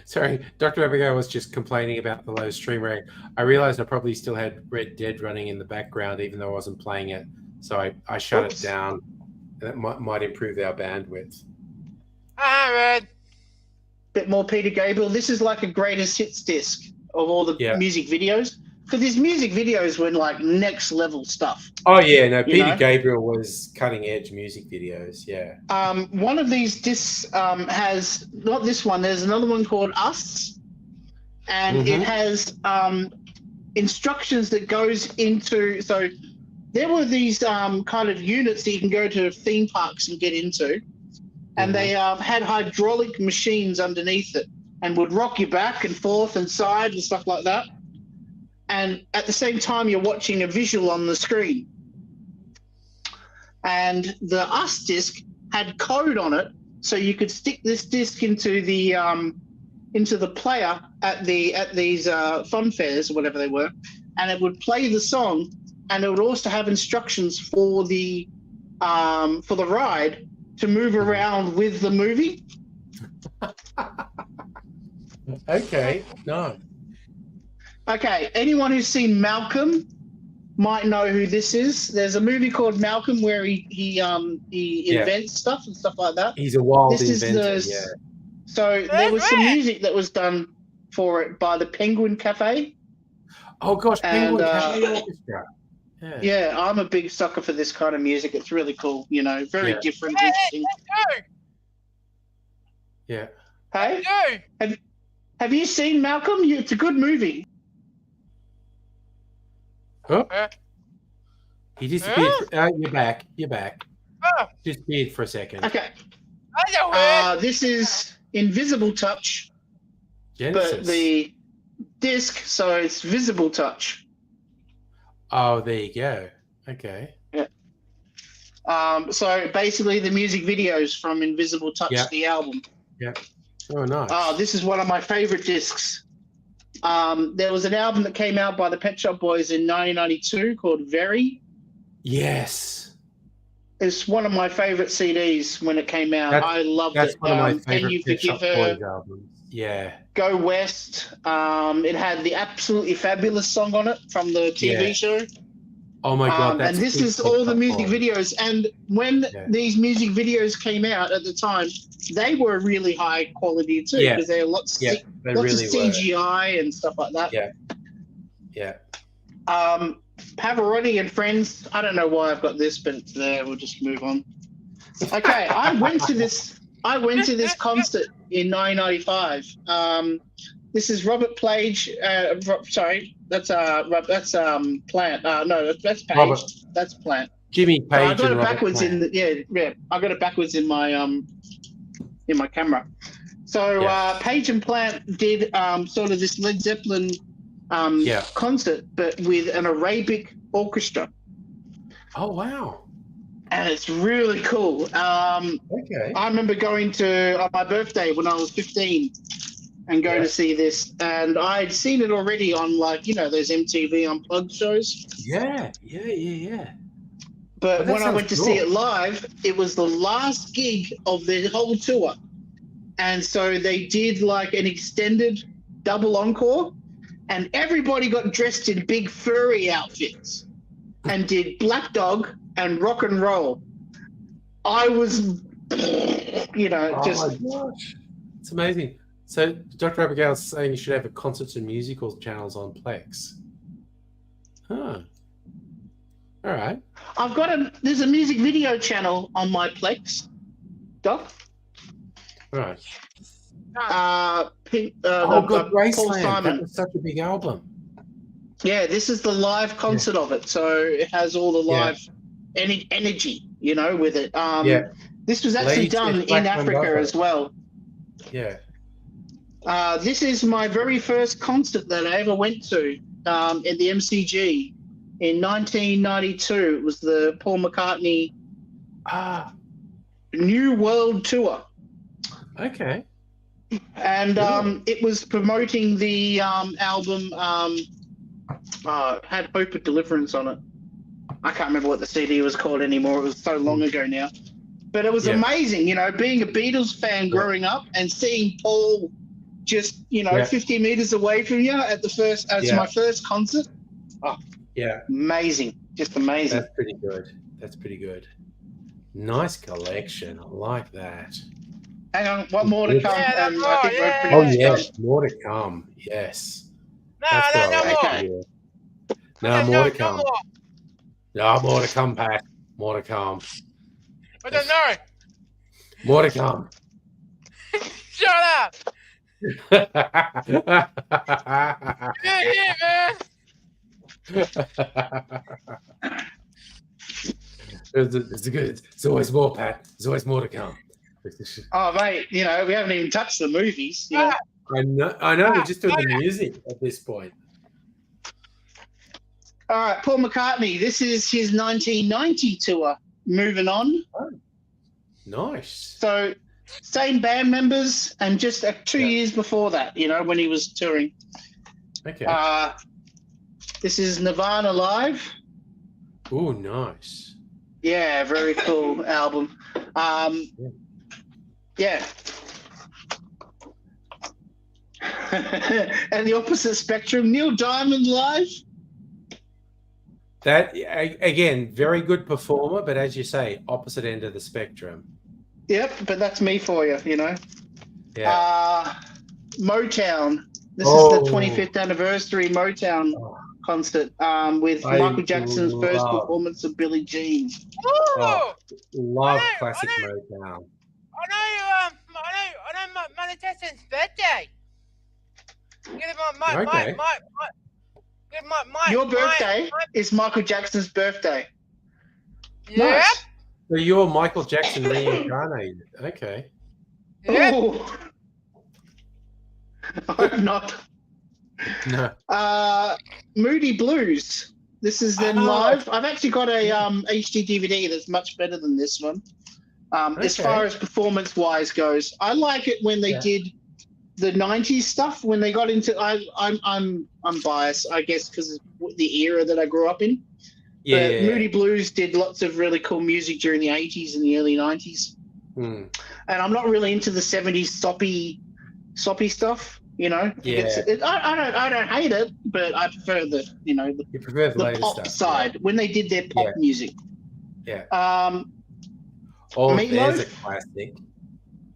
So Sorry, Dr. Abigail was just complaining about the low stream rate. I realized I probably still had Red Dead running in the background, even though I wasn't playing it. So I shut it down. That might improve our bandwidth. Red. Bit more Peter Gabriel. This is like a greatest hits disc of all the music videos. Because these music videos were like next level stuff. Oh yeah, no, Peter Gabriel was cutting edge music videos. Yeah. One of these discs has not this one. There's another one called Us, and it has instructions that goes into. So there were these kind of units that you can go to theme parks and get into, and they had hydraulic machines underneath it and would rock you back and forth and side and stuff like that. And at the same time, you're watching a visual on the screen. And the US disc had code on it, so you could stick this disc into the player at these fun fairs or whatever they were, and it would play the song, and it would also have instructions for the ride to move around with the movie. Okay, no. Okay, anyone who's seen Malcolm might know who this is. There's a movie called Malcolm where he invents stuff and stuff like that. He's a wild inventor. So there was some music that was done for it by the Penguin Cafe. Oh gosh, Penguin Cafe Orchestra. Yeah, I'm a big sucker for this kind of music. It's really cool, very different, interesting. Yeah. Hey? Have you seen Malcolm? It's a good movie. Oh. He disappeared. You're back. Disappeared for a second. Okay. This is Invisible Touch. Genesis. But the disc, so it's Visible Touch. Oh, there you go. Okay. Yeah. So basically the music videos from Invisible Touch, the album. Yeah. Oh, nice. This is one of my favorite discs. There was an album that came out by the Pet Shop Boys in 1992 called Very. Yes. It's one of my favorite CDs when it came out. I loved it. That's one of my favorite Pet Shop Boys albums. Yeah. Go West. It had the Absolutely Fabulous song on it from the TV show. Oh my God. And this is all the music videos. And when these music videos came out at the time, they were really high quality too, because they were lots of CGI and stuff like that. Yeah. Pavarotti and Friends. I don't know why I've got this, but it's there. We'll just move on. Okay, I went to this concert in 1995. This is Robert Page. Sorry, that's Plant. No, that's Page. Robert. That's Plant. Jimmy Page. I got it backwards in the I got it backwards in my camera. So Page and Plant did sort of this Led Zeppelin concert, but with an Arabic orchestra. Oh wow! And it's really cool. Okay. I remember going to on my birthday when I was 15 and going to see this, and I'd seen it already on those MTV Unplugged shows. Yeah. But when I went to see it live, it was the last gig of the whole tour. And so they did like an extended double encore, and everybody got dressed in big furry outfits and did Black Dog and Rock and Roll. I was, Oh my gosh. It's amazing. So Dr. Abigail's saying you should have a concerts and musicals channels on Plex. Huh. All right. There's a music video channel on my Plex, Doc. Right. God, Graceland. That was such a big album. Yeah, this is the live concert of it, so it has all the live energy, with it. This was actually done in Africa as well. Yeah. This is my very first concert that I ever went to at the MCG in 1992. It was the Paul McCartney New World Tour. Okay. And it was promoting the album had Hope of Deliverance on it. I can't remember what the CD was called anymore. It was so long ago now. But it was amazing, being a Beatles fan growing up and seeing Paul just, Yeah. 50 meters away from you at the first, as Yeah. my first concert. Yeah, Amazing. Just amazing. that's pretty good. That's pretty good. Nice collection. I like that. Hang on, one more to come, Yeah, and no I think more, we're pretty Oh, much yes. done. More to come. Yes. No, That's what I no like more. to Okay. hear. I No, said more to no come. more. No, more to come, Pat. More to come. I don't know. More to come. Shut up. Yeah, man. It's good. It's always more, Pat. There's always more to come. Oh, mate, we haven't even touched the movies. You know. I know. We're just doing the music at this point. All right, Paul McCartney. This is his 1990 tour. Moving on. Nice. So, same band members, and just 2 years before that, when he was touring. Okay. This is Nirvana Live. Oh, nice. Yeah, very cool album. Yeah. And the opposite spectrum, Neil Diamond Live. That again, very good performer, but as you say, opposite end of the spectrum. Yep, but that's me for you, Yeah. Motown. This is Oh. the 25th anniversary Motown concert with I Michael Jackson's first love- performance of Billie Jean. Oh, love I know, classic I Motown. I know my Jackson's birthday. Get it, Your birthday is Michael Jackson's birthday. Yeah. Nice. So you're Michael Jackson reincarnated. Okay. Yeah. Oh. I'm not. No. Moody Blues. This is them live. I've actually got a HD DVD that's much better than this one. As far as performance-wise goes, I like it when they did the 90s stuff. When they got into, I'm biased, I guess, because of the era that I grew up in. Yeah. But Moody Blues did lots of really cool music during the 80s and the early 90s. Mm. And I'm not really into the 70s soppy stuff. Yeah. I don't hate it, but I prefer the You prefer the the latest pop stuff. side when they did their pop music. Yeah. Meatloaf? There's a classic.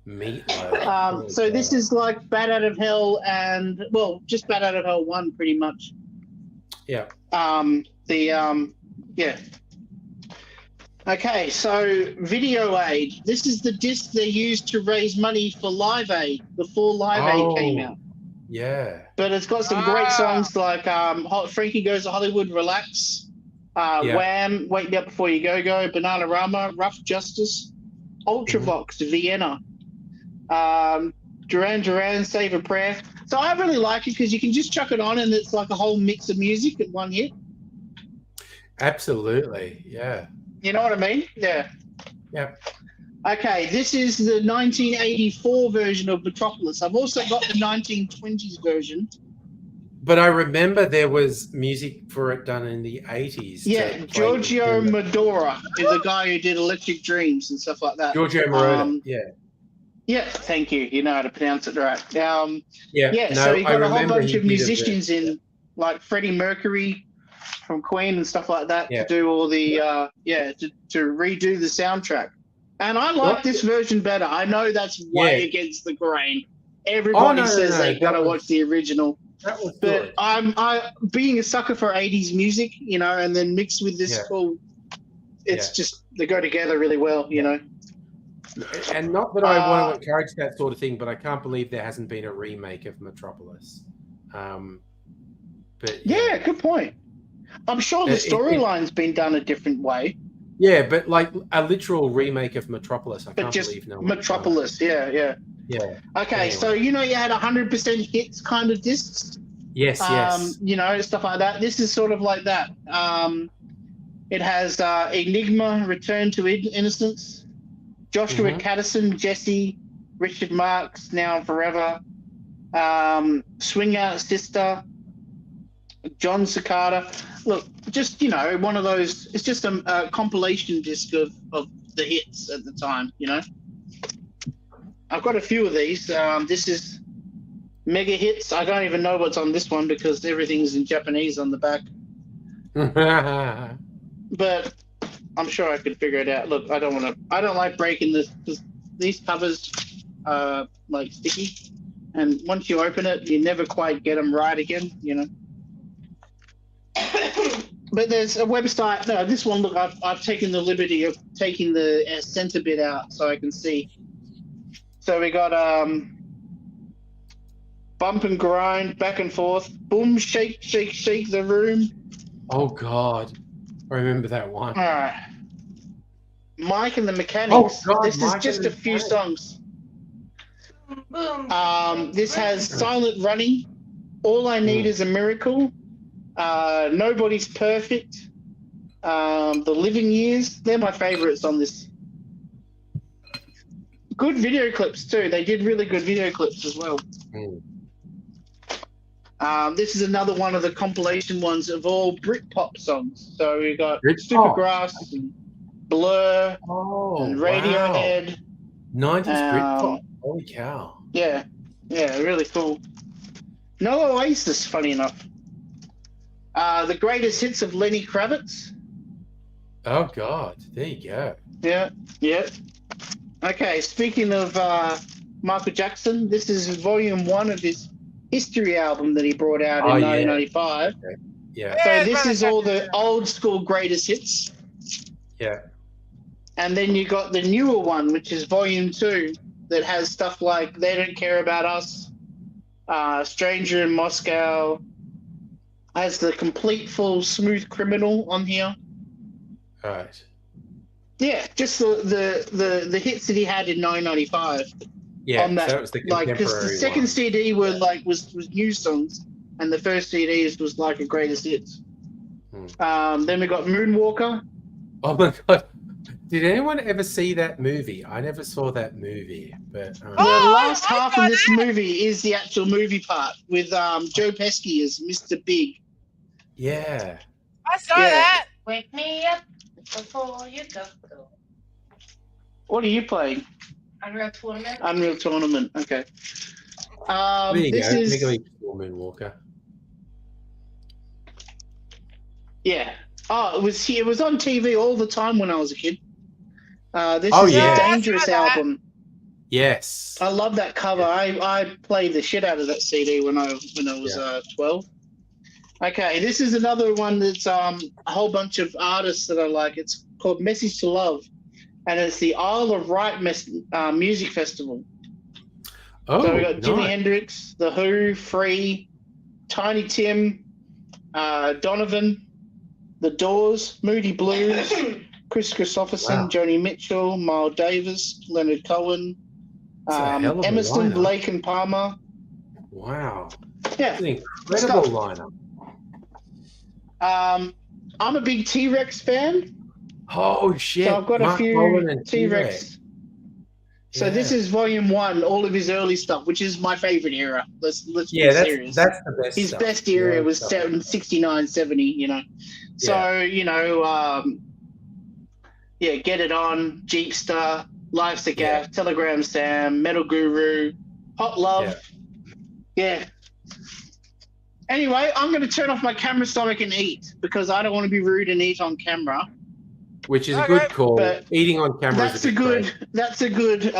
Meatloaf. So this is like Bat Out of Hell and just Bat Out of Hell 1 pretty much. Yeah. Okay, so Video Aid. This is the disc they used to raise money for Live Aid before Live Aid came out. Yeah. But it's got some great songs like Frankie Goes to Hollywood, Relax, Wham, Wake Me Up Before You Go Go, Bananarama, Rough Justice, Ultravox, Vienna, Duran Duran, Save a Prayer. So I really like it because you can just chuck it on and it's like a whole mix of music at one hit. Absolutely. Yeah. You know what I mean? Yeah. Yeah. Okay, this is the 1984 version of Metropolis. I've also got the 1920s version. But I remember there was music for it done in the 80s. Yeah, Giorgio Moroder is the guy who did Electric Dreams and stuff like that. Giorgio Moroder, yeah. Yeah, thank you. You know how to pronounce it right. So you got a whole bunch of musicians in, like Freddie Mercury from Queen and stuff like that, to do all the to redo the soundtrack. And I like this version better. I know that's way against the grain. Everybody says they gotta watch the original. That was but good. I being a sucker for 80s music, and then mixed with this it's just they go together really well, And not that I want to encourage that sort of thing, but I can't believe there hasn't been a remake of Metropolis. But good point. I'm sure the storyline's been done a different way. Yeah, but like a literal remake of Metropolis, I can't believe no one. Metropolis, yeah. Okay, anyway. So you had 100% hits kind of discs. Yes. Stuff like that. This is sort of like that. It has Enigma, Return to Innocence, Joshua Caddison, Jesse, Richard Marx, Now and Forever, Swing Out Sister, John Cicada. Look, just one of those. It's just a compilation disc of the hits at the time. I've got a few of these. This is Mega hits. I don't even know what's on this one because everything's in Japanese on the back. But I'm sure I could figure it out. Look, I don't like breaking this because these covers are like sticky, and once you open it, you never quite get them right again. You know. But there's a website. No, this one. Look, I've taken the liberty of taking the center bit out so I can see. So we got bump and grind, back and forth, boom, shake, shake, shake the room. Oh God, I remember that one. All right. Mike and the Mechanics. Oh, God, this Mike is just and the a few Mechanics. songs. Boom. This has Silent Running, All I Need Is a Miracle, Nobody's Perfect, The Living Years. They're my favorites on this. Good video clips too. They did really good video clips as well. This is another one of the compilation ones of all Britpop songs. So we got Supergrass and Blur and Radiohead. Wow. 90s Britpop. Holy cow. Yeah, really cool. No Oasis, funny enough. The greatest hits of Lenny Kravitz. Oh God, there you go. Yeah. Okay, speaking of Michael Jackson, this is volume 1 of his History album that he brought out in 1995. Okay. Yeah. So this is all the old school greatest hits. Yeah. And then you got the newer one, which is volume 2, that has stuff like They Don't Care About Us, Stranger in Moscow, has the complete full Smooth Criminal on here. All right. Yeah, just the hits that he had in 1995. Yeah, on that, so it was the like, because the second one. CD were like was new songs, and the first CD was like a greatest hits. Then we got Moonwalker. Oh my God! Did anyone ever see that movie? I never saw that movie, but The last half of this movie is the actual movie part with Joe Pesci as Mr. Big. yeah. I saw that. Wake me up before you go. What are you playing? Unreal Tournament. Unreal Tournament. Okay. There you this go. is Mega League Moonwalker. yeah. Oh, it was on TV all the time when I was a kid. This Oh, is yeah. a Dangerous album. Yes. I love that cover. I played the shit out of that CD when I was 12. Okay, this is another one that's a whole bunch of artists that I like. It's called Message to Love, and it's the Isle of Wight Music Festival. Oh, So we got Jimi nice. Hendrix, The Who, Free, Tiny Tim, Donovan, The Doors, Moody Blues, Chris Christopherson, Wow. Joni Mitchell, Miles Davis, Leonard Cohen, That's a hell of a Emerson, lineup. Blake and Palmer. Wow. Yeah. That's an incredible Stuff. lineup. I'm a big T-Rex fan. Oh shit! So I've got Mark a few Bolan and T-Rex. So Yeah. this is volume 1, all of his early stuff, which is my favorite era. Let's be serious. that's the best. His stuff. best era Yeah, was stuff. 69, 70, you know. So, you know, Get It On, Jeepster, Life's a Gaff, Telegram Sam, Metal Guru, Hot Love. Yeah. Anyway, I'm going to turn off my camera so I can eat because I don't want to be rude and eat on camera. Which is a Okay, good call. but Eating on camera That's is a good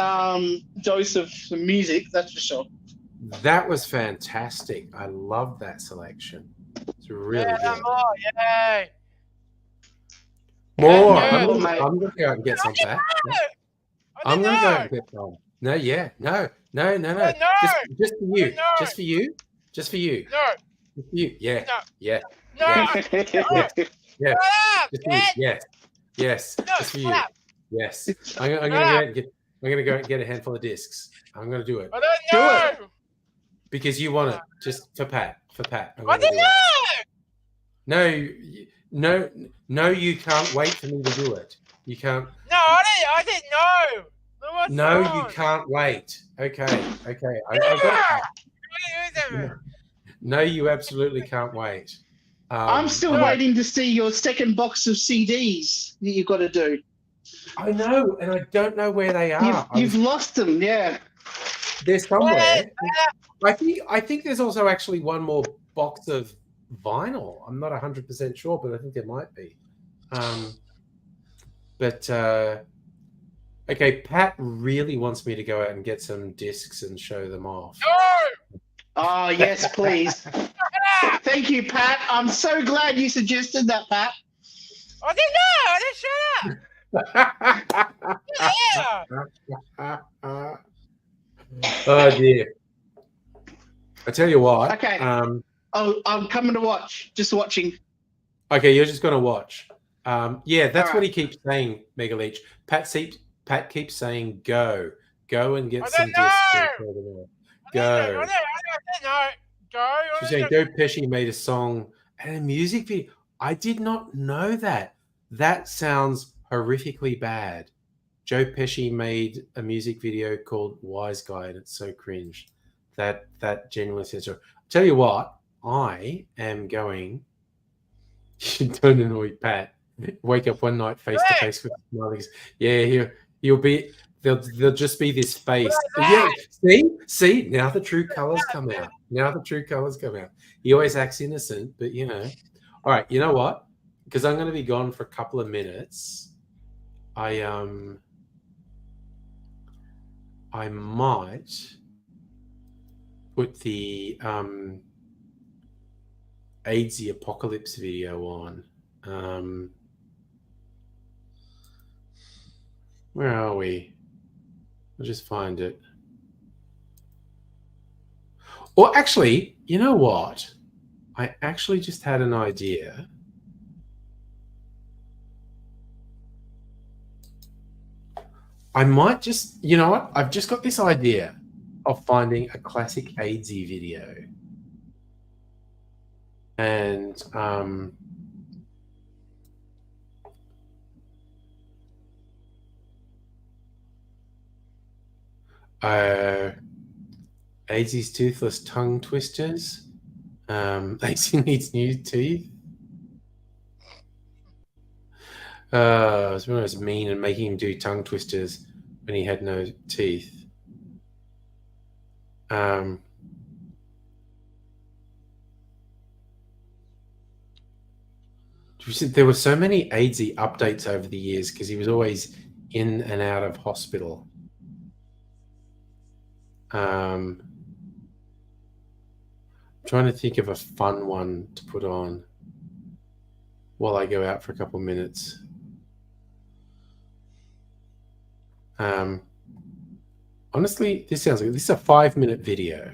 dose of some music, that's for sure. That was fantastic. I love that selection. It's really Yeah, good. more, yay. More. Yeah, I'm mate. going to go out and get some back. I I'm don't going to go know. out and get some. No, yeah. No. No. Just for you. No. Just for you. Just for you. No, Just for you. Yeah. No. Yeah. no, Yeah. Yeah. shut up, Just for you. Ed. Yes. Yes. No, Just for you. shut up. Yes. I'm going to go out and get. I'm going to go out and get a handful of discs. I'm going to do it I don't know. because you want it. Just for Pat. For Pat. I'm I gonna don't do know. it. No, you can't wait for me to do it. You can't. No, I didn't know. No, you can't wait. Okay. I've got. No, you absolutely can't wait. I'm still waiting to see your second box of CDs that you've got to do. I know, and I don't know where they are. You've lost them, yeah. They're somewhere. I think there's also actually one more box of vinyl. I'm not 100% sure, but I think there might be. Okay, Pat really wants me to go out and get some discs and show them off. No! Oh, yes, please. Thank you, Pat. I'm so glad you suggested that, Pat. I didn't know. I didn't shut up. Yeah. Oh dear. I tell you what. Okay. Oh, I'm coming to watch. Just watching. Okay, you're just going to watch. Yeah, that's All what right. he keeps saying, Mega Leech. Pat keeps saying, go and get I some don't discs. know. And throw them out. I Go. didn't know. Go. She's saying Joe Pesci made a song and a music video. I did not know that. That sounds horrifically bad. Joe Pesci made a music video called Wise Guy, and it's so cringe. That genuinely says so. Tell you what, I am going. Don't annoy Pat. Wake up one night face to face with smileys. Yeah, he'll be. There'll just be this face. Yeah, see. Now the true colors come out. He always acts innocent, but you know. All right, you know what? Because I'm going to be gone for a couple of minutes. I might put the AIDS the Apocalypse video on. Where are we? I'll just find it. Or actually, you know what? I actually just had an idea. I might just, you know what? I've just got this idea of finding a classic AIDSy video. And AIDSy's toothless tongue twisters. AIDSy needs new teeth. I was when I was mean and making him do tongue twisters when he had no teeth. There were so many AIDSy updates over the years because he was always in and out of hospital. I'm trying to think of a fun one to put on while I go out for a couple of minutes. Honestly, this sounds like this is a 5-minute video.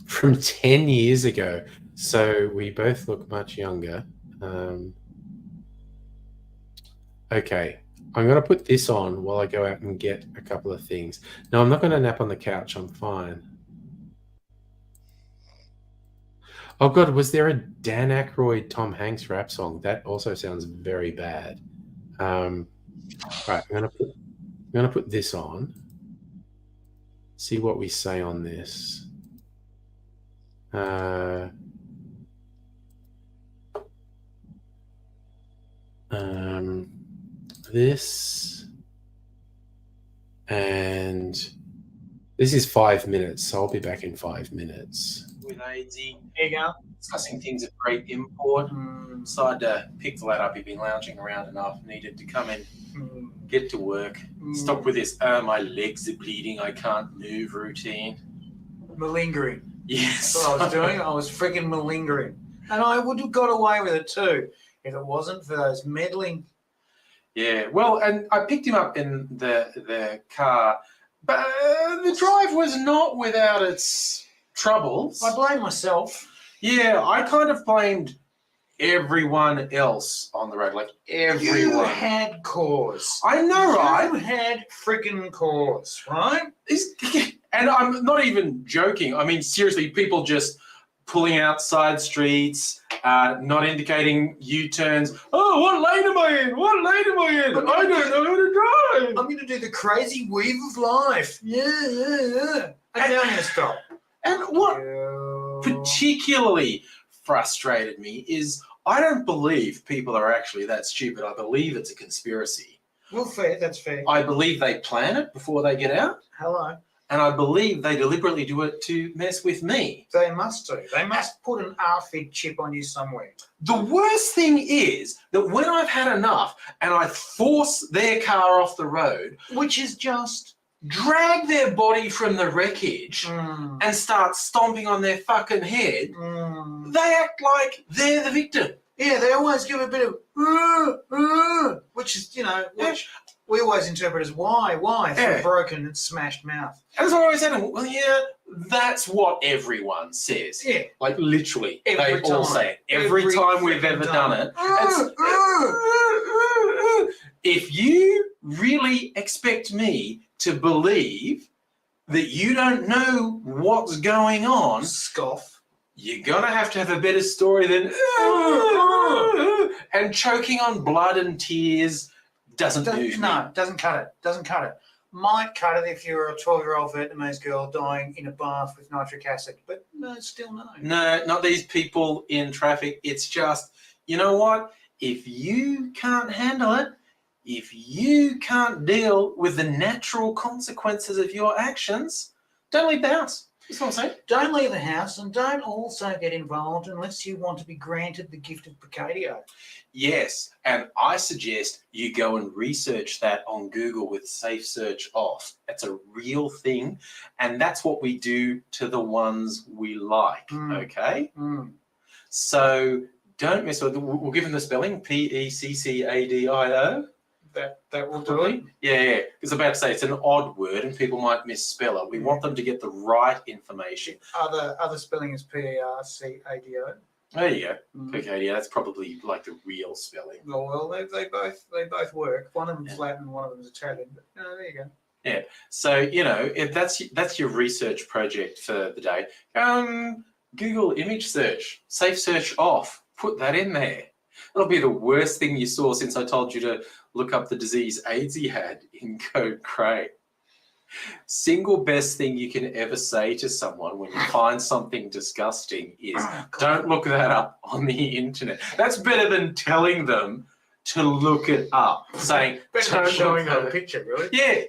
From 10 years ago. So we both look much younger. Okay, I'm going to put this on while I go out and get a couple of things. No, I'm not going to nap on the couch. I'm fine. Oh, God, was there a Dan Aykroyd, Tom Hanks rap song? That also sounds very bad. Right, I'm going to put this on. See what we say on this. This and this is 5 minutes, so I'll be back in 5 minutes. With AIDSy, There you go. discussing things of great import. Decided to pick the lad up. He'd been lounging around enough. Needed to come in, get to work. Stop with this, my legs are bleeding, I can't move routine. Malingering. Yes. That's what I was doing. I was freaking malingering. And I would have got away with it too if it wasn't for those meddling. Yeah, well, and I picked him up in the car, but the drive was not without its troubles. I blame myself. Yeah, I kind of blamed everyone else on the road, like everyone. You had cause. I know, right? You had freaking cause, right? And I'm not even joking. I mean, seriously, people just pulling out side streets, not indicating U-turns. Oh, what lane am I in? What lane am I in? I don't know how to drive. I'm going to do the crazy weave of life. Yeah. And now I'm going to stop. And what particularly frustrated me is I don't believe people are actually that stupid. I believe it's a conspiracy. Well, fair. That's fair. I believe they plan it before they get out. Hello. And I believe they deliberately do it to mess with me. They must do. They must put an RFID chip on you somewhere. The worst thing is that when I've had enough and I force their car off the road, Which is just... drag their body from the wreckage and start stomping on their fucking head, they act like they're the victim. Yeah, they always give a bit of, which is, which we always interpret as why for a broken and smashed mouth. And that's what I always said. Well, yeah, that's what everyone says. Yeah. Like literally, Every they all time. say it. Every time we've ever done it. If you really expect me to believe that you don't know what's going on, Scoff. you're going to have a better story than and choking on blood and tears doesn't do me. No, doesn't cut it. Doesn't cut it. Might cut it if you're a 12-year-old Vietnamese girl dying in a bath with nitric acid, but no, still no. No, not these people in traffic. It's just, you know what? If you can't handle it, if you can't deal with the natural consequences of your actions, don't leave the house. That's what I'm saying. Don't leave the house, and don't also get involved unless you want to be granted the gift of Picadio. Yes, and I suggest you go and research that on Google with Safe Search off. That's a real thing, and that's what we do to the ones we like, okay? So don't mess with it. We'll give them the spelling, Peccadio. That will do it. Yeah. Because I'm about to say it's an odd word and people might misspell it. We want them to get the right information. Other spelling is Percado. There you go. Okay, yeah, that's probably like the real spelling. Well, they both work. One of them's Latin, one of them's Italian. But there you go. Yeah. So if that's your research project for the day. Google image search, Safe Search off. Put that in there. That'll be the worst thing you saw since I told you to look up the disease AIDS he had in code grey. Single best thing you can ever say to someone when you find something disgusting is don't look that up on the internet. That's better than telling them to look it up. Saying Better than showing them a picture, really. Yeah.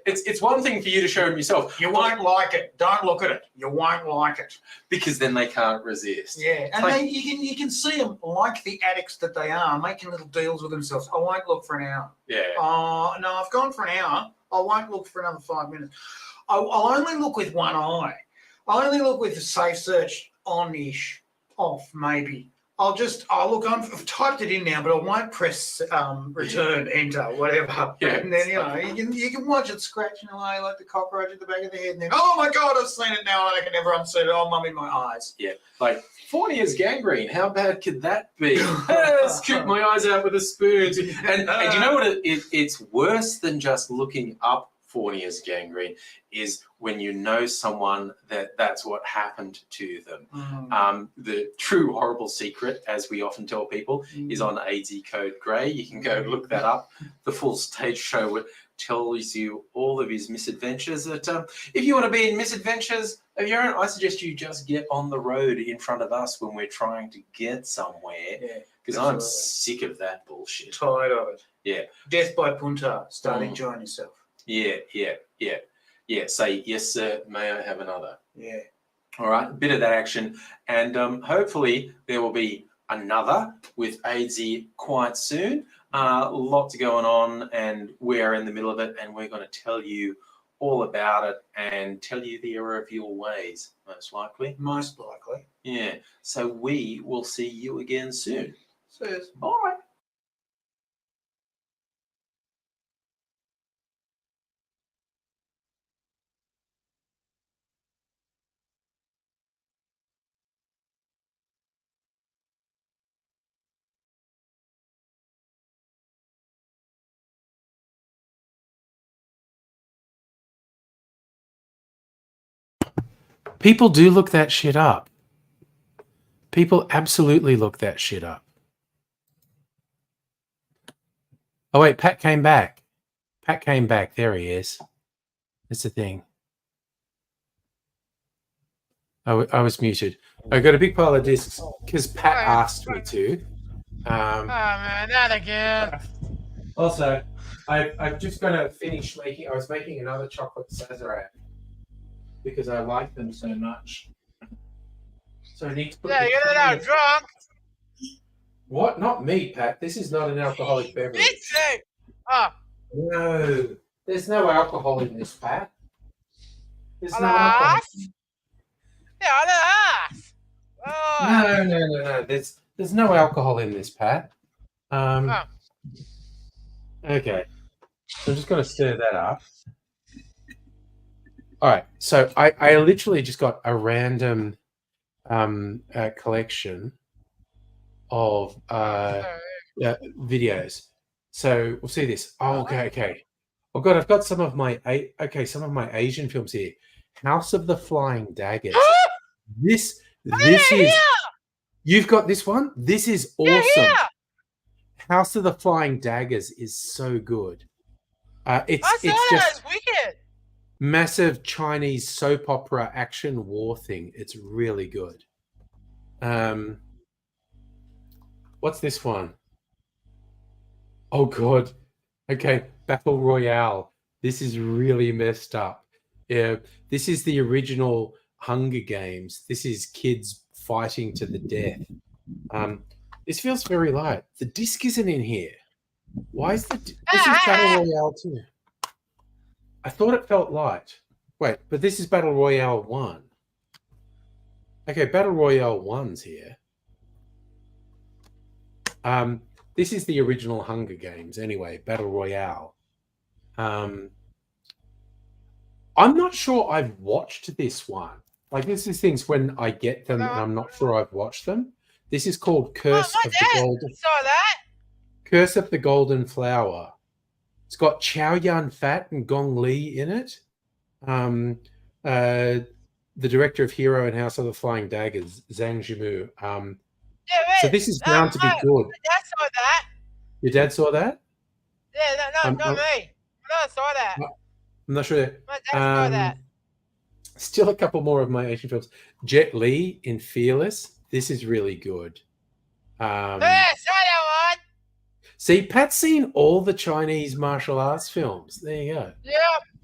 It's one thing for you to show them yourself. You won't like it. Don't look at it. You won't like it. Because then they can't resist. Yeah, and then you can see them like the addicts that they are, making little deals with themselves. I won't look for an hour. Yeah. Oh, no, I've gone for an hour. I won't look for another 5 minutes. I'll only look with one eye. I'll only look with the Safe Search on-ish, off maybe. I've typed it in now, but I won't press return, enter, whatever. Yeah. And then, you can watch it scratching away like the cockroach at the back of the head. And then, oh my God, I've seen it now and I can never unsee it. Oh, mum in my eyes. Yeah. Like, Fournier's gangrene, how bad could that be? Let's scoop my eyes out with a spoon. And you know what? It's worse than just looking up Fournier's gangrene is when you know someone that's what happened to them. The true horrible secret, as we often tell people, is on AIDS Code Grey. You can go look that up. The full stage show tells you all of his misadventures. That if you want to be in misadventures of your own, I suggest you just get on the road in front of us when we're trying to get somewhere. Yeah, because I'm sick of that bullshit. Tired of it. Yeah. Death by punta. Start enjoying yourself. Yeah. Say, yes, sir, may I have another? Yeah. All right, a bit of that action. And hopefully there will be another with AIDSy quite soon. Lots going on and we're in the middle of it and we're going to tell you all about it and tell you the error of your ways, most likely. Most likely. Yeah, so we will see you again soon. Cheers. Bye. People do look that shit up. People absolutely look that shit up. Oh, wait, Pat came back. Pat came back. There he is. That's the thing. I was muted. I got a big pile of discs because Pat asked me to. Um, man, not again. Also, I've just got to finish making. I was making another chocolate sazerac because I like them so much. So I need to put. Yeah, the you're cream not in. drunk. What? Not me, Pat. This is not an alcoholic Me beverage. too. Oh, No, there's no alcohol in this, Pat. There's no alas. alcohol. Yeah, alas. Oh, No. There's no alcohol in this, Pat. Oh. Okay. So I'm just going to stir that up. All right. So I literally just got a random collection of videos. So we'll see this. Oh, okay. Oh God, I've got some of my Asian films here. House of the Flying Daggers. This is. You've got this one. This is awesome. Yeah. House of the Flying Daggers is so good. It's I saw that. just It's wicked. massive Chinese soap opera action war thing. It's really good. What's this one? Oh God. Okay, Battle Royale. This is really messed up. Yeah, this is the original Hunger Games. This is kids fighting to the death. This feels very light. The disc isn't in here. Why is this is Battle Royale too? I thought it felt light. Wait, but this is Battle Royale 1. Okay, Battle Royale 1's here. This is the original Hunger Games anyway, Battle Royale. I'm not sure I've watched this one. Like, this is things when I get them and I'm not sure I've watched them. This is called Curse of the Golden. Saw that. Curse of the Golden Flower. It's got Chow Yun Fat and Gong Li in it. The director of Hero and House of the Flying Daggers, Zhang Yimou. So this is bound to be good. My dad saw that. Your dad saw that? Yeah, not me. I saw that. I'm not sure. My dad saw that. Still a couple more of my Asian films. Jet Li in Fearless. This is really good. Yeah, saw that one. See, Pat's seen all the Chinese martial arts films. There you go. Yeah.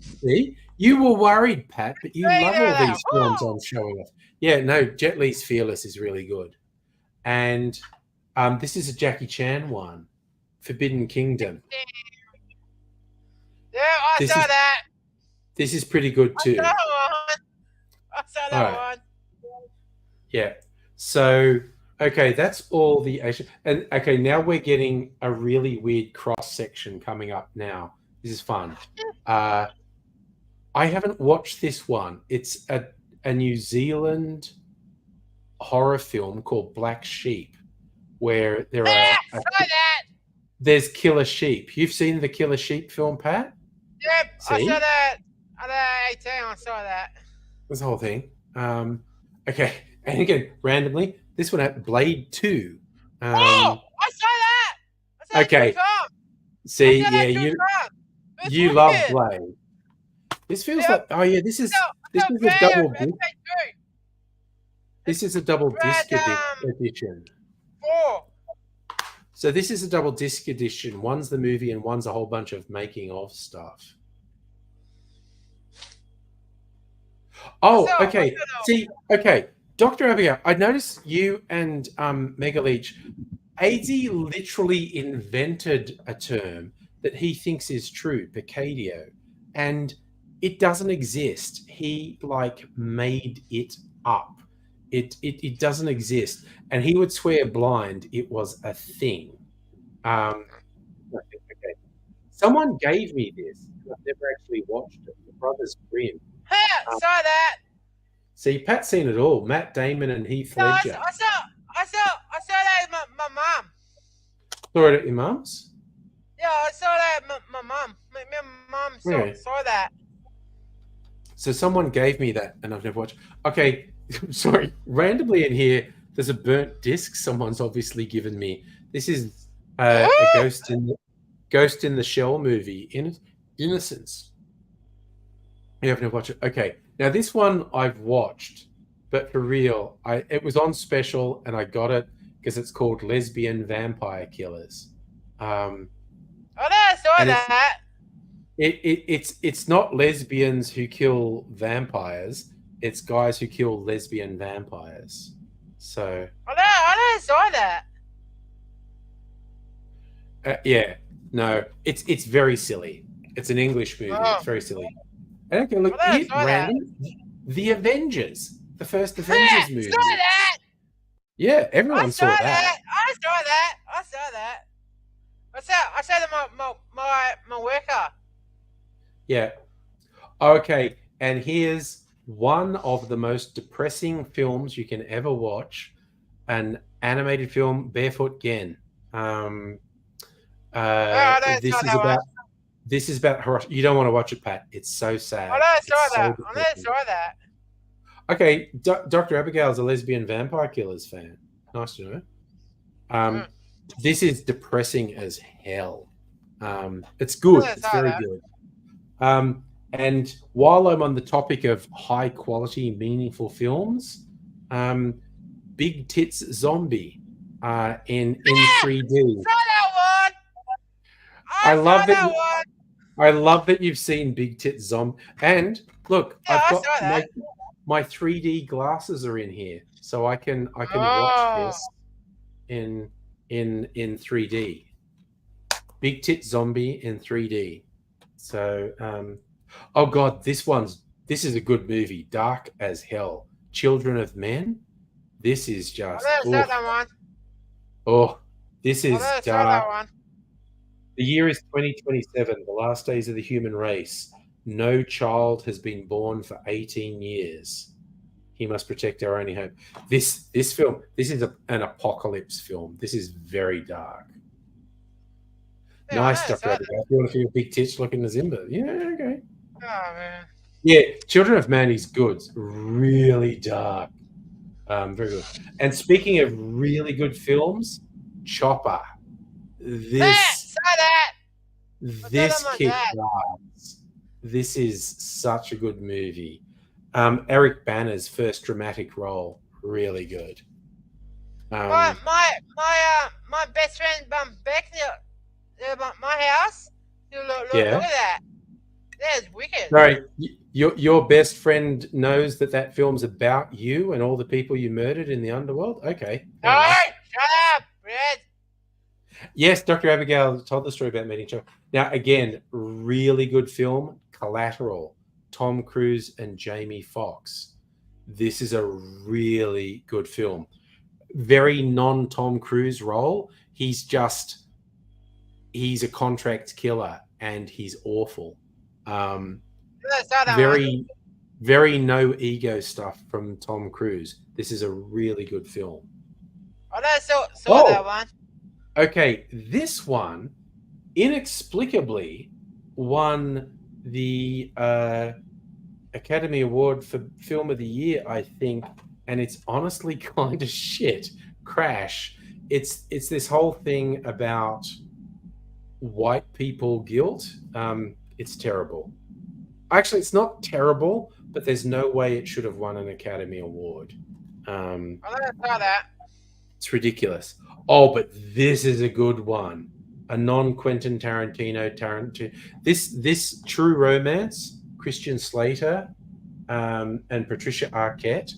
See? You were worried, Pat, but you Hey, love there, all these films I'm showing off. Yeah, no, Jet Li's Fearless is really good. And this is a Jackie Chan one, Forbidden Kingdom. Yeah, I saw that. This is pretty good too. I saw that one. Yeah. So, okay, that's all the Asian. And okay, now we're getting a really weird cross section coming up now. This is fun. I haven't watched this one. It's a New Zealand horror film called Black Sheep, where there are there's killer sheep. You've seen the Killer Sheep film, Pat? Yep, See? I saw that. At 18, I saw that. This whole thing. Okay, and again, randomly, this one at Blade 2. I saw that. I saw Okay. that See, yeah, you love Blade. This feels like this is a double disc. This is a double disc edition. 4. So this is a double disc edition. One's the movie and one's a whole bunch of making of stuff. Oh, okay. See, okay. Dr. Abigail, I noticed you and Mega Leech, AZ literally invented a term that he thinks is true, Picadio, and it doesn't exist. He made it up. It doesn't exist, and he would swear blind it was a thing. Okay. Someone gave me this. I've never actually watched it. The Brothers Grimm. Hey, I saw that. See, Pat's seen it all. Matt Damon and Heath Ledger. I saw that with my mom. Saw it at your mum's? Yeah, I saw that with my mom. My mom saw that. So someone gave me that, and I've never watched. Okay, sorry. Randomly in here, there's a burnt disc. Someone's obviously given me. This is a Ghost in the Shell movie, Innocence. You haven't watched it. Okay, now this one I've watched, but for real, it was on special, and I got it, because it's called Lesbian Vampire Killers. I never saw And that. it's not lesbians who kill vampires. It's guys who kill lesbian vampires. So I never saw that. yeah, no, it's very silly. It's an English movie. Oh. It's very silly. And okay, look, I it saw that. ran The Avengers, the first Avengers movie. Saw that. Yeah, I everyone saw saw that. that. I saw that. I saw that. I saw that my worker. Yeah. Okay, and here's one of the most depressing films you can ever watch, an animated film, Barefoot Gen. This is about Hiroshima. You don't want to watch it, Pat. It's so sad. I never saw It's so that. I depressing. never saw that. Okay, Dr. Abigail's a lesbian vampire killers fan. Nice to know. This is depressing as hell. It's good. Yeah, It's very good. And while I'm on the topic of high quality, meaningful films, Big Tits Zombie in 3D. Saw that one. I love saw that. one. I love that you've seen Big Tits Zombie. And look, Yeah, I I've saw got that. my 3D glasses are in here, so I can Oh. watch this in 3D. Big Tit Zombie in 3D. So, oh god, this is a good movie. Dark as hell. Children of Men. This is just. I never saw that one. Oh, this I is never saw dark. that one. The year is 2027, the last days of the human race. No child has been born for 18 years. He must protect our only hope. This film, this is an apocalypse film. This is very dark. Yeah, Nice, I never Dr. saw that. Abigail. If you want to feel big tits looking at Zimba. Yeah, okay. Oh man. Yeah, Children of Man is good. It's really dark. Very good. And speaking of really good films, Chopper. This Saw that. This my kicked dad. ass. This is such a good movie. Eric Banner's first dramatic role, really good. My best friend back near my house. Look Yeah. at that. That's wicked. Sorry, your best friend knows that film's about you and all the people you murdered in the underworld? Okay. fair enough. Alright, shut up, Red. Yes, Dr. Abigail told the story about meeting Chopper. Now, again, really good film, Collateral, Tom Cruise and Jamie Foxx. This is a really good film. Very non-Tom Cruise role. He's a contract killer and he's awful. Very, very no ego stuff from Tom Cruise. This is a really good film. I never saw Oh. that one. Okay, this one inexplicably won the Academy Award for Film of the Year, I think, and it's honestly kind of shit. Crash. It's this whole thing about white people guilt. It's terrible. Actually, it's not terrible, but there's no way it should have won an Academy Award. I never saw that. It's ridiculous. Oh, but this is a good one. A non-Quentin Tarantino. This True Romance, Christian Slater and Patricia Arquette.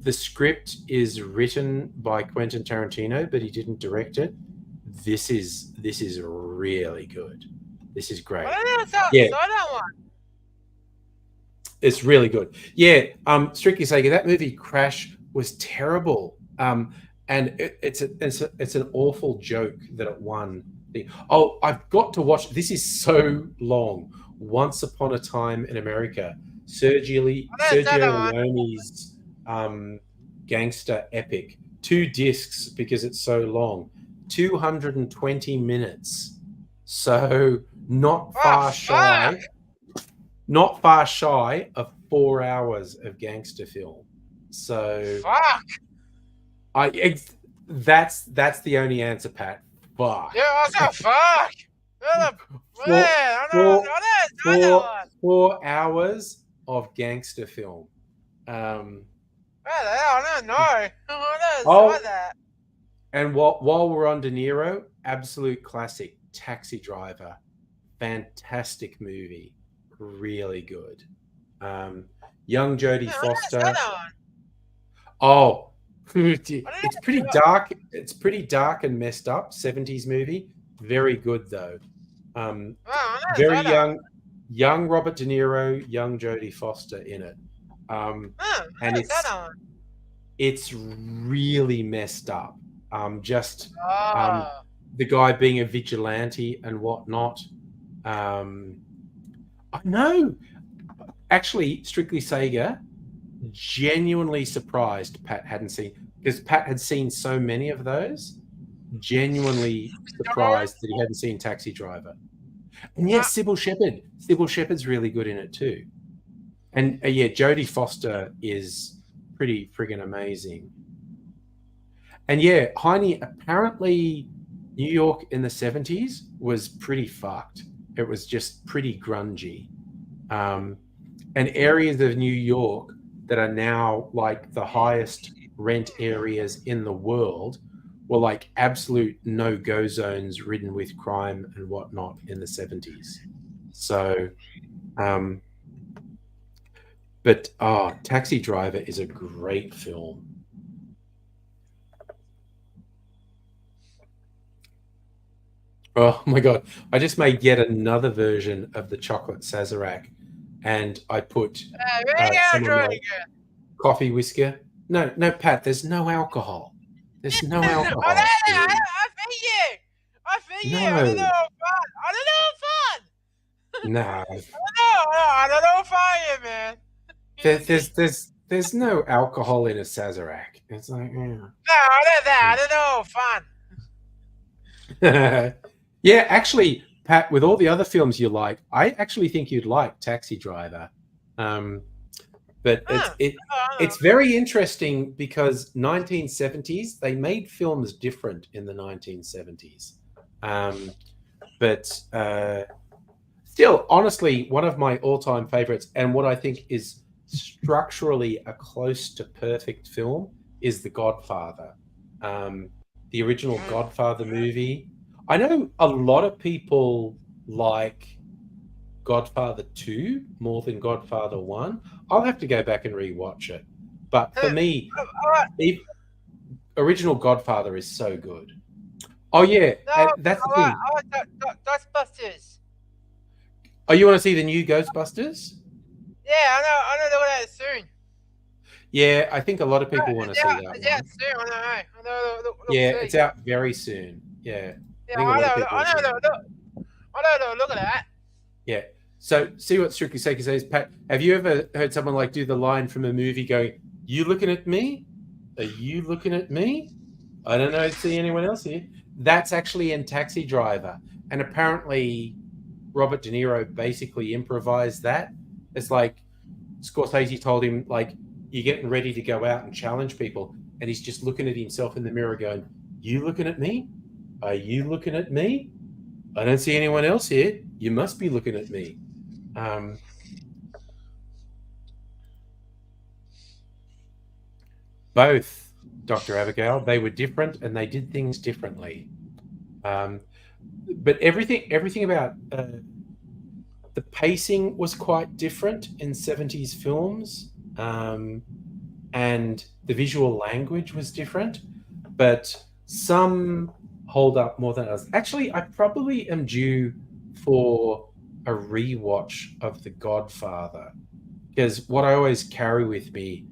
The script is written by Quentin Tarantino, but he didn't direct it. This is really good. This is great. I never saw Yeah. that one. It's really good. Yeah. Strictly saying that movie Crash was terrible. And it's an awful joke that it won. Oh, I've got to watch. This is so long. Once Upon a Time in America. Sergio Leone's gangster epic. 2 discs because it's so long. 220 minutes. So not far shy. Not far shy of 4 hours of gangster film. So Fuck. That's the only answer, Pat. Fuck. Yeah, I said fuck. I never saw that one. 4 hours of gangster film. What the hell? I don't know. I never Oh. saw that. And while we're on De Niro, absolute classic, Taxi Driver, fantastic movie, really good. Young Jodie Yeah, Foster. what's that on? Oh, it's pretty dark. It's pretty dark and messed up. 70s movie, very good though. Very young Robert De Niro, young Jodie Foster in it, and it's really messed up. The guy being a vigilante and whatnot. I know. Actually, Strictly Sega, genuinely surprised Pat hadn't seen, because Pat had seen so many of those. Genuinely surprised that he hadn't seen Taxi Driver. And yes, Sybil Shepherd. Sybil Shepherd's really good in it too. And yeah, Jodie Foster is pretty friggin' amazing. And yeah, Heine, apparently New York in the 70s was pretty fucked. It was just pretty grungy. And areas of New York that are now like the highest rent areas in the world were like absolute no-go zones ridden with crime and whatnot in the 70s. So, but Taxi Driver is a great film. Oh my God. I just made yet another version of the chocolate Sazerac, and I put coffee whisker. No, Pat, there's no alcohol. There's no alcohol. I feel you. I don't know fun. No. I don't know fun, man. There's no alcohol in a Sazerac. It's like, yeah. No, I don't know fun. Yeah, actually, Pat, with all the other films you like, I actually think you'd like Taxi Driver. But it's very interesting because 1970s, they made films different in the 1970s. But still, honestly, one of my all-time favorites, and what I think is structurally a close to perfect film, is The Godfather. The original Godfather movie. I know a lot of people like Godfather 2 more than Godfather 1. I'll have to go back and rewatch it. But for me, the original Godfather is so good. Oh, yeah. That's the thing. Ghostbusters. Oh, you want to see the new Ghostbusters? Yeah, I know that soon. Yeah, I think a lot of people want to see that one. Yeah, soon. I know. Yeah, it's out very soon. Yeah. I know. Look at that. Yeah. So see what Strictly Seki says, Pat. Have you ever heard someone like do the line from a movie going, "You looking at me? Are you looking at me? I don't know. See anyone else here?" That's actually in Taxi Driver, and apparently Robert De Niro basically improvised that. It's like Scorsese told him, like, "You're getting ready to go out and challenge people," and he's just looking at himself in the mirror, going, "You looking at me? Are you looking at me? I don't see anyone else here. You must be looking at me." Both, Dr. Abigail, they were different and they did things differently. But everything about the pacing was quite different in 70s films, and the visual language was different, but some hold up more than others. Actually, I probably am due for a rewatch of The Godfather, because what I always carry with me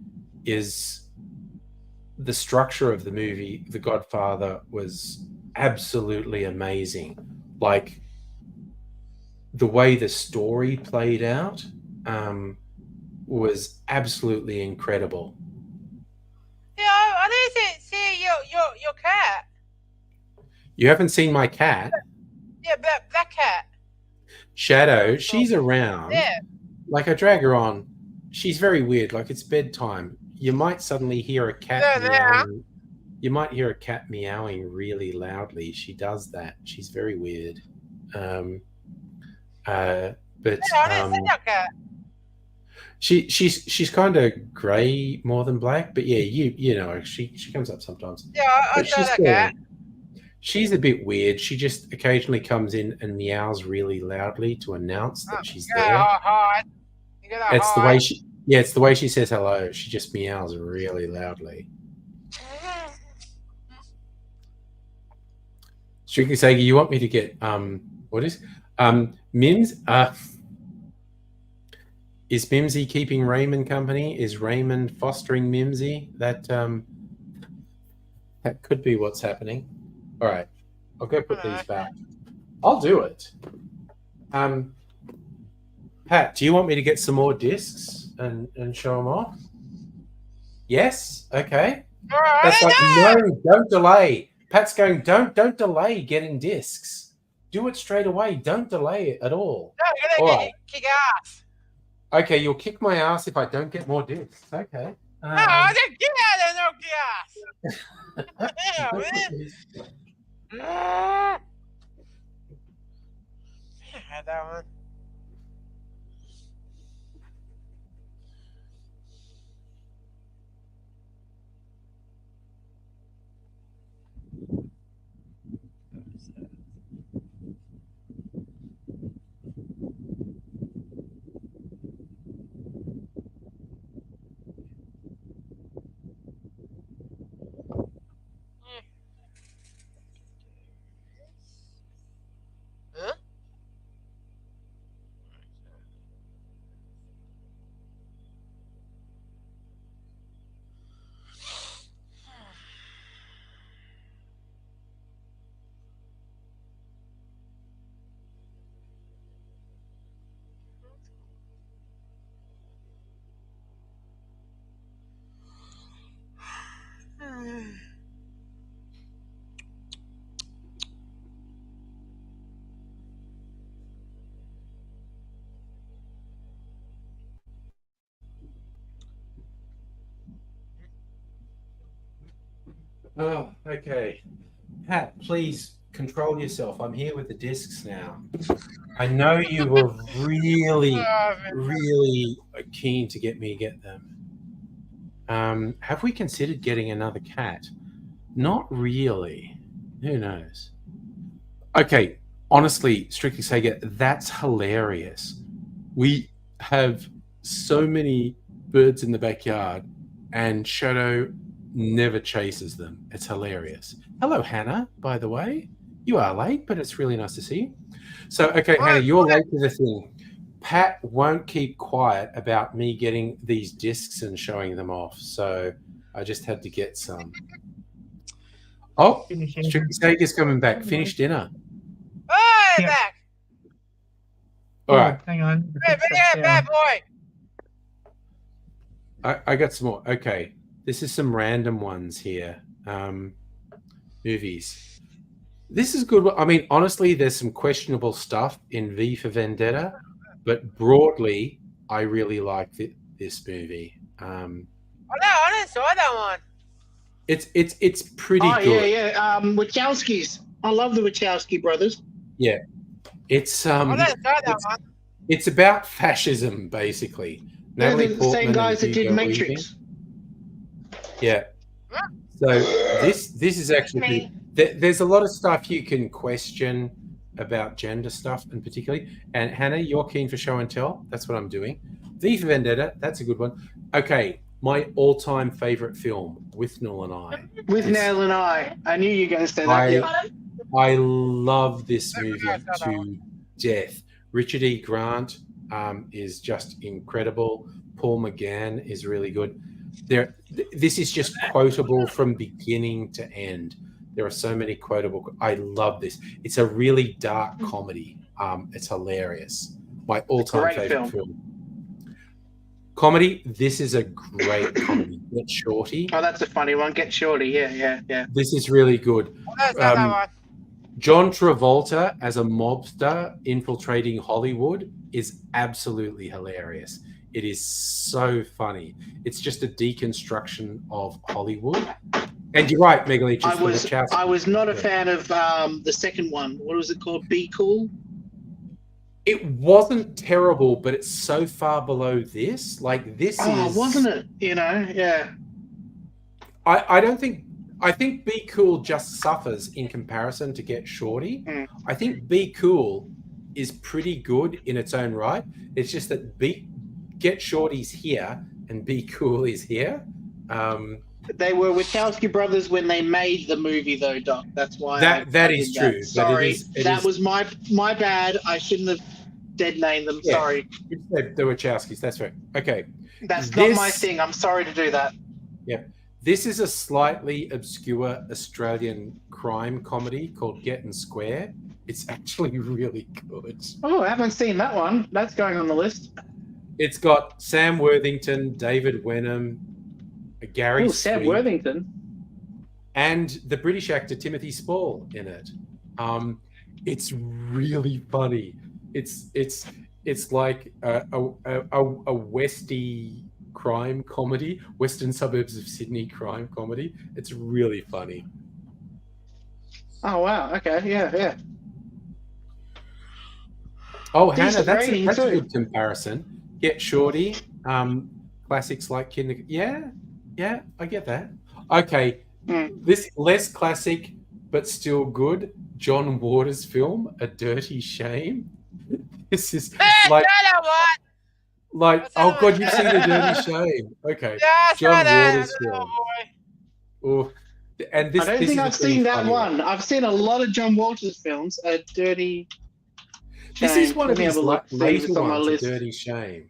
is the structure of the movie. The Godfather was absolutely amazing. Like, the way the story played out was absolutely incredible. Yeah, I didn't see your cat. You haven't seen my cat? Yeah, that cat. Shadow, she's around. Yeah. Like, I drag her on. She's very weird. Like, it's bedtime. You might suddenly hear a cat meowing. You might hear a cat meowing really loudly. She does that. She's very weird. But I didn't see that cat. She's kind of grey more than black, but yeah, you know, she comes up sometimes. Yeah, I But saw that cat. she's a bit weird. She just occasionally comes in and meows really loudly to announce that she's You gotta there. hide. You gotta It's the hide. way it's the way she says hello. She just meows really loudly. Strictly Sega, you want me to get what is Mims? Is Mimsy keeping Raymond company? Is Raymond fostering Mimsy? That could be what's happening. All right, I'll go put these back. I'll do it. Pat, do you want me to get some more discs and show them off? Yes. Okay. All right, That's like, no, don't delay. Pat's going, don't delay getting discs. Do it straight away. Don't delay it at all. No, you're gonna kick ass. Okay, you'll kick my ass if I don't get more discs. Okay. No, I said get out of there, no gas. Yeah, man. I had that one. Huh? Oh, okay. Pat, please control yourself. I'm here with the discs now. I know you were really keen to get me to get them. Have we considered getting another cat? Not really. Who knows? Okay, honestly, Strictly Sega, that's hilarious. We have so many birds in the backyard, and Shadow never chases them. It's hilarious. Hello, Hannah, by the way. You are late, but it's really nice to see you. So, okay, Hannah, you're late to the thing. Pat won't keep quiet about me getting these discs and showing them off, so I just had to get some. Oh, Strictly Sega's coming back. Finish dinner. Hey, back. All right. Hang on. Hey, bad boy. I got some more. Okay. This is some random ones here. Movies. This is good. I mean, honestly, there's some questionable stuff in V for Vendetta, but broadly, I really like this movie. Oh no, I didn't saw that one. It's pretty good. Yeah. Wachowskis. I love the Wachowski brothers. Yeah. It's I didn't saw that one. It's about fascism, basically. They're Natalie the Portman same and guys that did Hugo Matrix. Weaving. Yeah. So this is actually there's a lot of stuff you can question about gender stuff, and particularly. And Hannah, you're keen for show and tell. That's what I'm doing. V for Vendetta. That's a good one. Okay, my all-time favorite film, With Null and I. With Nell and I knew you were going to say that. I love this movie to death. Richard E. Grant is just incredible. Paul McGann is really good. This is just quotable from beginning to end. There are so many quotable. I love this. It's a really dark comedy. It's hilarious. My all-time favorite film. Comedy. This is a great comedy. Get Shorty. Oh, that's a funny one. Get Shorty. Yeah. This is really good. John Travolta as a mobster infiltrating Hollywood is absolutely hilarious. It is so funny. It's just a deconstruction of Hollywood. And you're right, Megalich. I was not a fan of the second one. What was it called? Be Cool? It wasn't terrible, but it's so far below this. Like this is, wasn't it? You know, yeah. I don't think. I think Be Cool just suffers in comparison to Get Shorty. I think Be Cool is pretty good in its own right. It's just that Get Shorty's here and Be Cool is here. They were Wachowski brothers when they made the movie, though, Doc. That's why that is true. Sorry, that was my bad. I shouldn't have dead named them. Yeah. Sorry. The Wachowskis. That's right. Okay. That's not my thing. I'm sorry to do that. Yeah. This is a slightly obscure Australian crime comedy called Getting Square. It's actually really good. Oh, I haven't seen that one. That's going on the list. It's got Sam Worthington, David Wenham, Gary Sam Sweet, Worthington, and the British actor Timothy Spall in it. It's really funny. It's like a Westy crime comedy, Western suburbs of Sydney crime comedy. It's really funny. Oh wow! Okay, yeah. Oh, Decent Hannah, that's rating a too. good comparison. Get Shorty, classics like Yeah, I get that. Okay, this less classic but still good John Waters film, A Dirty Shame. This is like, What's oh that god, one? you've seen A Dirty Shame. Okay, Yeah, I saw John that. Waters film. Oh, and this. I don't this think is I've a pretty seen that funny one. I've seen a lot of John Walters films. A Dirty Shame. This is one Let of me his have a look, see if later it's on my ones, A list. Dirty Shame.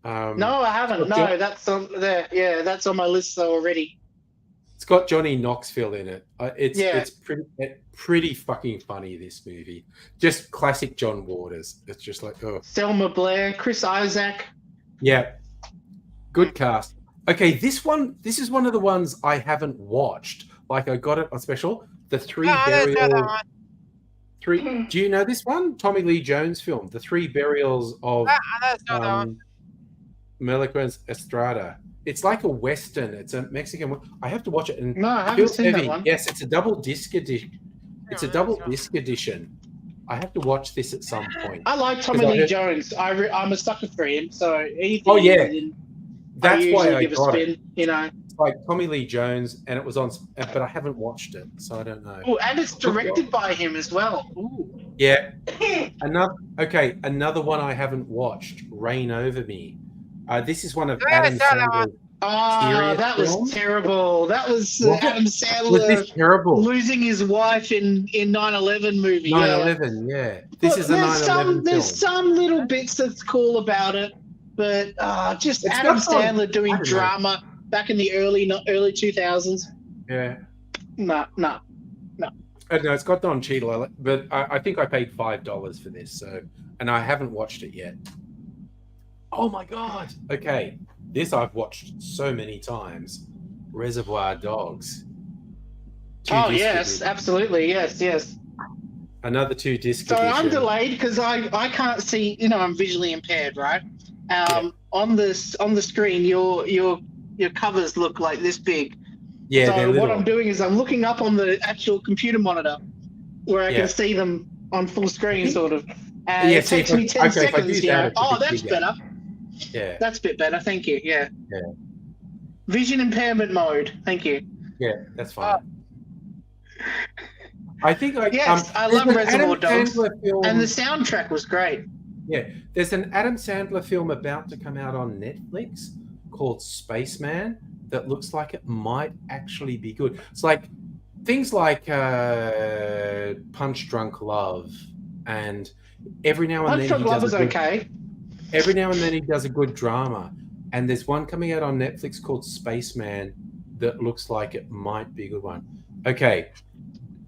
No, I haven't. No, John- that's on there. Yeah, that's on my list already. It's got Johnny Knoxville in it. It's Yeah. pretty fucking funny, this movie. Just classic John Waters. It's just like, oh. Selma Blair, Chris Isaac. Yeah. Good cast. Okay, this is one of the ones I haven't watched. Like, I got it on special. The Three No, I don't know that Burials. one. Do you know this one? Tommy Lee Jones film. The Three Burials of I don't know that one. Meliquez Estrada. It's like a Western. It's a Mexican one. I have to watch it. And No, I haven't feels seen heavy. that one. Yes, it's a double disc edition. It's a Yeah, double that's disc edition. I have to watch this at some point. I like Tommy Because I Lee heard- Jones. I'm a sucker for him. So anything. Oh, yeah. he's in, That's I why usually I give a got it. spin. You know. It's like Tommy Lee Jones, and it was on, but I haven't watched it, so I don't know. Oh, and it's directed by him as well. Ooh. Yeah. Another one I haven't watched, Reign Over Me. This is one of Yeah, I Adam saw that Sandler's. Oh, Serious that film? was terrible. That was What? Adam Was Sandler this terrible? losing his wife in 9/11 movie. 9/11, yeah. This is a 9/11 There's film. some little bits that's cool about it, but just It's Adam got some- Sandler doing I don't know. drama back in the early 2000s. Yeah. No. No, it's got Don Cheadle, but I think I paid $5 for this, and I haven't watched it yet. Oh my god! Okay, this I've watched so many times. Reservoir Dogs. Oh Two-disc yes, edition. absolutely, yes. Another 2-disc So edition. I'm delayed because I can't see. You know, I'm visually impaired, right? On the screen, your covers look like this big. Yeah, they're So little. what I'm doing is I'm looking up on the actual computer monitor where I Yeah. can see them on full screen, sort of. And Yeah, it see, takes if I- me 10 okay, if I seconds. do You that, know? it's a Oh, bit that's bigger. better. Yeah, That's a bit better. Thank you. Yeah. Yeah. Vision impairment mode. Thank you. yeah, that's fine. I think I Yes, I there's love an Reservoir Adam Dogs. Sandler film, And the soundtrack was great. yeah, there's an Adam Sandler film about to come out on Netflix called Spaceman that looks like it might actually be good. It's like things like Punch Drunk Love, and every now and Punch then Drunk he Love does was a good, okay. every now and then he does a good drama. And there's one coming out on Netflix called Spaceman that looks like it might be a good one. Okay,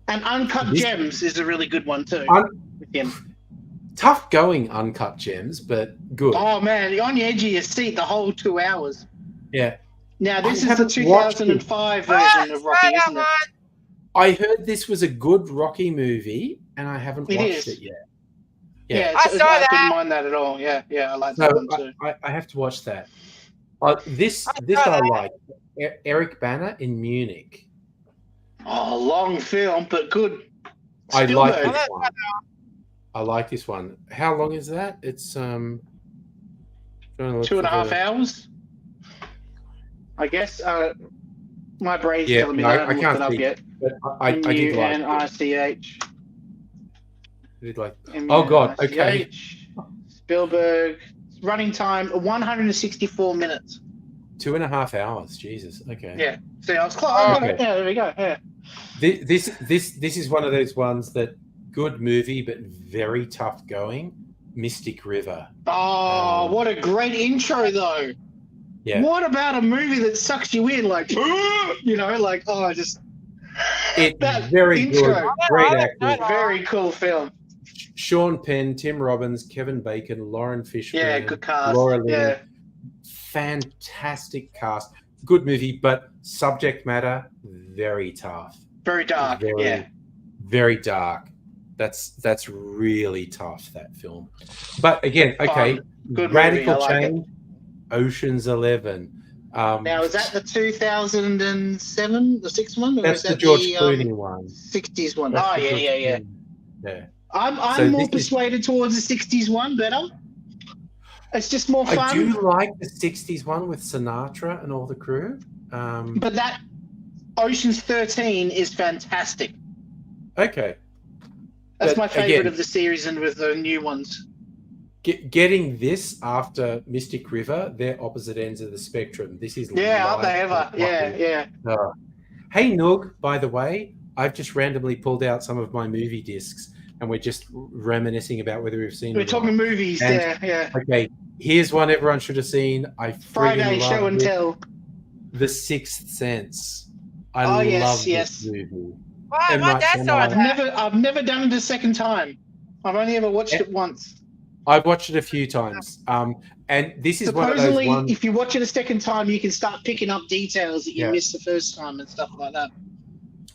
And Uncut This- Gems is a really good one too. With him. tough going Uncut Gems, but good. Oh man, you're on the edge of your seat the whole 2 hours. Yeah. Now this I is the haven't watched it. 2005 version of Rocky, that isn't it? one. I heard this was a good Rocky movie, and I haven't It watched is. it yet. Yeah, I saw I that. didn't mind that at all. Yeah, I like So that one too. I have to watch that. This I I saw that. like. Eric Bana in Munich. Oh, long film, but good. I Spielberg. like Oh, this that's one. I like this one. How long is that? It's trying to look 2.5 for hours. I guess. My brain's Yeah, telling me no, that I I haven't looked can't it up see. yet. But I did like it. M-U-N-I-C-H. I did like. Oh God. Okay. Spielberg. Running time 164 minutes. 2.5 hours. Jesus. Okay. Yeah. See, I was close. Oh, okay. Yeah, there we go. Yeah. This is one of those ones that good movie but very tough going. Mystic River. Oh, what a great intro though. Yeah. What about a movie that sucks you in, like, you know, like, oh, just It's that very intro. good. Great actors. Very cool film. Sean Penn, Tim Robbins, Kevin Bacon, Lauren Fishburne, Yeah, good cast. Laura Linney. Yeah. Fantastic cast. Good movie, but subject matter very tough. Very dark. Very dark. That's really tough, that film. But again, okay, good radical movie. I like change. Ocean's 11. Now, is that the 2007, the 6th one? Or That's is the that George the, Clooney one. 60s one? That's Oh, the yeah, George yeah, yeah. Clooney. Yeah. I'm So more this is- persuaded towards the 60s one better. It's just more fun. I do like the 60s one with Sinatra and all the crew. But that Ocean's 13 is fantastic. Okay. That's But my favorite again- of the series and with the new ones. Getting this after Mystic River, they're opposite ends of the spectrum. This is Yeah, aren't they light ever? Yeah, and yeah. fluffy. Hey Noog, by the way, I've just randomly pulled out some of my movie discs, and we're just reminiscing about whether we've seen. We're them talking or not. movies, And- yeah. Okay, here's one everyone should have seen. I Friday, friggin' Show love and it. Tell. The Sixth Sense. I Oh, yes, love yes. this movie. Why? M. My Night dad saw Shyamalan. that. I've never done it a second time. I've only ever watched it once. I've watched it a few times. And this is one of those Supposedly, ones. if you watch it a second time, you can start picking up details that you Yeah. missed the first time and stuff like that.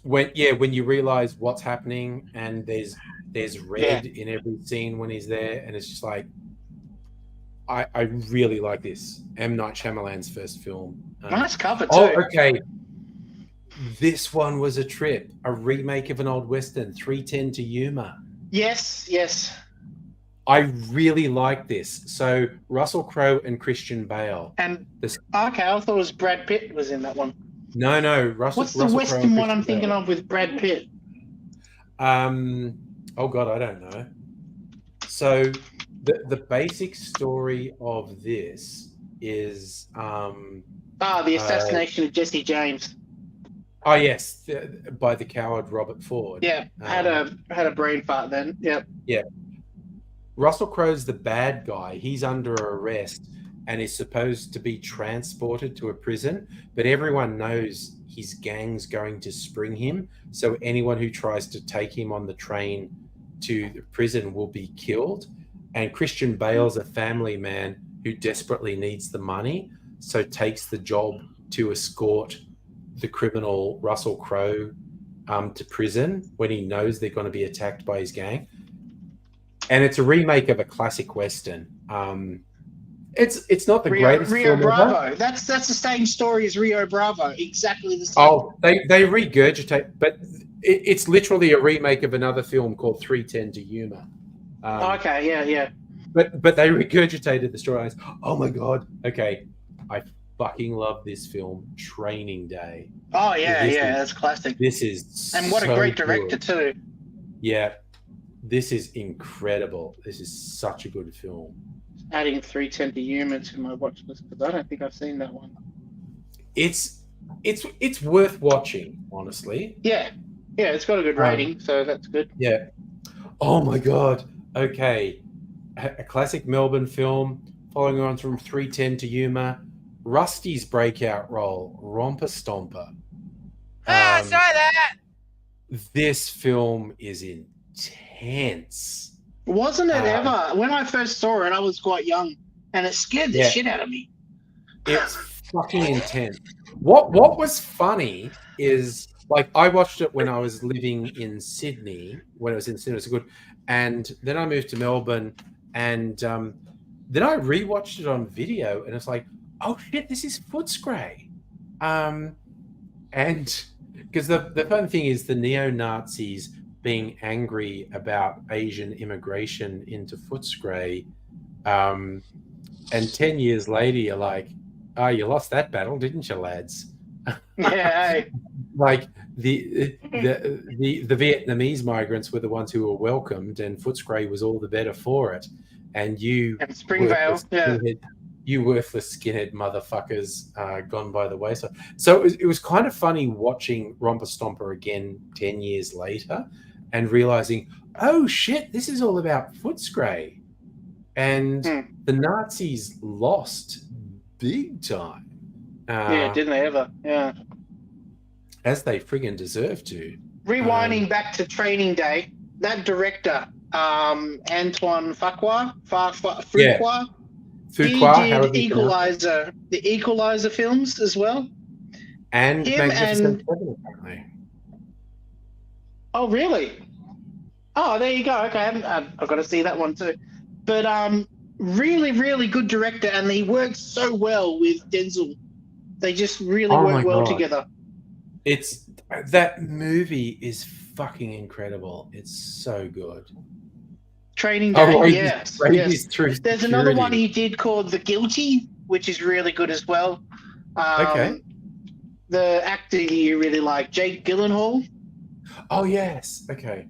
When you realize what's happening and there's red in every scene when he's there, and it's just like I really like this. M. Night Shyamalan's first film. Nice cover too. Oh, okay. This one was a trip, a remake of an old western, 3:10 to Yuma. Yes. I really like this. So Russell Crowe and Christian Bale. And This- okay, I thought it was Brad Pitt was in that one. No, Russell. What's the Russell Crowe Western and one I'm Christian thinking Bale. of with Brad Pitt? Oh God, I don't know. So the basic story of this is The assassination of Jesse James. oh yes, by the coward Robert Ford. Yeah, had a brain fart then. Yep. Russell Crowe's the bad guy. He's under arrest and is supposed to be transported to a prison, but everyone knows his gang's going to spring him. So anyone who tries to take him on the train to the prison will be killed. And Christian Bale's a family man who desperately needs the money, so takes the job to escort the criminal Russell Crowe to prison when he knows they're going to be attacked by his gang. And it's a remake of a classic western. It's not the greatest Rio film Bravo. ever. That's the same story as Rio Bravo. Exactly the same. Oh, they regurgitate, but it's literally a remake of another film called 3:10 to Yuma. Okay, yeah. But they regurgitated the storylines. Oh my god. Okay, I fucking love this film, Training Day. Oh yeah, This that's classic. This is And what a so great director good. too. Yeah, this is incredible. This is such a good film. Adding 3:10 to Yuma to my watch list because I don't think I've seen that one. It's worth watching, honestly. Yeah, it's got a good rating, so that's good. Yeah. Oh my god. Okay. A classic Melbourne film, following on from 3:10 to Yuma. Rusty's breakout role, Romper Stomper. I saw that. This film is intense. Wasn't it ever? When I first saw it, I was quite young, and it scared the shit out of me. It's fucking intense. What was funny is, like, I watched it when I was living in Sydney, when it was in cinema, so good, and then I moved to Melbourne, and then I rewatched it on video, and it's like, oh shit, this is Footscray. And because the fun thing is the neo-Nazis being angry about Asian immigration into Footscray, and 10 years later you're like, oh, you lost that battle, didn't you, lads? Yeah. Like the Vietnamese migrants were the ones who were welcomed, and Footscray was all the better for it. And you, And Springvale, you worthless skinhead motherfuckers, gone by the wayside. So it was kind of funny watching Romper Stomper again 10 years later, and realizing, oh shit, this is all about Footscray, and the Nazis lost big time. Yeah, didn't they ever? Yeah. As they friggin' deserve to. Rewinding back to Training Day, that director, Antoine Fuqua, he did Equalizer, the Equalizer films as well. And Magnificent Seven, apparently. Oh, really? Oh, there you go. Okay, I've got to see that one too. But really, really good director, and he works so well with Denzel. They just really work well together. That movie is fucking incredible. It's so good. Training Day, yes. Through There's another one he did called The Guilty, which is really good as well. Okay. The actor you really like, Jake Gyllenhaal. Oh, yes. Okay.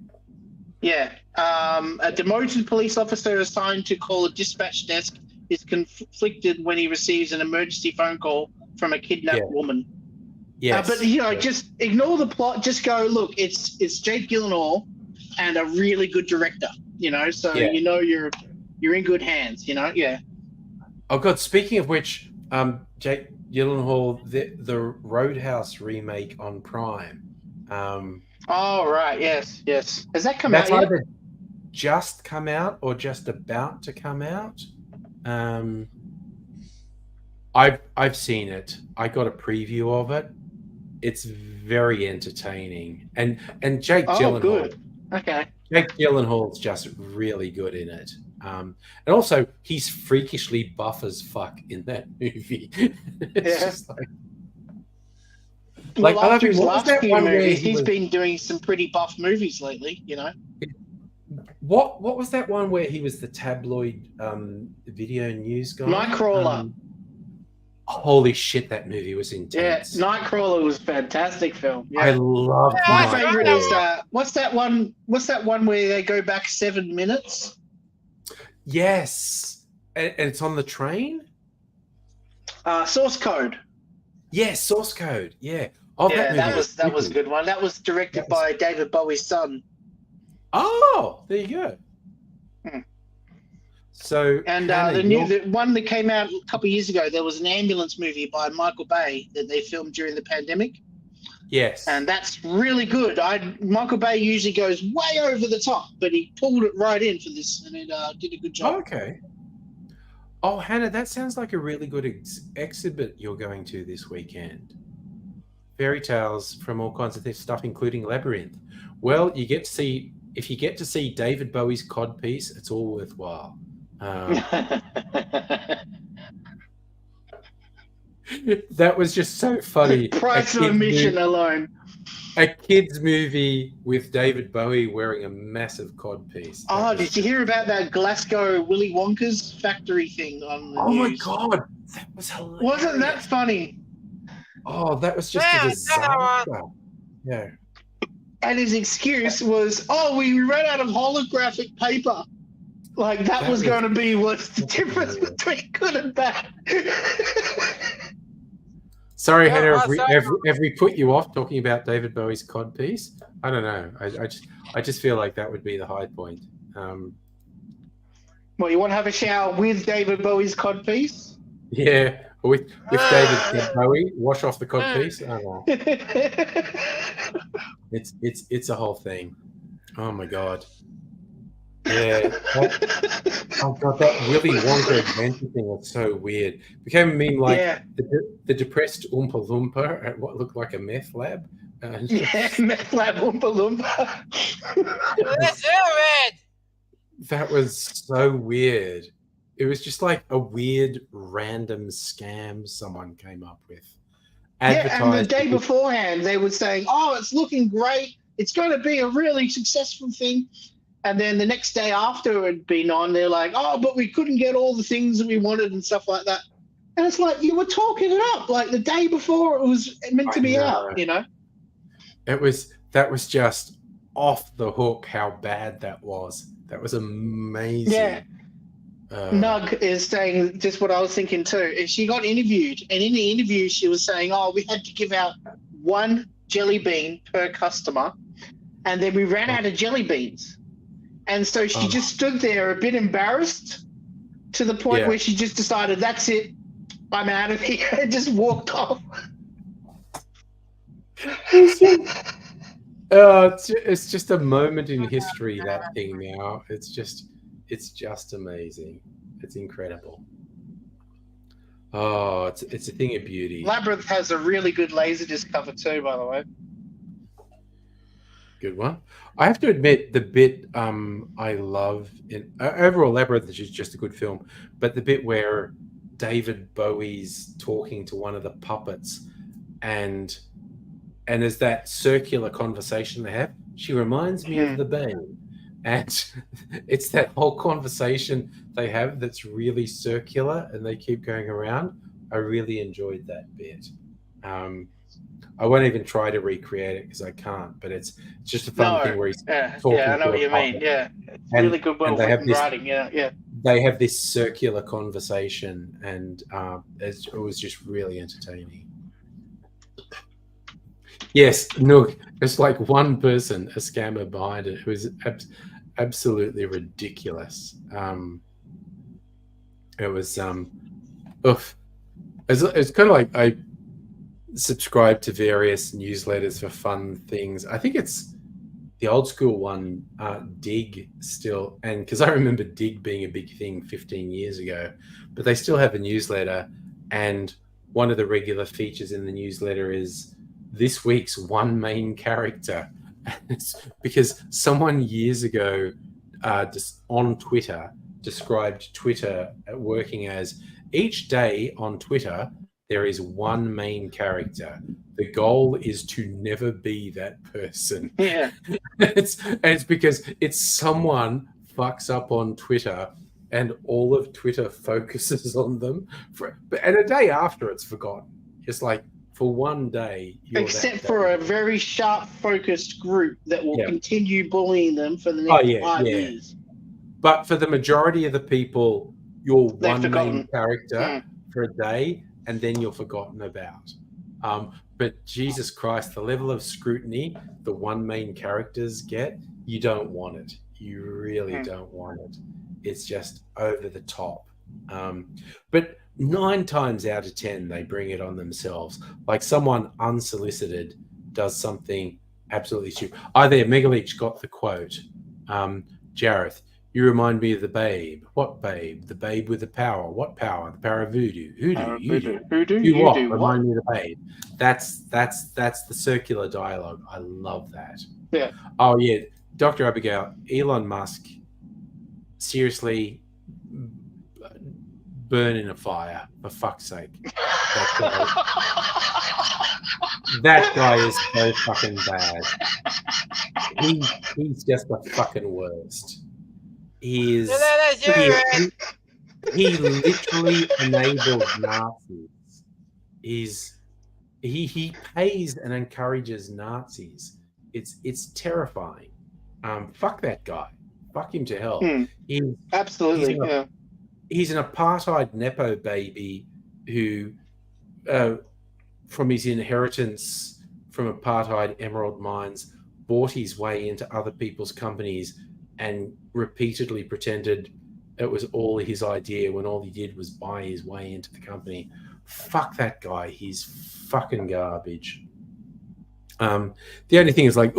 Yeah. A demoted police officer assigned to call a dispatch desk is conflicted when he receives an emergency phone call from a kidnapped woman. Yes. But just ignore the plot. Just go, look, it's Jake Gyllenhaal and a really good director. So you're in good hands. Yeah. Oh God! Speaking of which, Jake Gyllenhaal, the Roadhouse remake on Prime. Oh right, yes. Has that come out yet? That's either just come out or just about to come out. I've seen it. I got a preview of it. It's very entertaining, and Jake Gyllenhaal. Good. Okay. Jake Gyllenhaal's just really good in it, and also he's freakishly buff as fuck in that movie. It's just like after his last few movies, he's been doing some pretty buff movies lately. What was that one where he was the tabloid video news guy? Nightcrawler. Holy shit, that movie was intense. Yeah, Nightcrawler was a fantastic film. Yeah. I loved it. My favorite is what's that one where they go back 7 minutes? Yes. And it's on the train? Source Code. Yes, Source Code. Yeah. Oh, yeah, that was a good one. That was directed by David Bowie's son. Oh, there you go. So, and the one that came out a couple of years ago, there was an ambulance movie by Michael Bay that they filmed during the pandemic. Yes, and that's really good. Michael Bay usually goes way over the top, but he pulled it right in for this, and it did a good job. Okay. Oh, Hannah, that sounds like a really good exhibit you're going to this weekend. Fairy tales from all kinds of stuff, including Labyrinth. Well, if you get to see David Bowie's codpiece, it's all worthwhile. That was just so funny. The price of admission alone. A kid's movie with David Bowie wearing a massive codpiece. Oh, did you hear about that Glasgow Willy Wonka's factory thing on the news? My God, that was hilarious. Wasn't that funny? Oh, that was just a disaster. Yeah. And his excuse was, we ran out of holographic paper. Like that was going to be what's the difference between good and bad. Sorry, Hannah, have we put you off talking about David Bowie's codpiece? I don't know. I just feel like that would be the high point. Well, you want to have a shower with David Bowie's codpiece? Yeah, with David Bowie, wash off the codpiece. Oh, well. It's a whole thing. Oh my God. Yeah. That Willy Wonka adventure thing was so weird. It became a meme like the depressed Oompa Loompa at what looked like a meth lab. Meth lab Oompa Loompa. That's it. That was so weird. It was just like a weird random scam someone came up with. Yeah, and the day beforehand they were saying, "Oh, it's looking great. It's going to be a really successful thing. And then the next day after it had been on, they're like, oh, but we couldn't get all the things that we wanted and stuff like that. And it's like, you were talking it up like the day before it was meant to be out, you know? That was just off the hook how bad that was. That was amazing. Yeah. Nug is saying just what I was thinking too. She got interviewed, and in the interview she was saying, oh, we had to give out 1 jelly bean per customer, and then we ran out of jelly beans. And so she just stood there a bit embarrassed to the point where she just decided, that's it, I'm out of here, and just walked off. It's just a moment in history, that thing now. It's just amazing. It's incredible. Oh, it's a thing of beauty. Labyrinth has a really good Laserdisc cover too, by the way. Good one. I have to admit, the bit I love in overall, Labyrinth is just a good film, but the bit where David Bowie's talking to one of the puppets, and there's that circular conversation they have. She reminds me of the Babe, and it's that whole conversation they have that's really circular, and they keep going around. I really enjoyed that bit. I won't even try to recreate it because I can't, but it's just a fun thing where he's talking. Yeah, I know what you mean. Yeah, it's really good, well written writing. Yeah. They have this circular conversation, and it was just really entertaining. Yes, Nook. It's like one person, a scammer behind it, who is absolutely ridiculous. It was It's kind of like I subscribe to various newsletters for fun things. I think it's the old school one, Dig, still, and because I remember Dig being a big thing 15 years ago, but they still have a newsletter, and one of the regular features in the newsletter is this week's one main character. It's because someone years ago just on Twitter described Twitter working as each day on Twitter there is one main character. The goal is to never be that person. Yeah. it's because it's someone fucks up on Twitter and all of Twitter focuses on them. And a day after it's forgotten. It's like for one day. Except for a very sharp focused group that will continue bullying them for the next 5 years. But for the majority of the people, you're one main character for a day, and then you're forgotten about. But Jesus Christ, the level of scrutiny the one main characters get, you don't want it. You really don't want it. It's just over the top. But 9 times out of 10, they bring it on themselves. Like someone unsolicited does something absolutely stupid. There, Megaleech got the quote. Jareth, you remind me of the Babe. What Babe? The Babe with the power. What power? The power of voodoo. Voodoo. You what? Remind me of the Babe. That's the circular dialogue. I love that. Yeah. Oh yeah, Dr. Abigail, Elon Musk, seriously, burn in a fire, for fuck's sake. That guy is so fucking bad. He's just the fucking worst. He literally enables Nazis. He pays and encourages Nazis. It's terrifying. Fuck that guy. Fuck him to hell. Absolutely. He's an apartheid nepo baby who, from his inheritance from apartheid emerald mines, bought his way into other people's companies and repeatedly pretended it was all his idea when all he did was buy his way into the company. Fuck that guy. He's fucking garbage. The only thing is like,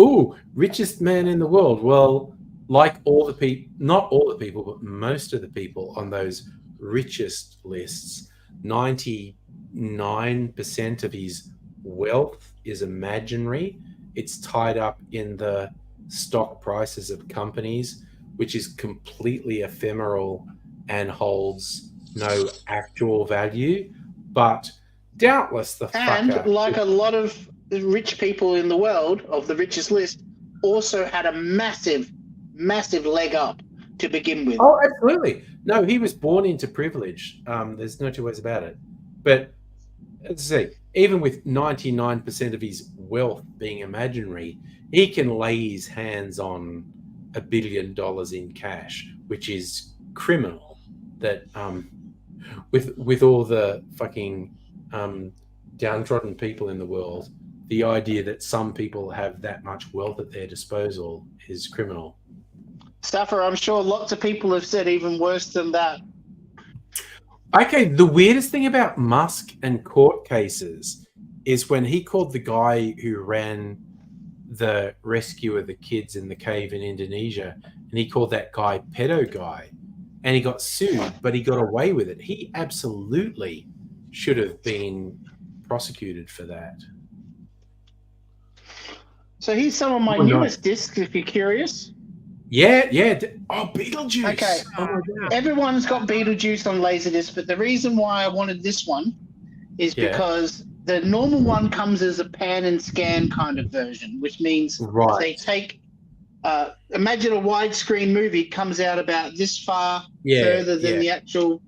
richest man in the world. Well, like all the people, not all the people, but most of the people on those richest lists, 99% of his wealth is imaginary. It's tied up in the stock prices of companies, which is completely ephemeral and holds no actual value. But doubtless the fucker, and like a lot of rich people in the world of the richest list, also had a massive leg up to begin with. Oh, absolutely. No, he was born into privilege. There's no two ways about it. But let's see, even with 99% of his wealth being imaginary, he can lay his hands on $1 billion in cash, which is criminal. That with all the fucking downtrodden people in the world, the idea that some people have that much wealth at their disposal is criminal. Suffer, I'm sure lots of people have said even worse than that. Okay, the weirdest thing about Musk and court cases is when he called the guy who ran the rescue of the kids in the cave in Indonesia, and he called that guy pedo guy, and he got sued, but he got away with it. He absolutely should have been prosecuted for that. So here's some of my newest discs, if you're curious. Yeah. Oh, Beetlejuice. Okay. Oh my God. Everyone's got Beetlejuice on Laserdisc, but the reason why I wanted this one is because the normal one comes as a pan and scan kind of version, which means they take, imagine a widescreen movie comes out about this far further than the actual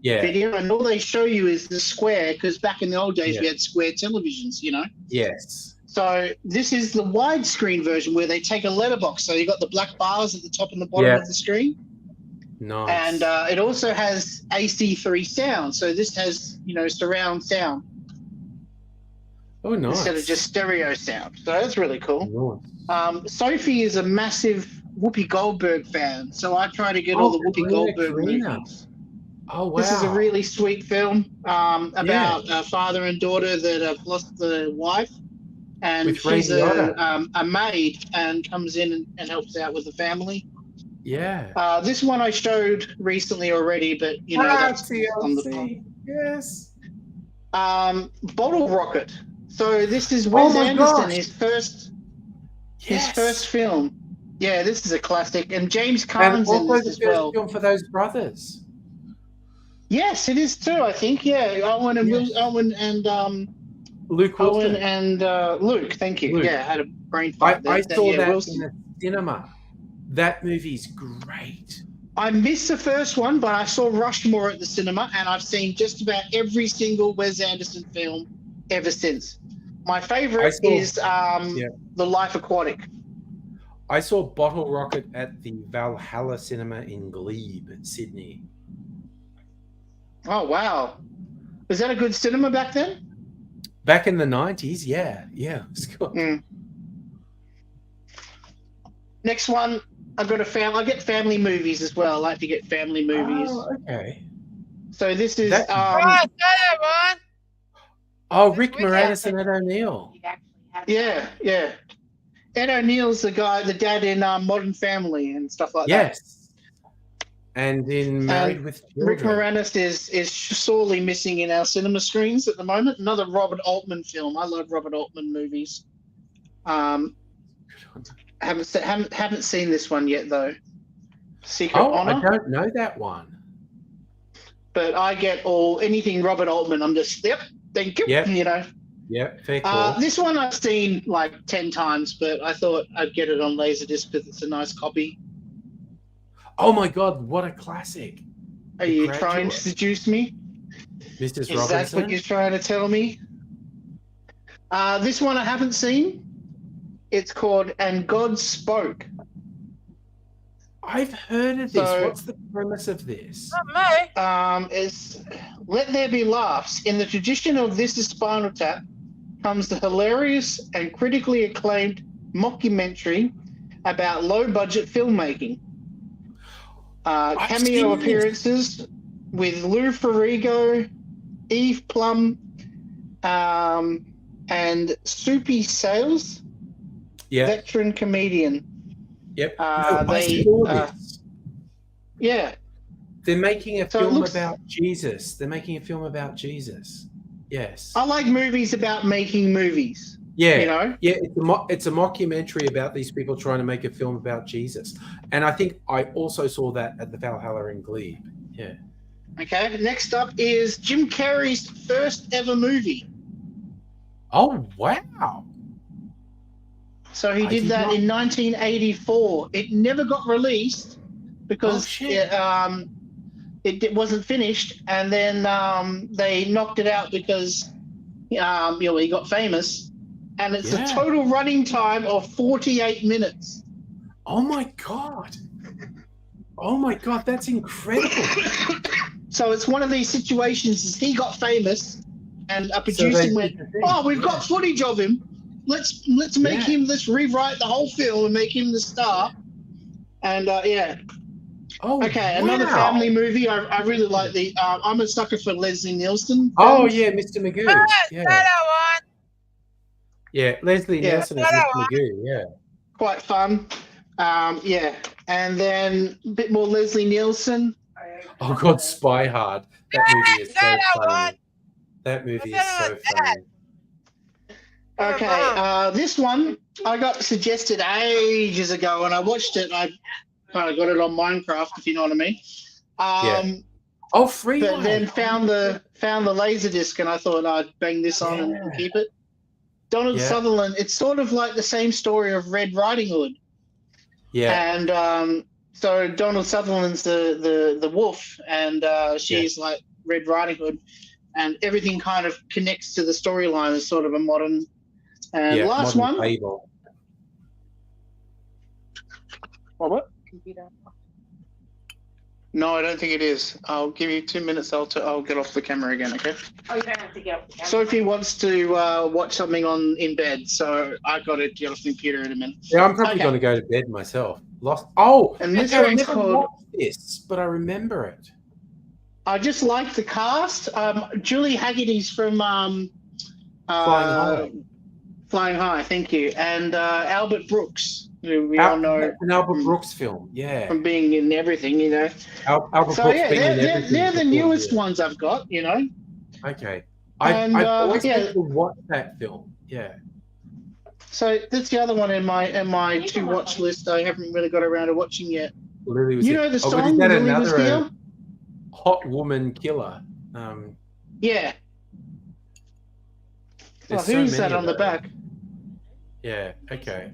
video, and all they show you is the square, because back in the old days we had square televisions, you know? Yes. So this is the widescreen version where they take a letterbox. So you got the black bars at the top and the bottom of the screen. Nice. And it also has AC3 sound. So this has, surround sound. Oh, nice. Instead of just stereo sound. So that's really cool. Nice. Sophie is a massive Whoopi Goldberg fan. So I try to get all the Whoopi Goldberg movies. Oh, wow. This is a really sweet film about a father and daughter that have lost their wife. And she's a maid and comes in and helps out with the family. Yeah. This one I showed recently already, but that's on the phone. Yes. Bottle Rocket. So this is Wes Anderson, his first film. Yeah, this is a classic, and James Caan's in this as well. Film for those brothers. Yes, it is too. I think. Yeah, Owen and Luke Wilson. Owen and Luke. Thank you. Luke. Yeah, I had a brain fart. I saw that in the cinema. That movie's great. I missed the first one, but I saw Rushmore at the cinema, and I've seen just about every single Wes Anderson film ever since. My favorite is The Life Aquatic. I saw Bottle Rocket at the Valhalla Cinema in Glebe, Sydney. Oh, wow. Was that a good cinema back then? Back in the 90s, yeah. It's cool. Next one, I get family movies as well. I like to get family movies. Oh, okay. So this is Rick Moranis and Ed O'Neill. Yeah. Ed O'Neill's the dad in Modern Family and stuff like that. Yes. And in Married with Children. Rick Moranis is sorely missing in our cinema screens at the moment. Another Robert Altman film. I love Robert Altman movies. Haven't seen this one yet though. Secret Honor. I don't know that one. But I get anything Robert Altman. I'm just thank you. Yep. Yeah, fair call. This one I've seen like 10 times, but I thought I'd get it on Laserdisc because it's a nice copy. Oh my God, what a classic. Are you trying to seduce me? Mrs. Is Robinson? that what you're trying to tell me? This one I haven't seen. It's called And God Spoke. I've heard of this. What's the premise of this? Not me. It's Let There Be Laughs. In the tradition of This Is Spinal Tap comes the hilarious and critically acclaimed mockumentary about low-budget filmmaking. Cameo appearances with Lou Ferrigno, Eve Plum, and Soupy Sales, veteran comedian. Yep. I saw this. Yeah. They're making a film about Jesus. Yes. I like movies about making movies. Yeah. Yeah, it's a mockumentary about these people trying to make a film about Jesus. And I think I also saw that at the Valhalla in Glebe. Yeah. Okay. Next up is Jim Carrey's first ever movie. Oh, wow. So he did that in 1984. It never got released because it wasn't finished, and then they knocked it out because he got famous, and it's a total running time of 48 minutes. Oh my god! Oh my god, that's incredible. So it's one of these situations. Is he got famous, and a producer went, "Oh, we've got footage of him. Let's make him. Let's rewrite the whole film and make him the star." And Oh, okay, another family movie. I really like the. I'm a sucker for Leslie Nielsen. Oh yeah, Mr. Magoo. Yeah. That one. Yeah, Leslie Nielsen is Mr. Magoo. Yeah. Quite fun. And then a bit more Leslie Nielsen. Oh god, Spy Hard. That movie is so funny. That movie is so funny. Okay, this one I got suggested ages ago, and I watched it. And I kind of got it on Minecraft, if you know what I mean. Oh, free but one. then found the Laserdisc, and I thought I'd bang this on and keep it. Donald Sutherland. It's sort of like the same story of Red Riding Hood. Yeah. And so Donald Sutherland's the wolf, and she's like Red Riding Hood, and everything kind of connects to the storyline as sort of a modern. And last one. Fable. What? Computer. No, I don't think it is. I'll give you 2 minutes. I'll get off the camera again, okay? Oh, you don't have to get off the camera. Sophie wants to watch something in bed, so I got to get off the computer in a minute. Yeah, I'm probably going to go to bed myself. Oh, and this I one's never called. watched this, but I remember it. I just like the cast. Julie Haggerty's from Flying High, thank you, and Albert Brooks, who we all know. An Albert Brooks film, from being in everything, you know. Albert Brooks being in everything. They're the newest ones I've got, you know. Okay, I've always wanted to watch that film. Yeah. So that's the other one in my to watch list. I haven't really got around to watching yet. Lily was know the song? Lily was here? Hot Woman Killer. Yeah. Oh, who's that on the back? Yeah. Okay.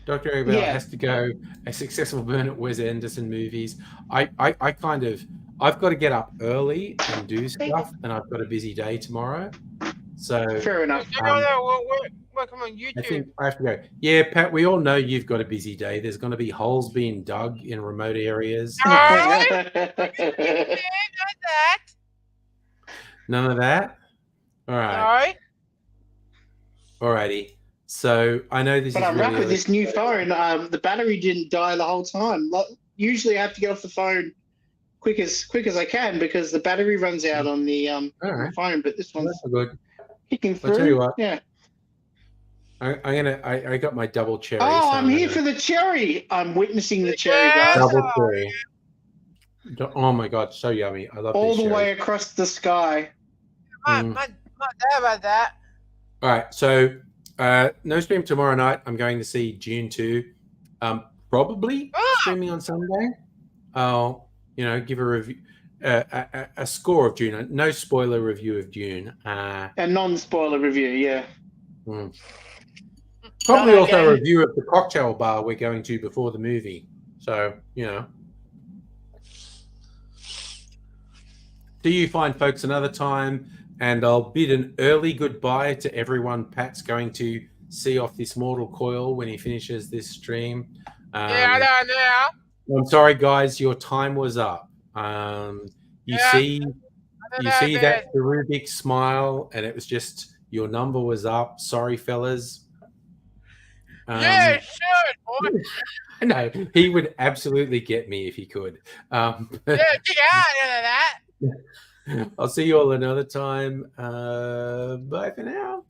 Dr. Abel has to go. A successful burn at Wes Anderson movies. I've got to get up early and do stuff, and I've got a busy day tomorrow. So fair enough. Welcome on YouTube. I think I have to go. Yeah, Pat, we all know you've got a busy day. There's going to be holes being dug in remote areas. No, not that. None of that? All right. No. Alrighty. So I know this but is I'm really with this new phone. The battery didn't die the whole time. Usually I have to get off the phone quick as I can because the battery runs out on the phone. But this one's good. Kicking through. I'll tell you what. Yeah. I got my double cherry. Oh, so I'm here for the cherry. I'm witnessing the cherry, guys. Double cherry. Oh my god, so yummy. I love all these the way cherries. Across the sky. Not about that. All right, so no stream tomorrow night. I'm going to see June 2. Probably streaming on Sunday. I'll give a review, a score of June. No spoiler review of June. A non-spoiler review, yeah. Probably also a review of the cocktail bar we're going to before the movie. So, See you fine folks another time, and I'll bid an early goodbye to everyone Pat's going to see off this mortal coil when he finishes this stream. I know now. I'm sorry, guys, your time was up. You see that cherubic smile, and it was just your number was up. Sorry, fellas. Sure, boy. No, he would absolutely get me if he could. Get out of that. I'll see you all another time. Bye for now.